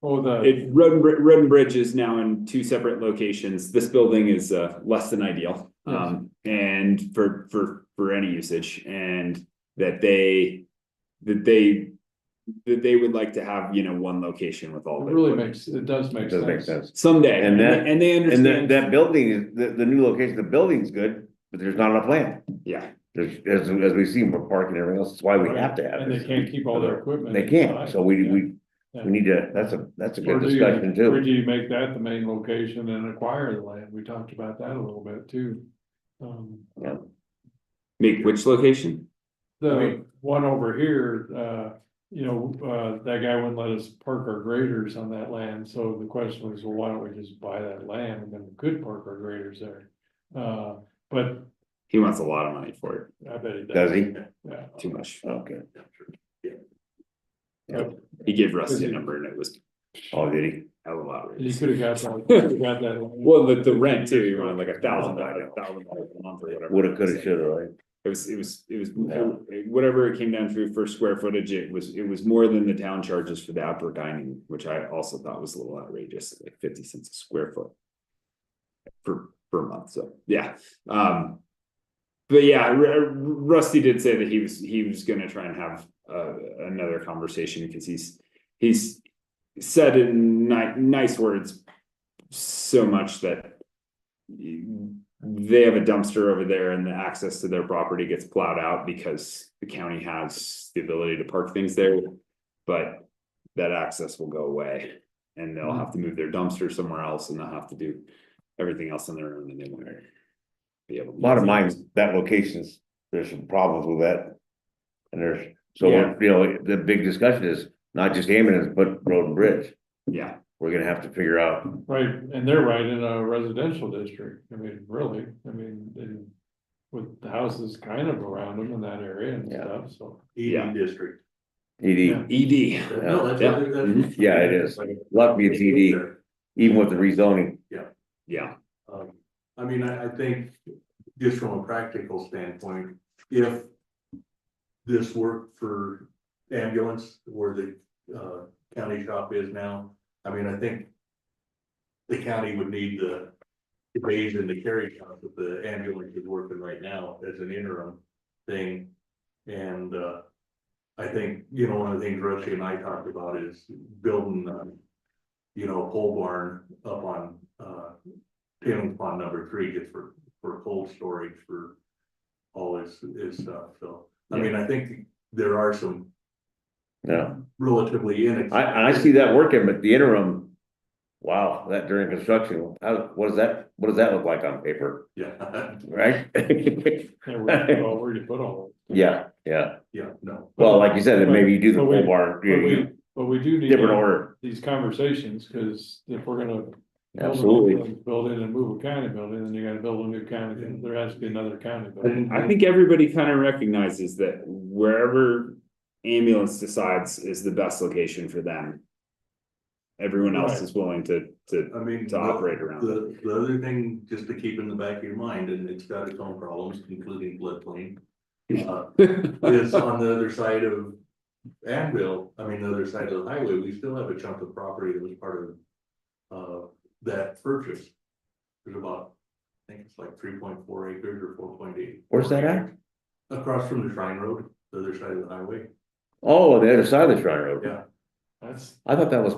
Oh, Road and Bridge is now in 2 separate locations. This building is less than ideal. Yes. And for any usage, and that they would like to have, you know, one location with all. it their really equipment. it does make It does make sense. sense. Someday, And that- and they And understand. that building is, the new location, the building's good, but there's not enough land. Yeah, There's, as we've seen, we're parking and everything else, that's why we have to have And they this. can't keep all their equipment. They can't, inside. so we Yeah. need to, that's a Or good do discussion Or too. do you make that the main location and acquire the land? We talked about that a little bit too. make which location? The one over here, that guy wouldn't let us park our graders on that land, so the question was, well, why don't we just buy that land and then we could park our graders there? But He wants a lot of money for it, I bet he does. Does he? Yeah. too much. Okay. He gave Rusty a number and it was Oh, did he? hell of a lot. He could have got that. Well, the rent too, you wanted like $1,000 a month or whatever. Woulda, coulda, shoulda, right? It was, whatever it came down to for square footage, it was more than the town charges for the outdoor dining, which I also thought was a little outrageous, like 50 cents a square foot. Per month, so, yeah, but yeah, Rusty did say that he was gonna try and have another conversation, because he's said in nice words so much that they have a dumpster over there and the access to their property gets plowed out because the county has the ability to park things there, but that access will go away and they'll have to move their dumpster somewhere else and they'll have to do everything else on their own, and they won't be able to. Bottom line, that location's, there's some problems with that. And there's, so, Yeah. you know, the big discussion is not just ambulance, but road and bridge. Yeah, We're gonna have to figure out, Right, and they're right in a residential district, I mean, really, with the houses kind of around them in that area and Yeah. stuff, so. Yeah. ED district. ED, Yeah. ED. No, that's. Yeah. that's- Yeah, it is. Luckily it's ED. even with the rezoning. Yeah, I mean, I think just from a practical standpoint, if this worked for ambulance where the county shop is now, I mean, I think the county would need the bays in the carry shop that the ambulance is working right now as an interim thing. And I think, one of the things Rusty and I talked about is building, a pole barn up on, Taylor's Pond #3 just for cold storage for all his stuff, so. I mean, I think there are some Yeah, relatively inexpensive. I see that working, but the interim. Wow, that during construction, what does that look like on paper, Yeah, right? Yeah, where do you put all of it? Yeah, yeah, no. well, like you said, then maybe you do the But we- pole barn, But we do need different to have order, these conversations, cause if we're gonna. Absolutely. Build in and move a county building, then you gotta build a new county, there has to be another county building. I think everybody kind of recognizes that wherever ambulance decides is the best location for them. Everyone else Right. is willing to I mean. to operate around The other thing, just to keep in the back of your mind, and it's got its own problems, including floodplain. Is on the other side of Anvil, the other side of the highway, we still have a chunk of property that was part of. That purchase. There's about, I think it's like 3.4 acres or 4.8. where's that at? Across from the Shrine Road, the other side of the highway, Oh, the other side of the Shrine Road, yeah, That's, I thought that was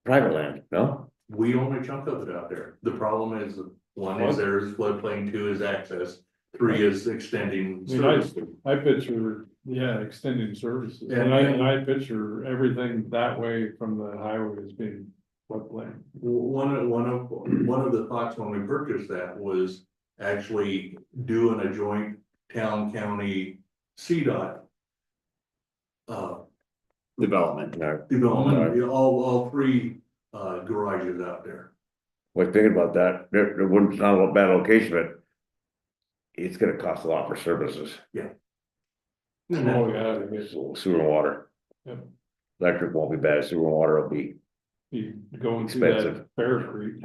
private land, no? we own a chunk of it out there. The problem is, one is there's floodplain, 2 is access, 3 is extending I mean, I- service. I picture, yeah, extending services, Yeah. and I picture everything that way from the highway as being floodplain. One of the thoughts when we purchased that was actually doing a joint town county CDOT. development. No, Development, all 3 garages out there. was thinking about that, there wouldn't sound a bad location, but. It's gonna cost a lot for services, Oh, yeah, I guess sewer and water. Yep. Electric won't be bad, sewer and water will be, you going through that Expensive. Fair Street.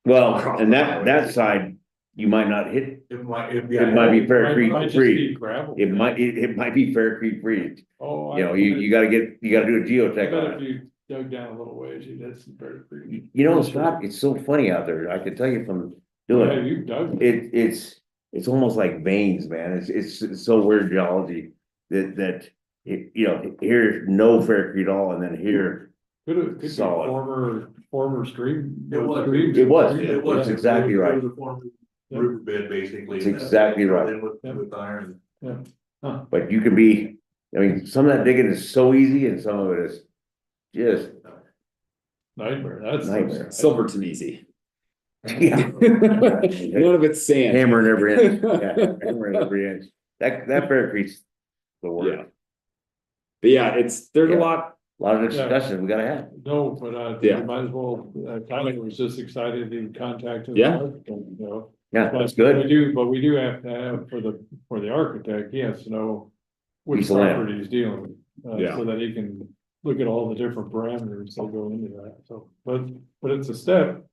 well, and that side, you might not hit, It might, it might be Fair Might Creek just free, be gravel. it might be Fair Creek free, Oh. you know, you gotta do a I geotech bet on if it. you dug down a little ways, you'd hit some Fair Creek. You know, Scott, it's so funny out there, I can tell you from Yeah, doing it, you dug. it's almost like veins, man, it's so weird geology. That, here's no Fair Creek at all, and then here, Could be Solid. former stream. It was. streams. It was. It was. It's exactly right. It was a former Yep. riverbed, basically. It's exactly right. Then with iron. but you can be, some of that digging is so easy and some of it is just, Nightmare, that's. Nightmare. Silverton easy. yeah. None of it's sand. Hammering every inch, yeah, hammering every inch, that Fair Creek's the word. Yeah. But yeah, there's Yeah. a lot. A lot of discussion we gotta have. No, but Yeah. you might as well, Tyler was just excited to contact. his Yeah. architect, you know. Yeah, But that's good. we do have to have for the architect, he has to know which Piece of land. property he's dealing with. Yeah. So that he can look at all the different parameters that go into that, so, but it's a step.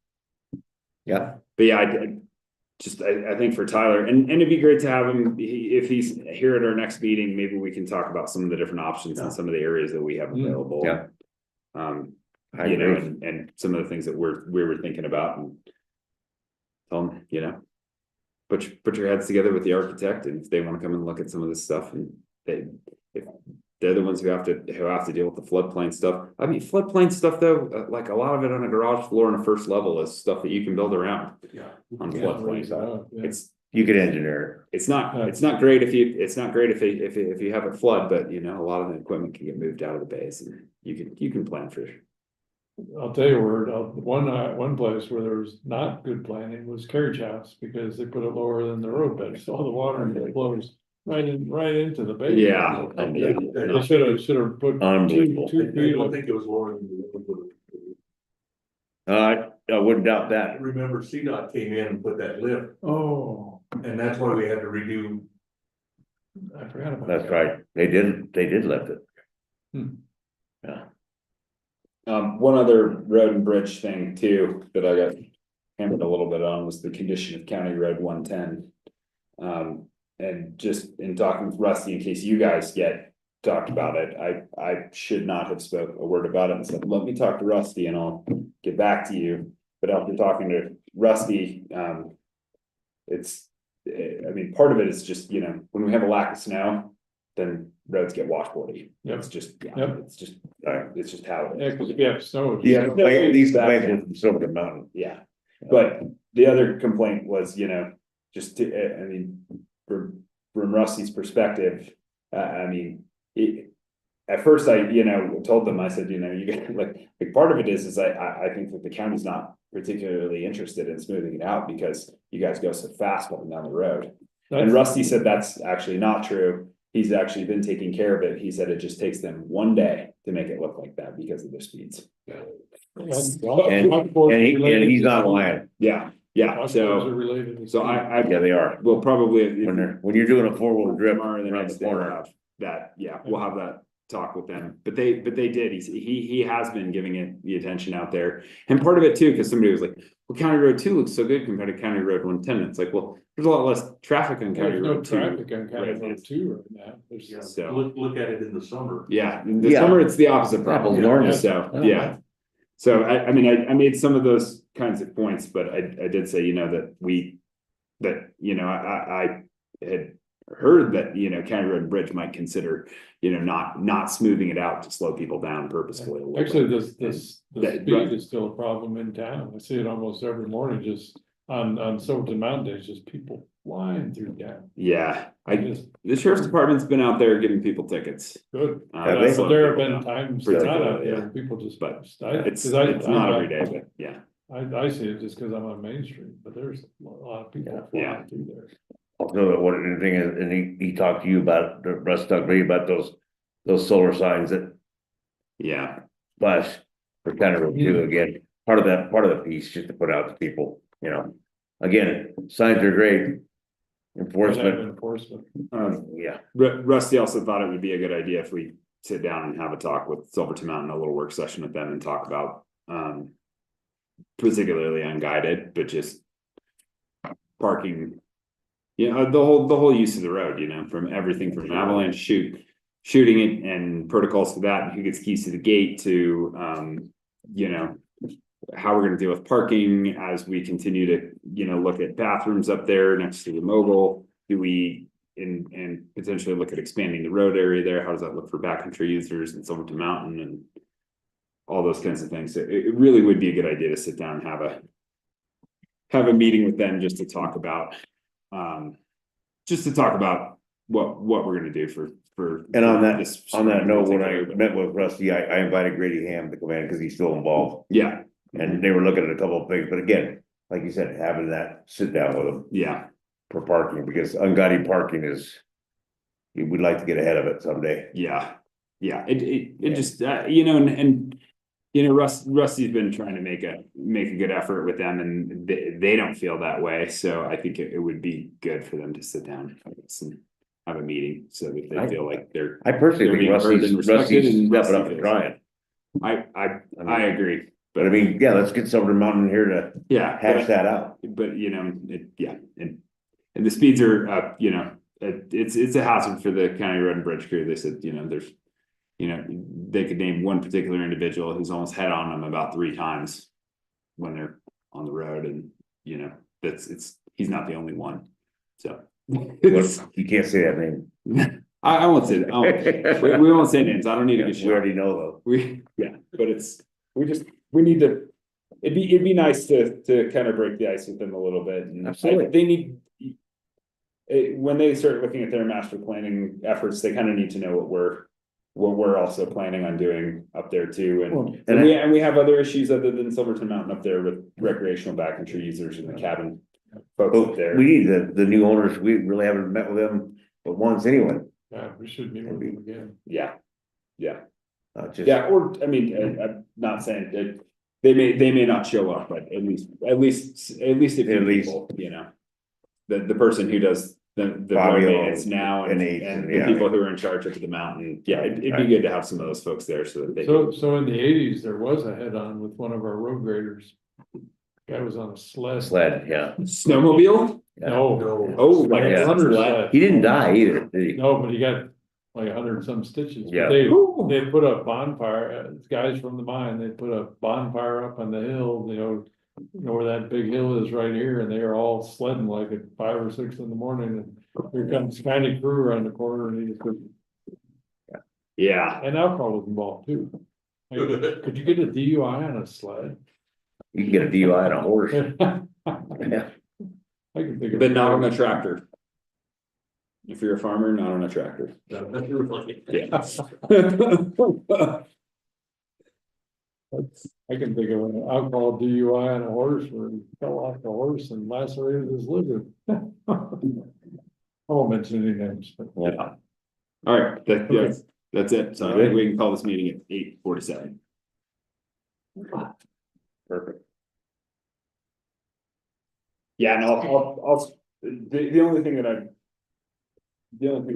Yeah, But yeah, I think for Tyler, and it'd be great to have him, if he's here at our next meeting, maybe we can talk about some of the different options and some of the areas that we have Mm. available. Yeah. I You know, agree. and some of the things that we were thinking about and. Tell them, put your heads together with the architect, and if they wanna come and look at some of this stuff, and if they're the ones who have to deal with the floodplain stuff. I mean, floodplain stuff though, like a lot of it on a garage floor on a first level is stuff that you can build around Yeah. on Yeah. floodplain. Yeah. you could engineer It's not great if you have a flood, but a lot of the equipment can get moved out of the base and you can plan for. I'll tell you where, one place where there was not good planning was Carriage House, because they put it lower than the roadbed, so all the water flows right into the base. Yeah. They should have put Unbelievable. two I feet don't of, think it was lower than the. I wouldn't doubt that, Remember, CDOT came in and put that lift, oh, and that's why we had to redo. I forgot about. that's that. right, they did lift it. Hmm. Yeah, One other road and bridge thing too, that I got hammered a little bit on was the condition of County Road 110. And just in talking with Rusty, in case you guys get talked about it, I should not have spoke a word about it and said, let me talk to Rusty and I'll get back to you. But after talking to Rusty, part of it is just, when we have a lack of snow, then roads get washboardy. Yep. It's just, yeah, Yep. it's just, Alright. it's just how it Yeah, is. cause if you have snow. Yeah, these Back complaints from Silver Mountain. Yeah, but the other complaint was, you know, just to, I mean, from Rusty's perspective, I mean, at first I, you know, told them, I said, you know, you get like part of it is I think that the county's not particularly interested in smoothing it out because you guys go so fast up and down the road. And Rusty said that's actually not true. He's actually been taking care of it. He said it just takes them one day to make it look like that because of their speeds. And he's not lying. Yeah, yeah, so I Yeah, they are. will probably. When you're doing a 4-wheel drift Tomorrow, the around next the day, we'll corner. have that, yeah, we'll have that talk with them, but they did, he has been giving it the attention out there. And part of it too, because somebody was like, well, County Road 2 looks so good compared to County Road 110, it's like, well, there's a lot less traffic on County There's no Road 2. traffic on County right now. Road 2 right now. Yeah, So- look at it in the summer. Yeah, in the Yeah. summer, it's the opposite Apples problem, and oranges. so, Yeah. yeah. So I mean, I made some of those kinds of points, but I did say, you know, that you know, I had heard that, you know, County Road and Bridge might consider, you know, not smoothing it out to slow people down purposefully. a little Actually, bit. the That- speed is still a problem in town. I see it almost every morning, just on Silverton Mountain days, just people flying through town. Yeah, Just the sheriff's department's been out there giving people tickets. good. Have they? But there have Slowing been people down. times not out Particularly, there, yeah. and people just, But it's, It's not every day, but yeah, I see it just cause I'm on Main Street, but there's a lot of people Yeah. flying through there. Also, what the thing is, and he talked to you about, Russ talked to me about those solar signs that yeah, flash for County Road 2 again. Part of the piece just to put out to people, you know. Again, signs are great. Enforcement, Enforcement. yeah, Rusty also thought it would be a good idea if we sit down and have a talk with Silverton Mountain, a little work session with them and talk about, particularly unguided, but just parking. You know, the whole use of the road, you know, from everything from an avalanche shooting it and protocols for that, and who gets keys to the gate to, you know, how we're gonna deal with parking as we continue to, you know, look at bathrooms up there next to the mobile. Do we, and potentially look at expanding the road area there? How does that look for backcountry users in Silverton Mountain and all those kinds of things? So it really would be a good idea to sit down and have a meeting with them just to talk about, what we're gonna do for. and on that this note, when I particular- met with Rusty, I invited Grady Ham to come in because he's still involved. Yeah, And they were looking at a couple of things, but again, like you said, having that sit down with them yeah, for parking, because unguided parking is. We'd like to get ahead of it someday. yeah, it just, you know, and. You know, Rusty's been trying to make a good effort with them, and they don't feel that way, so I think it would be good for them to sit down and have a meeting, so that they feel like they're. I personally They're think being heard and respected, Rusty's and stepping up Rusty and feels- trying, I agree, but I mean, yeah, let's get Silver Mountain here to yeah. hash that out. But you know, and the speeds are, you know, it's a hazard for the county road and bridge crew. They said, you know, there's, you know, they could name one particular individual who's almost head on them about 3 times when they're on the road, and you know, he's not the only one. So You can't say that name. I won't say that. We won't say names. I don't need to get We shot. already know But we need to, it'd be nice to kind of break the ice with them a little bit, and Absolutely. they need. When they start looking at their master planning efforts, they kind of need to know what we're also planning on doing up there too, Well, and we have other issues other than Silverton Mountain up there with recreational backcountry users and the cabin folks up though. there. We need the new owners, we really haven't met with them but once anyway. Yeah, we should meet with them again. Yeah, Just, yeah, or, I mean, I'm not saying that they may not show up, but at least a few people, you know. The person who does the road Fabio maintenance now and and Ace, the yeah. people who are in charge of the mountain, yeah, it'd be good to have some of those folks there so that they. So in the 80s, there was a head-on with one of our road graders. Guy was on a sled. yeah. Snowmobile? No. Oh, like a Yeah. Hunter sled. sled. He didn't die either, did he? No, but he got like 100 some stitches. But Yeah. They put a bonfire, guys from the mine, they put a bonfire up on the hill, you know where that big hill is right here, and they are all sledding like at 5 or 6 in the morning, and here comes county crew around the corner, and he just goes Yeah, And alcohol was involved too. Like, could you get a DUI on a sled? You can get a DUI on a horse. I Yeah. can think of. but not on a tractor. If you're a farmer, not on a tractor. Yeah. I can think of an alcohol DUI on a horse where he fell off the horse and lacerated his liver. I won't mention any names, but. Yeah. All right, Okay. that's it. So I think we can call this meeting at 8:47. Perfect. Yeah, no, the only thing that the only thing